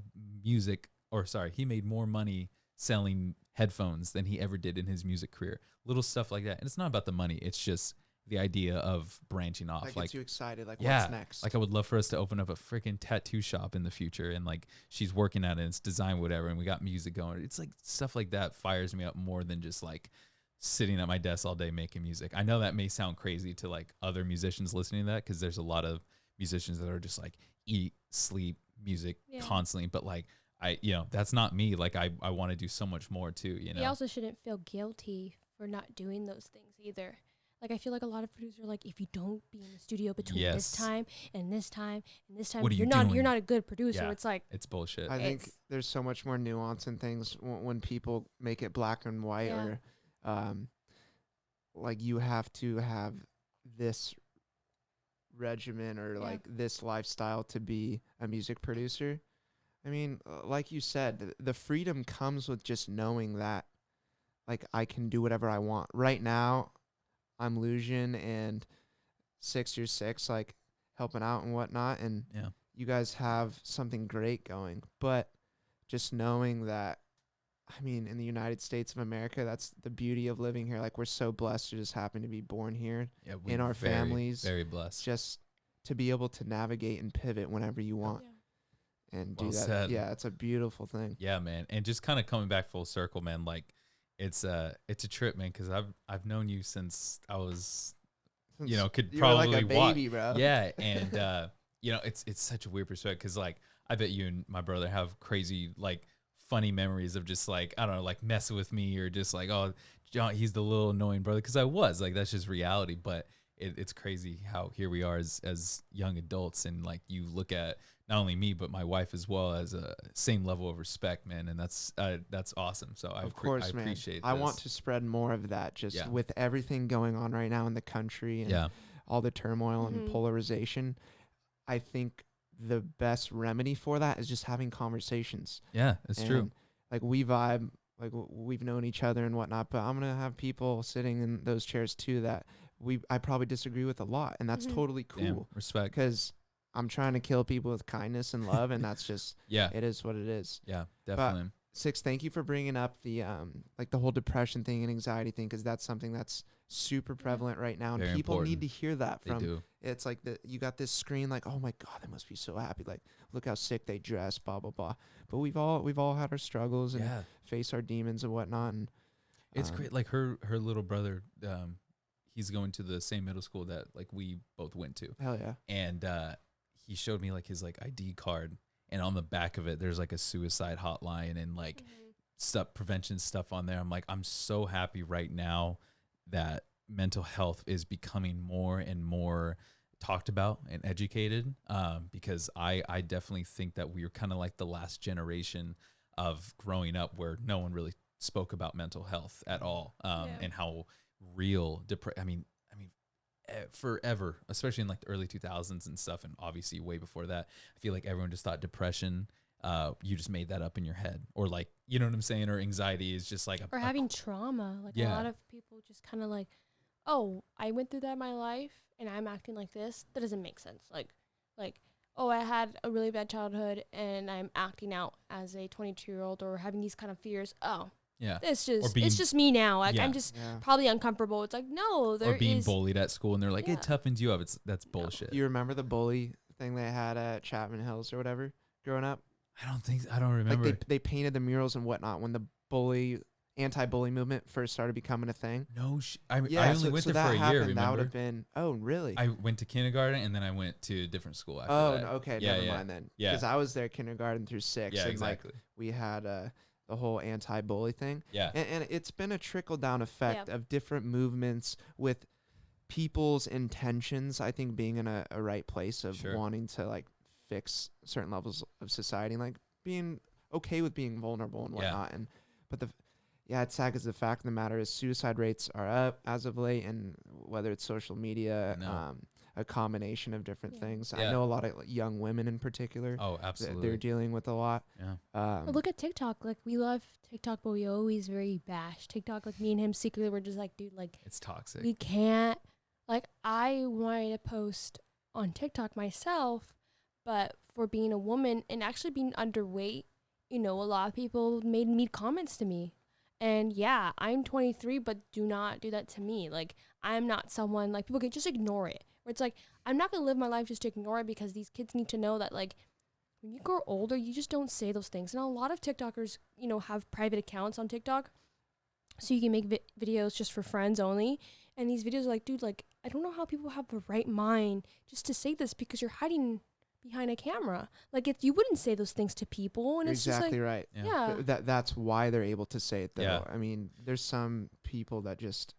money selling headphones than he ever did in his music career. Little stuff like that. And it's not about the money. It's just the idea of branching off. That gets you excited. Like, yeah, what's next? Like I would love for us to open up a freaking tattoo shop in the future. And like, she's working at it and it's design, whatever. And we got music going. It's like stuff like that fires me up more than just like sitting at my desk all day making music. I know that may sound crazy to like other musicians listening to that, because there's a lot of musicians that are just like eat, sleep, music constantly. But like that's not me. Like I want to do so much more too. You also shouldn't feel guilty for not doing those things either. Like I feel like a lot of producers are like, if you don't be in the studio between this time and this time and this time, what are you're not a good producer. Yeah. It's like it's bullshit. I think there's so much more nuance in things when people make it black and white, or like you have to have this regimen or like this lifestyle to be a music producer. I mean, like you said, the freedom comes with just knowing that like I can do whatever I want. Right now, I'm LLusion and 6 Years 6, like helping out and whatnot. And you guys have something great going. But just knowing that, I mean, in the United States of America, that's the beauty of living here. Like, we're so blessed to just happen to be born here in our families. Very blessed. Just to be able to navigate and pivot whenever you want and do that. Said. Yeah, it's a beautiful thing. Yeah, man. And just kind of coming back full circle, man, like it's a trip, man, because I've known you since I was, could you probably were like a baby, bro. Yeah, and it's such a weird perspective, because like I bet you and my brother have crazy like funny memories of just like, I don't know, like messing with me, or just like, oh, John, he's the little annoying brother, because I was like, that's just reality. But it's crazy how here we are as young adults, and like you look at not only me but my wife as well as a same level of respect, man, and that's awesome. So I appreciate I want to spread more of that, just with everything going on right now in the country and all the turmoil and polarization. I think the best remedy for that is just having conversations. Yeah, it's true. Like we vibe, like we've known each other and whatnot, but I'm gonna have people sitting in those chairs too that I probably disagree with a lot, and that's totally cool. Damn, respect, because I'm trying to kill people with kindness and love, and that's just it is what it is. Yeah, definitely. But Six, thank you for bringing up the like the whole depression thing and anxiety thing, because that's something that's super prevalent right now, and Very people important. need to hear that They from. do. It's like you got this screen, like, oh my God, they must be so happy. Like, look how sick they dress, blah blah blah. But we've all had our struggles and face our demons and whatnot. And it's great. Like her little brother, he's going to the same middle school that like we both went to. Hell yeah. And he showed me like his like ID card, and on the back of it there's like a suicide hotline and like stuff, prevention stuff on there. I'm like, I'm so happy right now that mental health is becoming more and more talked about and educated, because I definitely think that we were kind of like the last generation of growing up where no one really spoke about mental health at all, and how real I mean forever, especially in like the early 2000s and stuff, and obviously way before that. I feel like everyone just thought depression, you just made that up in your head, or like, you know what I'm saying, or anxiety is just like or having trauma. Like a Yeah. lot of people just kind of like, oh, I went through that in my life and I'm acting like this. That doesn't make sense. Like, oh, I had a really bad childhood and I'm acting out as a 22-year-old or having these kind of fears. Oh, yeah, it's being- just me now. Like Yeah. I'm just Yeah. probably uncomfortable. It's like, no, there or being is. bullied at school, and they're like, Yeah. it toughens you up. That's bullshit. You remember the bully thing they had at Chapman Hills or whatever growing up? I don't remember. Like they painted the murals and whatnot when the anti-bully movement first started becoming a thing. I only went there that for a happened, year. That would Remember? have been. Oh, really? I went to kindergarten, and then I went to a different school after Oh, that. no, okay. Yeah, Never yeah. mind then. Yeah. Because I was there kindergarten through 6. Yeah, and exactly. Like we had the whole anti-bully thing. Yeah. And it's been a trickle-down effect of different movements with people's intentions, I think, being in a right place of Sure. wanting to, like, fix certain levels of society and, like, being okay with being vulnerable and Yeah. whatnot. But it's sad because the fact of the matter is suicide rates are up as of late, and whether it's social media, I know. a combination of different things. I Yeah. know a lot of young women in particular Oh, that absolutely. they're dealing with a lot. Yeah. But look at TikTok. Like we love TikTok, but we always very bash TikTok. Like me and him secretly, we're just like, dude, like It's toxic. we can't. Like I wanted to post on TikTok myself, but for being a woman and actually being underweight, a lot of people made mean comments to me. And yeah, I'm 23, but do not do that to me. Like I'm not someone, like people can just ignore it. Where it's like I'm not gonna live my life just to ignore it, because these kids need to know that like when you grow older, you just don't say those things. And a lot of TikTokers, have private accounts on TikTok, so you can make videos just for friends only. And these videos are like, dude, like I don't know how people have the right mind just to say this, because you're hiding behind a camera. Like if you wouldn't say those things to people, and You're it's just exactly like, right. yeah. That's why they're able to say it, though. Yeah. I mean, there's some people that just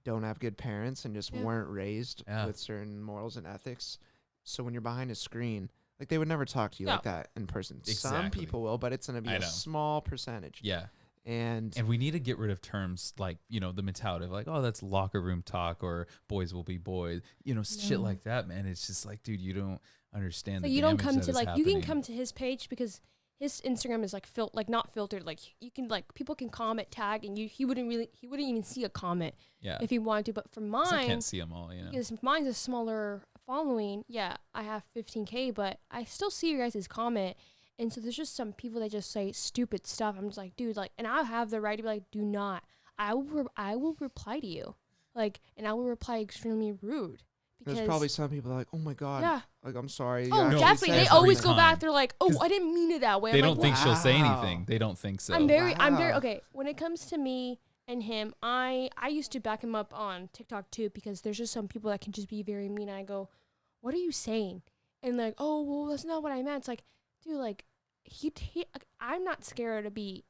don't have good parents and just Yeah. weren't raised Yeah. with certain morals and ethics. So when you're behind a screen, like they would never talk to you like No. that in person. Some Exactly. people will, but it's going to be I a know. small percentage. Yeah. And And we need to get rid of terms like, the mentality of like, oh, that's locker room talk, or boys will be boys, shit No. like that, man. It's just like, dude, you don't understand So the you don't damage come that to is like you can happening. come to his page because his Instagram is like not filtered. Like you can like people can comment, tag, and he wouldn't even see a comment Yeah. if he wanted to. But for 'Cause I mine, can't see them all, because mine's a smaller following, yeah, I have 15K, but I still see your guys' comment. And so there's just some people that just say stupid stuff. I'm just like, dude, like, and I have the right to be like, do not. I will reply to you, like, and I will reply extremely rude. Because there's probably some people that are like, oh my God, yeah. like, I'm sorry. you Oh, actually definitely. said They that." always every go back. time. They're like, oh, 'Cause I didn't mean it that way. They I'm don't like, think she'll say Wow. anything. They don't think so. I'm very Wow. okay. When it comes to me and him, I used to back him up on TikTok too, because there's just some people that can just be very mean. I go, what are you saying? And like, oh, well, that's not what I meant. It's like, dude, like like, I'm not scared to be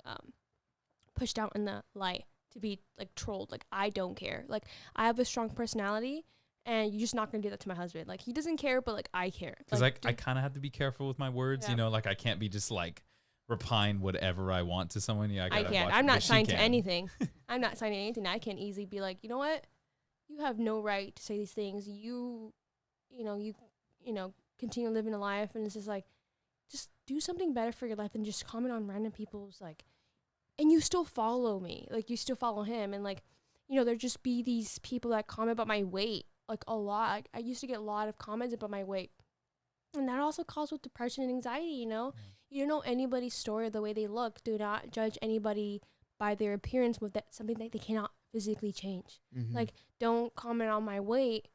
pushed out in the light, to be like trolled. Like I don't care. Like I have a strong personality, and you're just not gonna do that to my husband. Like he doesn't care, but like I care. Because Like, I kind of have to be careful with my words, Yeah. like I can't be just like replying whatever I want to someone. Yeah, I gotta can't. watch I'm it, not but she signed to can. anything. I'm not signing anything. I can easily be like, you know what? You have no right to say these things. You continue living a life, and it's just like, just do something better for your life than just comment on random people's like. And you still follow me, like you still follow him, and like, there just be these people that comment about my weight, like a lot. Like, I used to get a lot of comments about my weight, and that also causes with depression and anxiety. You don't know anybody's story or the way they look. Do not judge anybody by their appearance with that something that they cannot physically change. Mhm. Like, don't comment on my weight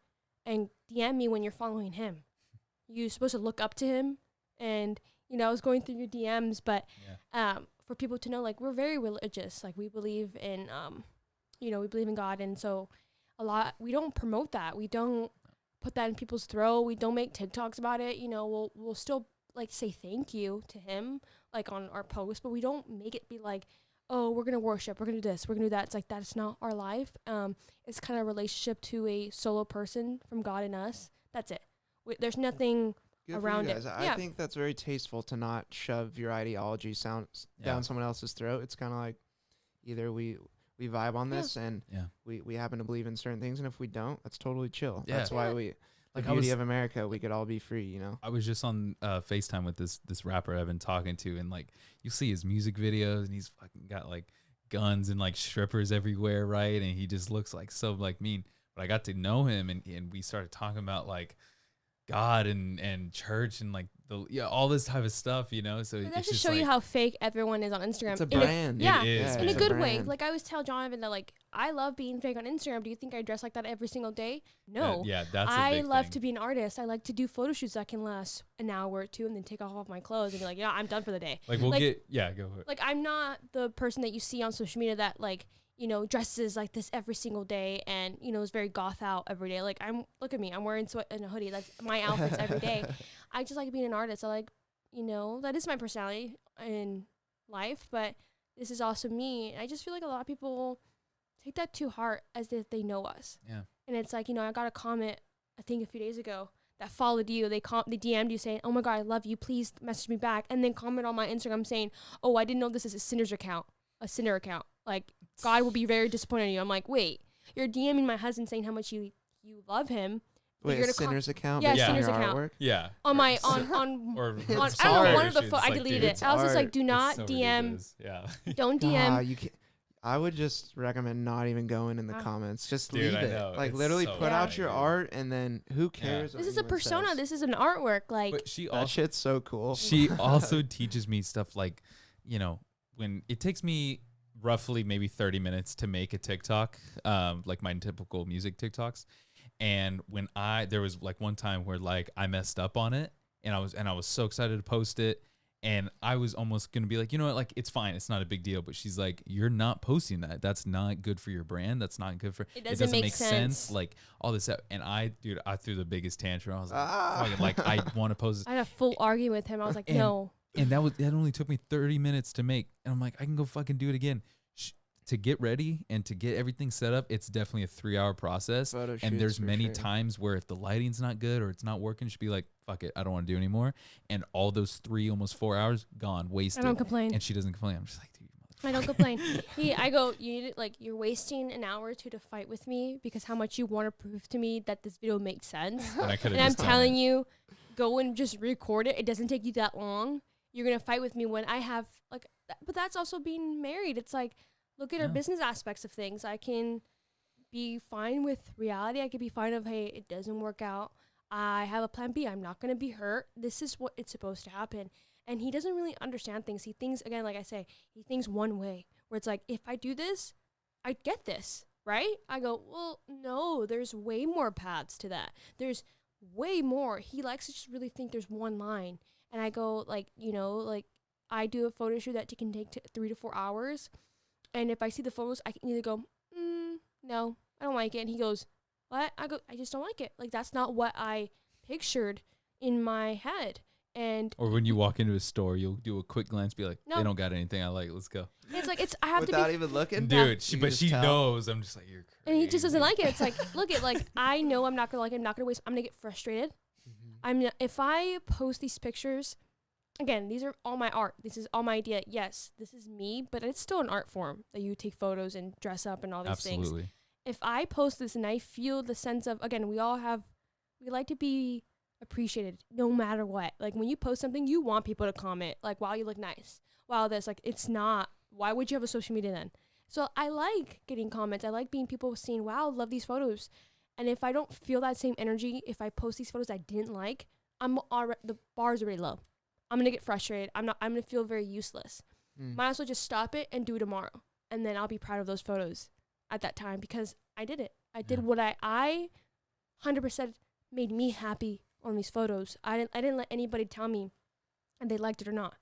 and DM me when you're following him. You're supposed to look up to him, and I was going through your DMs, but Yeah. for people to know, like, we're very religious. Like, we believe in we believe in God, and so we don't promote that. We don't put that in people's throat. We don't make TikToks about it. We'll still like say thank you to him like on our post, but we don't make it be like, oh, we're gonna worship, we're gonna do this, we're gonna do that. It's like that's not our life. It's kind of a relationship to a solo person from God and us. That's it. There's nothing Good for you around it. guys. I Yeah. think that's very tasteful to not shove your ideology Yeah. down someone else's throat. It's kind of like either we we vibe on Yeah. this, and Yeah. we happen to believe in certain things, and if we don't, that's totally chill. Yeah. That's why Yeah. we Like, the I beauty was- of America. We could all be free, you know. I was just on FaceTime with this rapper I've been talking to, and like you see his music videos, and he's fucking got like guns and like strippers everywhere, right? And he just looks like so like mean. But I got to know him, and we started talking about like God and church and like all this type of stuff, you know. So But that it's just just show like, you how fake everyone is on Instagram. It's a In brand. yeah, It is, Yeah, in a it's good way. brand. Like I always tell Jonathan that like I love being fake on Instagram. Do you think I dress like that every single day? No. yeah, that's a I big love thing. to be an artist. I like to do photo shoots that can last an hour or two and then take off all my clothes and be like, yeah, I'm done for the day. Like we'll like- go for it. Like I'm not the person that you see on social media that like, you know, dresses like this every single day and, you know, is very goth out every day. Like look at me, I'm wearing sweat and a hoodie. That's my outfits every day. I just like being an artist. I like, you know, that is my personality in life, but this is also me. I just feel like a lot of people take that too hard as if they know us. Yeah. And it's like, you know, I got a comment, I think a few days ago, that followed you. They DM'd you saying, oh my God, I love you. Please message me back. And then comment on my Instagram saying, oh, I didn't know this is a sinner account. Like, God will be very disappointed in you. I'm like, wait, you're DMing my husband saying how much you love him. but Wait, you're a gonna sinner's account? Yeah, based on sinner's your account. artwork? Yeah. on my, Or- on or It's I don't know, one of the photos. I Like, deleted dude, it. I was just like, art. do not it's so DM, ridiculous. Yeah. don't Nah, DM. you can't. I would just recommend not even going in the Ah. comments. Just Dude, leave I it. know. Like It's literally so put out bad, your dude. art, and then who cares? what This is a anyone persona. says? This is an artwork. Like, But she That also shit's so cool. she also teaches me stuff like, you know, when it takes me roughly maybe 30 minutes to make a TikTok, like my typical music TikToks. And when there was like one time where like I messed up on it, and I was so excited to post it, and I was almost gonna be like, you know what, like it's fine, it's not a big deal. But she's like, you're not posting that. That's not good for your brand. That's not good for. It doesn't make sense. Like all this stuff. And I threw the biggest tantrum. I was like, Ah. fucking, like I want to post this. I had a full argument with him. I was like, And- no. And that only took me 30 minutes to make. And I'm like, I can go fucking do it again. To get ready and to get everything set up, it's definitely a 3-hour process. Photo And shoots there's for many sure. times where if the lighting's not good or it's not working, she'd be like, fuck it, I don't want to do anymore. And all those 3, almost 4 hours gone, wasted. I don't complain. And she doesn't complain. I'm just like, dude, I don't complain. I go, you're wasting an hour or two to fight with me because how much you want to prove to me that this video makes sense. and I could And have I'm just done telling it. you, go and just record it. It doesn't take you that long. You're going to fight with me when I have, like, but that's also being married. It's like, look at our Yeah. business aspects of things. I can be fine with reality. I could be fine of, hey, it doesn't work out. I have a plan B. I'm not going to be hurt. This is what it's supposed to happen. And he doesn't really understand things. He thinks, again, like I say, he thinks one way, where it's like, if I do this, I get this, right? I go, well, no, there's way more paths to that. There's way more. He likes to just really think there's one line. And I go, like, you know, like, I do a photo shoot that can take 3 to 4 hours. And if I see the photos, I can either go, no, I don't like it. And he goes, what? I go, I just don't like it. Like, that's not what I pictured in my head. And Or when you walk into a store, you'll do a quick glance, be like, No. they don't got anything I like. Let's go. it's like, I have Without to be, even looking, Dude, You but just she tell. knows. I'm just like, you're crazy. and he just doesn't like it. It's like, look at, like, I know I'm not going to like it. I'm not going to waste, I'm going to get frustrated. If I post these pictures, again, these are all my art. This is all my idea. Yes, this is me, but it's still an art form that you take photos and dress up and all these things. Absolutely. If I post this and I feel the sense of, again, we like to be appreciated no matter what. Like when you post something, you want people to comment, like, wow, you look nice. Wow, this, like, it's not, why would you have a social media then? So I like getting comments. I like being people seeing, wow, love these photos. And if I don't feel that same energy, if I post these photos I didn't like, the bar's already low. I'm going to get frustrated. I'm going to feel very useless. Might as well just stop it and do it tomorrow. And then I'll be proud of those photos at that time because I did it. I did what I 100% made me happy on these photos. I didn't let anybody tell me if they liked it or not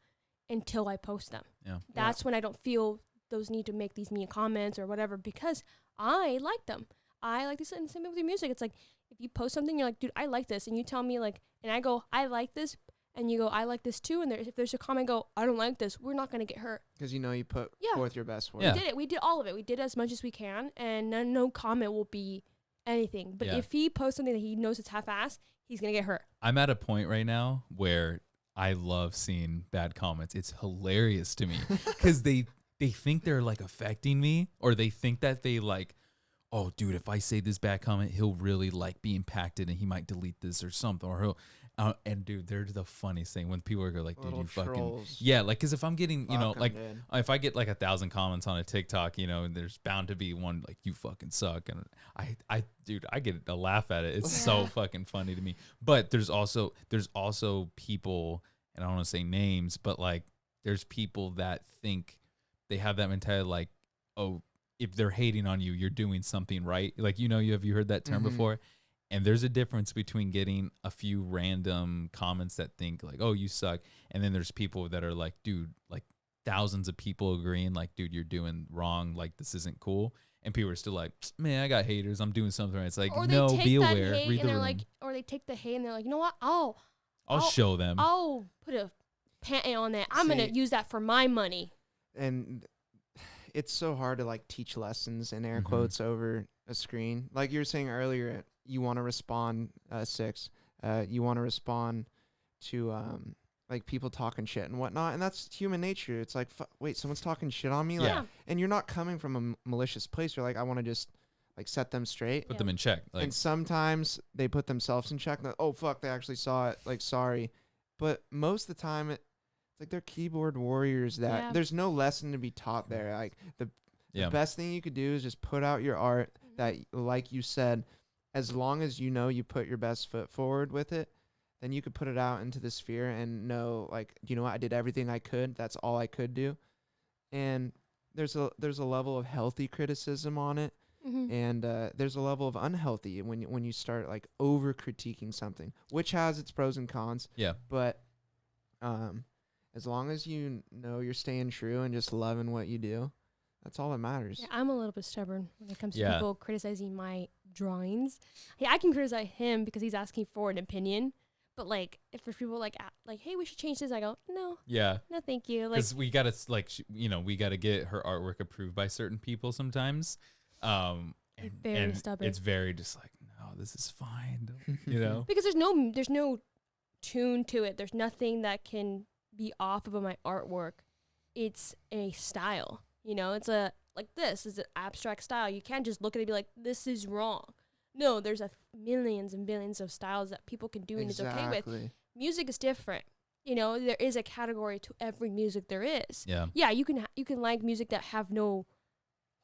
until I post them. Yeah. That's when I don't feel those need to make these mean comments or whatever because I like them. I like this. And same with your music. It's like if you post something, you're like, dude, I like this. And you tell me like, and I go, I like this. And you go, I like this too. And if there's a comment, go, I don't like this. We're not going to get hurt. Because you know you put Yeah. forth your best work. Yeah. We did it. We did all of it. We did as much as we can. And no comment will be anything. But Yeah. if he posts something that he knows it's half-assed, he's going to get hurt. I'm at a point right now where I love seeing bad comments. It's hilarious to me because they think they're like affecting me, or they think that they like, oh, dude, if I say this bad comment, he'll really like be impacted and he might delete this or something, or he'll. And dude, they're the funniest thing when people are like, dude, Little you fucking trolls. yeah, like, because if I'm getting, you know, Fuck 'em, like dude. if I get like 1,000 comments on a TikTok, you know, and there's bound to be one like, you fucking suck, and dude, I get a laugh at it. It's so Yeah. fucking funny to me. But there's also people, and I don't want to say names, but like there's people that think they have that mentality, like, oh, if they're hating on you, you're doing something right. Like, you know, have you heard that term Mhm. before? And there's a difference between getting a few random comments that think like, oh, you suck. And then there's people that are like, dude, like thousands of people agreeing like, dude, you're doing wrong. Like, this isn't cool. And people are still like, man, I got haters. I'm doing something right. It's like, Or no, they take be that aware. hate Read and the they're room. like, or they take the hate and they're like, you know what? I'll Show them. I'll put a pant on that. I'm gonna See- use that for my money. And it's so hard to like teach lessons in air Mhm. quotes over a screen. Like you were saying earlier, you want to respond, Six. You want to respond to like people talking shit and whatnot, and that's human nature. It's like, wait, someone's talking shit on me, like, Yeah. and you're not coming from a malicious place. You're like, I want to just like set them straight. Put them in check. Like, And sometimes they put themselves in check. Like, oh fuck, they actually saw it. Like, sorry, but most of the time it's like they're keyboard warriors. That Yeah. there's no lesson to be taught there. Like the yeah. best thing you could do is just put out your art. That, like you said, as long as you know you put your best foot forward with it, then you could put it out into the sphere and know, like, you know what, I did everything I could. That's all I could do. And there's a level of healthy criticism on it, Mm-hmm. and there's a level of unhealthy when you start like over critiquing something, which has its pros and cons. Yeah. But as long as you know you're staying true and just loving what you do, that's all that matters. Yeah, I'm a little bit stubborn when it comes to Yeah. people criticizing my drawings. Yeah, I can criticize him because he's asking for an opinion. But like, if there's people like, hey, we should change this, I go, no, Yeah. no, thank you. Like, Because we gotta like we gotta get her artwork approved by certain people sometimes. And, Very and stubborn. it's very just like, no, this is fine. You know? because there's no tune to it. There's nothing that can be off of my artwork. It's a style, you know. It's a like this is an abstract style. You can't just look at it and be like, this is wrong. No, there's millions and billions of styles that people can do and it's okay with. Exactly. Music is different. You know, there is a category to every music there is. Yeah. Yeah, you can like music that have no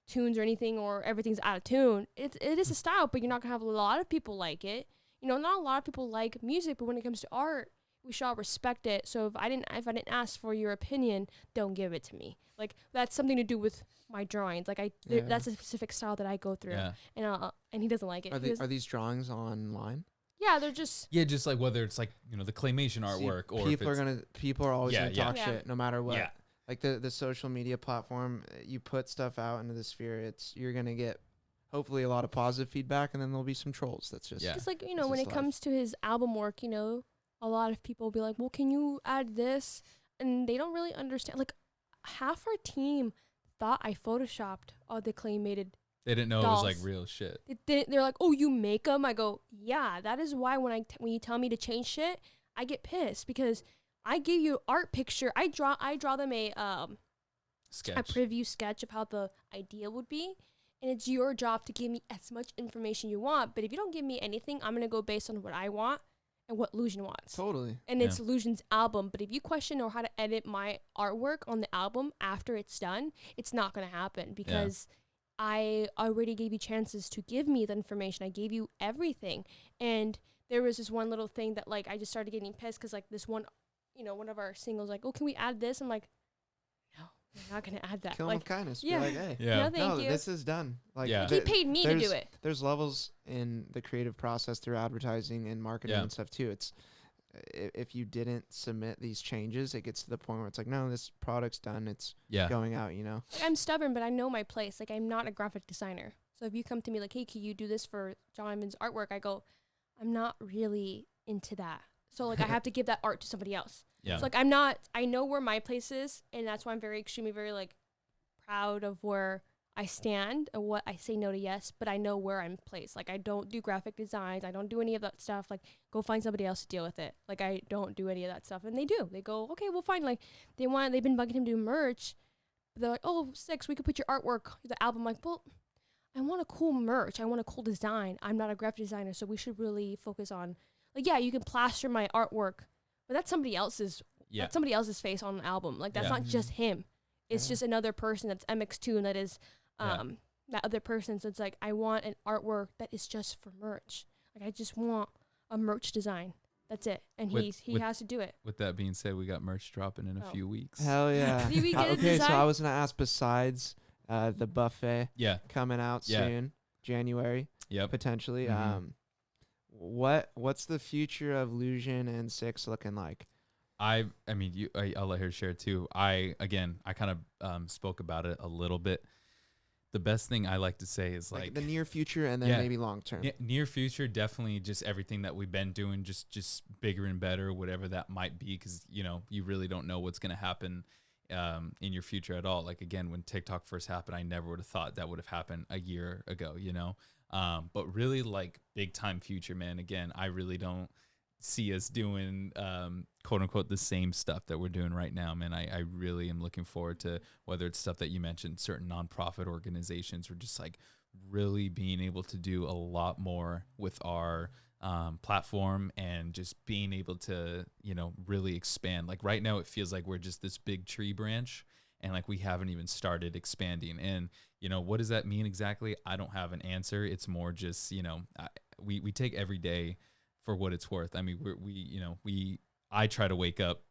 tunes or anything, or everything's out of tune. It is a style, but you're not gonna have a lot of people like it. You know, not a lot of people like music, but when it comes to art, we should all respect it. So if I didn't ask for your opinion, don't give it to me. Like, that's something to do with my drawings. Like Yeah. that's a specific style that I go through, Yeah. and he doesn't like it. Are these drawings online? Yeah, they're just Yeah, just like whether it's like, you know, the claymation See, artwork or people are always Yeah, gonna yeah. talk Yeah. shit no matter what. Yeah. Like the social media platform, you put stuff out into the sphere, you're gonna get hopefully a lot of positive feedback, and then there'll be some trolls. That's just Yeah. Because, like, you know, It's when just it life. comes to his album work, you know, a lot of people will be like, well, can you add this? And they don't really understand. Like, half our team thought I photoshopped all the claymated. they didn't know it was like dolls. real shit. They're like, oh, you make them? I go, yeah. That is why when you tell me to change shit, I get pissed, because I give you art picture. I draw them a Sketch. preview sketch of how the idea would be. And it's your job to give me as much information you want. But if you don't give me anything, I'm going to go based on what I want and what LLusion wants. totally. And Yeah. it's LLusion's album. But if you question or how to edit my artwork on the album after it's done, it's not going to happen, because I already gave you chances to give me the information. I gave you everything. And there was this one little thing that, like, I just started getting pissed because, like, this one, you know, one of our singles, like, oh, can we add this? I'm like, no, we're not going to add that. Kill 'em Like, with kindness. yeah. Be like, hey, Yeah. no, thank no, you. this is done. Like, Yeah. He paid me to do it. There's levels in the creative process through advertising and marketing Yeah. and stuff too. It's if you didn't submit these changes, it gets to the point where it's like, no, this product's done. It's Yeah. going out. You know. Like, I'm stubborn, but I know my place. Like, I'm not a graphic designer. So if you come to me like, hey, can you do this for Jonathan's artwork? I go, I'm not really into that. So, like, I have to give that art to somebody else. Yeah. So, like, I know where my place is, and that's why I'm extremely, very, like, proud of where I stand and what I say no to yes, but I know where I'm placed. Like, I don't do graphic designs. I don't do any of that stuff. Like, go find somebody else to deal with it. Like, I don't do any of that stuff. And they do. They go, okay, well, fine. Like, they've been bugging him to do merch. They're like, oh, Six, we could put your artwork, the album. Like, well, I want a cool merch. I want a cool design. I'm not a graphic designer, so we should really focus on, like, yeah, you can plaster my artwork, but that's somebody else's. Yeah. That's somebody else's face on an album. Like, that's Yeah. not just him. It's Yeah. just another person that's MX2 and that is Yeah. that other person. So it's like, I want an artwork that is just for merch. Like, I just want a merch design. That's it. And With- he with- has to do it. With that being said, we got merch dropping in a Oh. few weeks. Hell yeah. Did we get a Okay, so design? I was gonna ask, besides the buffet Yeah. coming out Yeah. soon, January Yep. potentially. Mhm. What's the future of LLusion and Six looking like? I mean, I'll let her share too. I kind of spoke about it a little bit. The best thing I like to say is Like like the near future and then Yeah. maybe long term. near future, definitely just everything that we've been doing, just bigger and better, whatever that might be, because you really don't know what's gonna happen in your future at all. Like again, when TikTok first happened, I never would have thought that would have happened a year ago. But really like big time future, man. Again, I really don't see us doing quote unquote the same stuff that we're doing right now, man. I really am looking forward to whether it's stuff that you mentioned, certain nonprofit organizations, or just like really being able to do a lot more with our platform and just being able to really expand. Like right now it feels like we're just this big tree branch and like we haven't even started expanding. And what does that mean exactly? I don't have an answer. It's more just we take every day for what it's worth. I mean, I try to wake up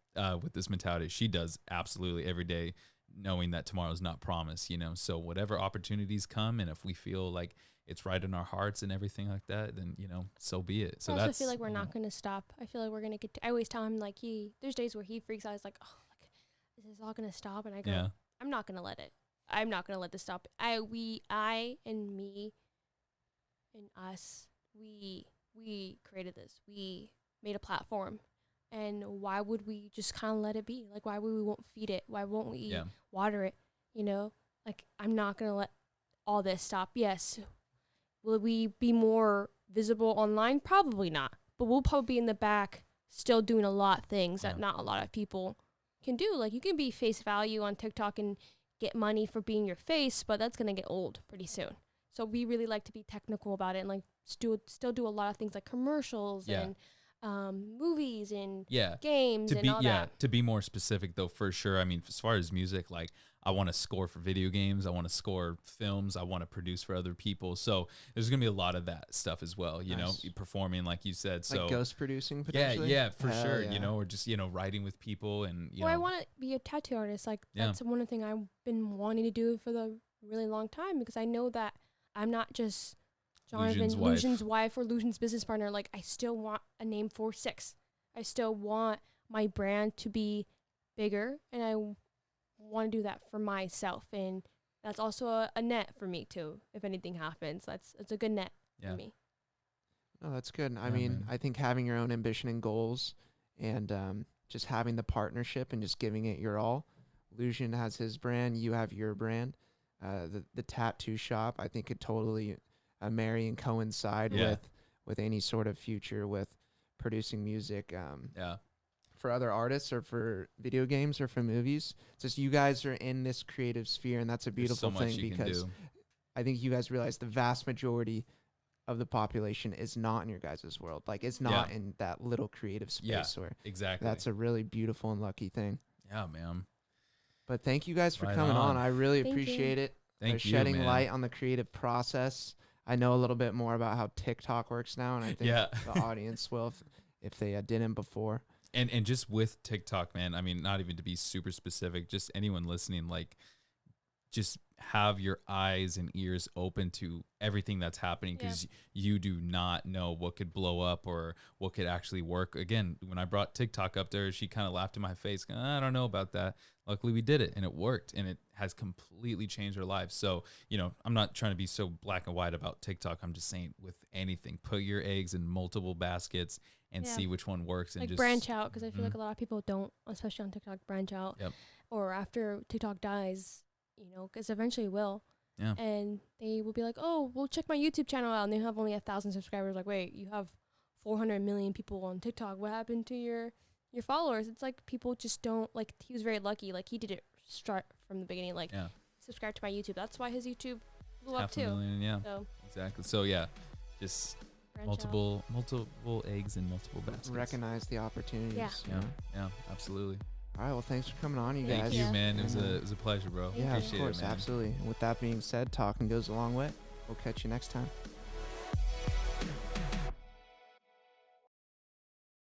with this mentality. She does absolutely every day, knowing that tomorrow's not promised. So whatever opportunities come, and if we feel like it's right in our hearts and everything like that, then so be it. So I also that's feel like we're not going to stop. I feel like we're going to get. I always tell him like there's days where he freaks out. He's like, oh, like is this all going to stop? And I go, Yeah. I'm not going to let it. I'm not going to let this stop. I and me and us, we created this. We made a platform. And why would we just kind of let it be? Like, why would we won't feed it? Why won't we water it? Like, I'm not going to let all this stop. Yes. Will we be more visible online? Probably not. But we'll probably be in the back still doing a lot of things that not a lot of people can do. Like, you can be face value on TikTok and get money for being your face, but that's going to get old pretty soon. So we really like to be technical about it and, like, still do a lot of things like commercials and movies and games and all that. To be more specific though, for sure. I mean, as far as music, like I want to score for video games, I want to score films, I want to produce for other people. So there's gonna be a lot of that stuff as well. Performing, like you said. So like ghost producing potentially. Yeah, for Hell sure. yeah. Or just writing with people and I want to be a tattoo artist. Like that's one thing I've been wanting to do for the really long time, because I know that I'm not just Jonathan, LLusion's wife, or LLusion's business partner. Like, I still want a name for Six. I still want my brand to be bigger, and I want to do that for myself. And that's also a net for me too. If anything happens, it's a good net for me. No, that's good. I mean, man. I think having your own ambition and goals, and just having the partnership and just giving it your all. LLusion has his brand, you have your brand. The tattoo shop, I think, could totally marry and coincide with any sort of future with producing music for other artists or for video games or for movies. It's just you guys are in this creative sphere, and that's a beautiful thing, because I think you guys realize the vast majority of the population is not in your guys' world. Like, it's not in that little creative space. Where exactly. That's a really beautiful and lucky thing. Yeah, man. But thank you guys for Right coming on. on. I really Thank appreciate it. Thank For you, shedding man. light on the creative process. I know a little bit more about how TikTok works now, and I think the audience will if they didn't before. And just with TikTok, man, I mean, not even to be super specific, just anyone listening, like, just have your eyes and ears open to everything that's happening, because you do not know what could blow up or what could actually work. Again, when I brought TikTok up there, she kind of laughed in my face. I don't know about that. Luckily, we did it, and it worked, and it has completely changed our lives. So, I'm not trying to be so black and white about TikTok. I'm just saying, with anything, put your eggs in multiple baskets and see which one works. And like, just branch out, because I feel like a lot of people don't, especially on TikTok, branch out. Yep. Or after TikTok dies, because eventually it will. Yeah. And they will be like, oh, we'll check my YouTube channel out, and they have only 1,000 subscribers. Like, wait, you have 400 million people on TikTok. What happened to your followers? It's like people just don't, like, he was very lucky. Like, he did it start from the beginning. Like, Yeah. subscribe to my YouTube. That's why his YouTube blew up Half a too. million, yeah. So Exactly. So yeah, just branch out. multiple eggs in multiple baskets. Recognize the opportunities. Yeah. you Yeah. know? Yeah. Absolutely. All right. Well, thanks for coming on, you Thank guys. Thank you, Yeah. man. It was And, a pleasure, bro. Thank Yeah, you. of Appreciate course. it, man. Absolutely. And with that being said, talking goes a long way. We'll catch you next time.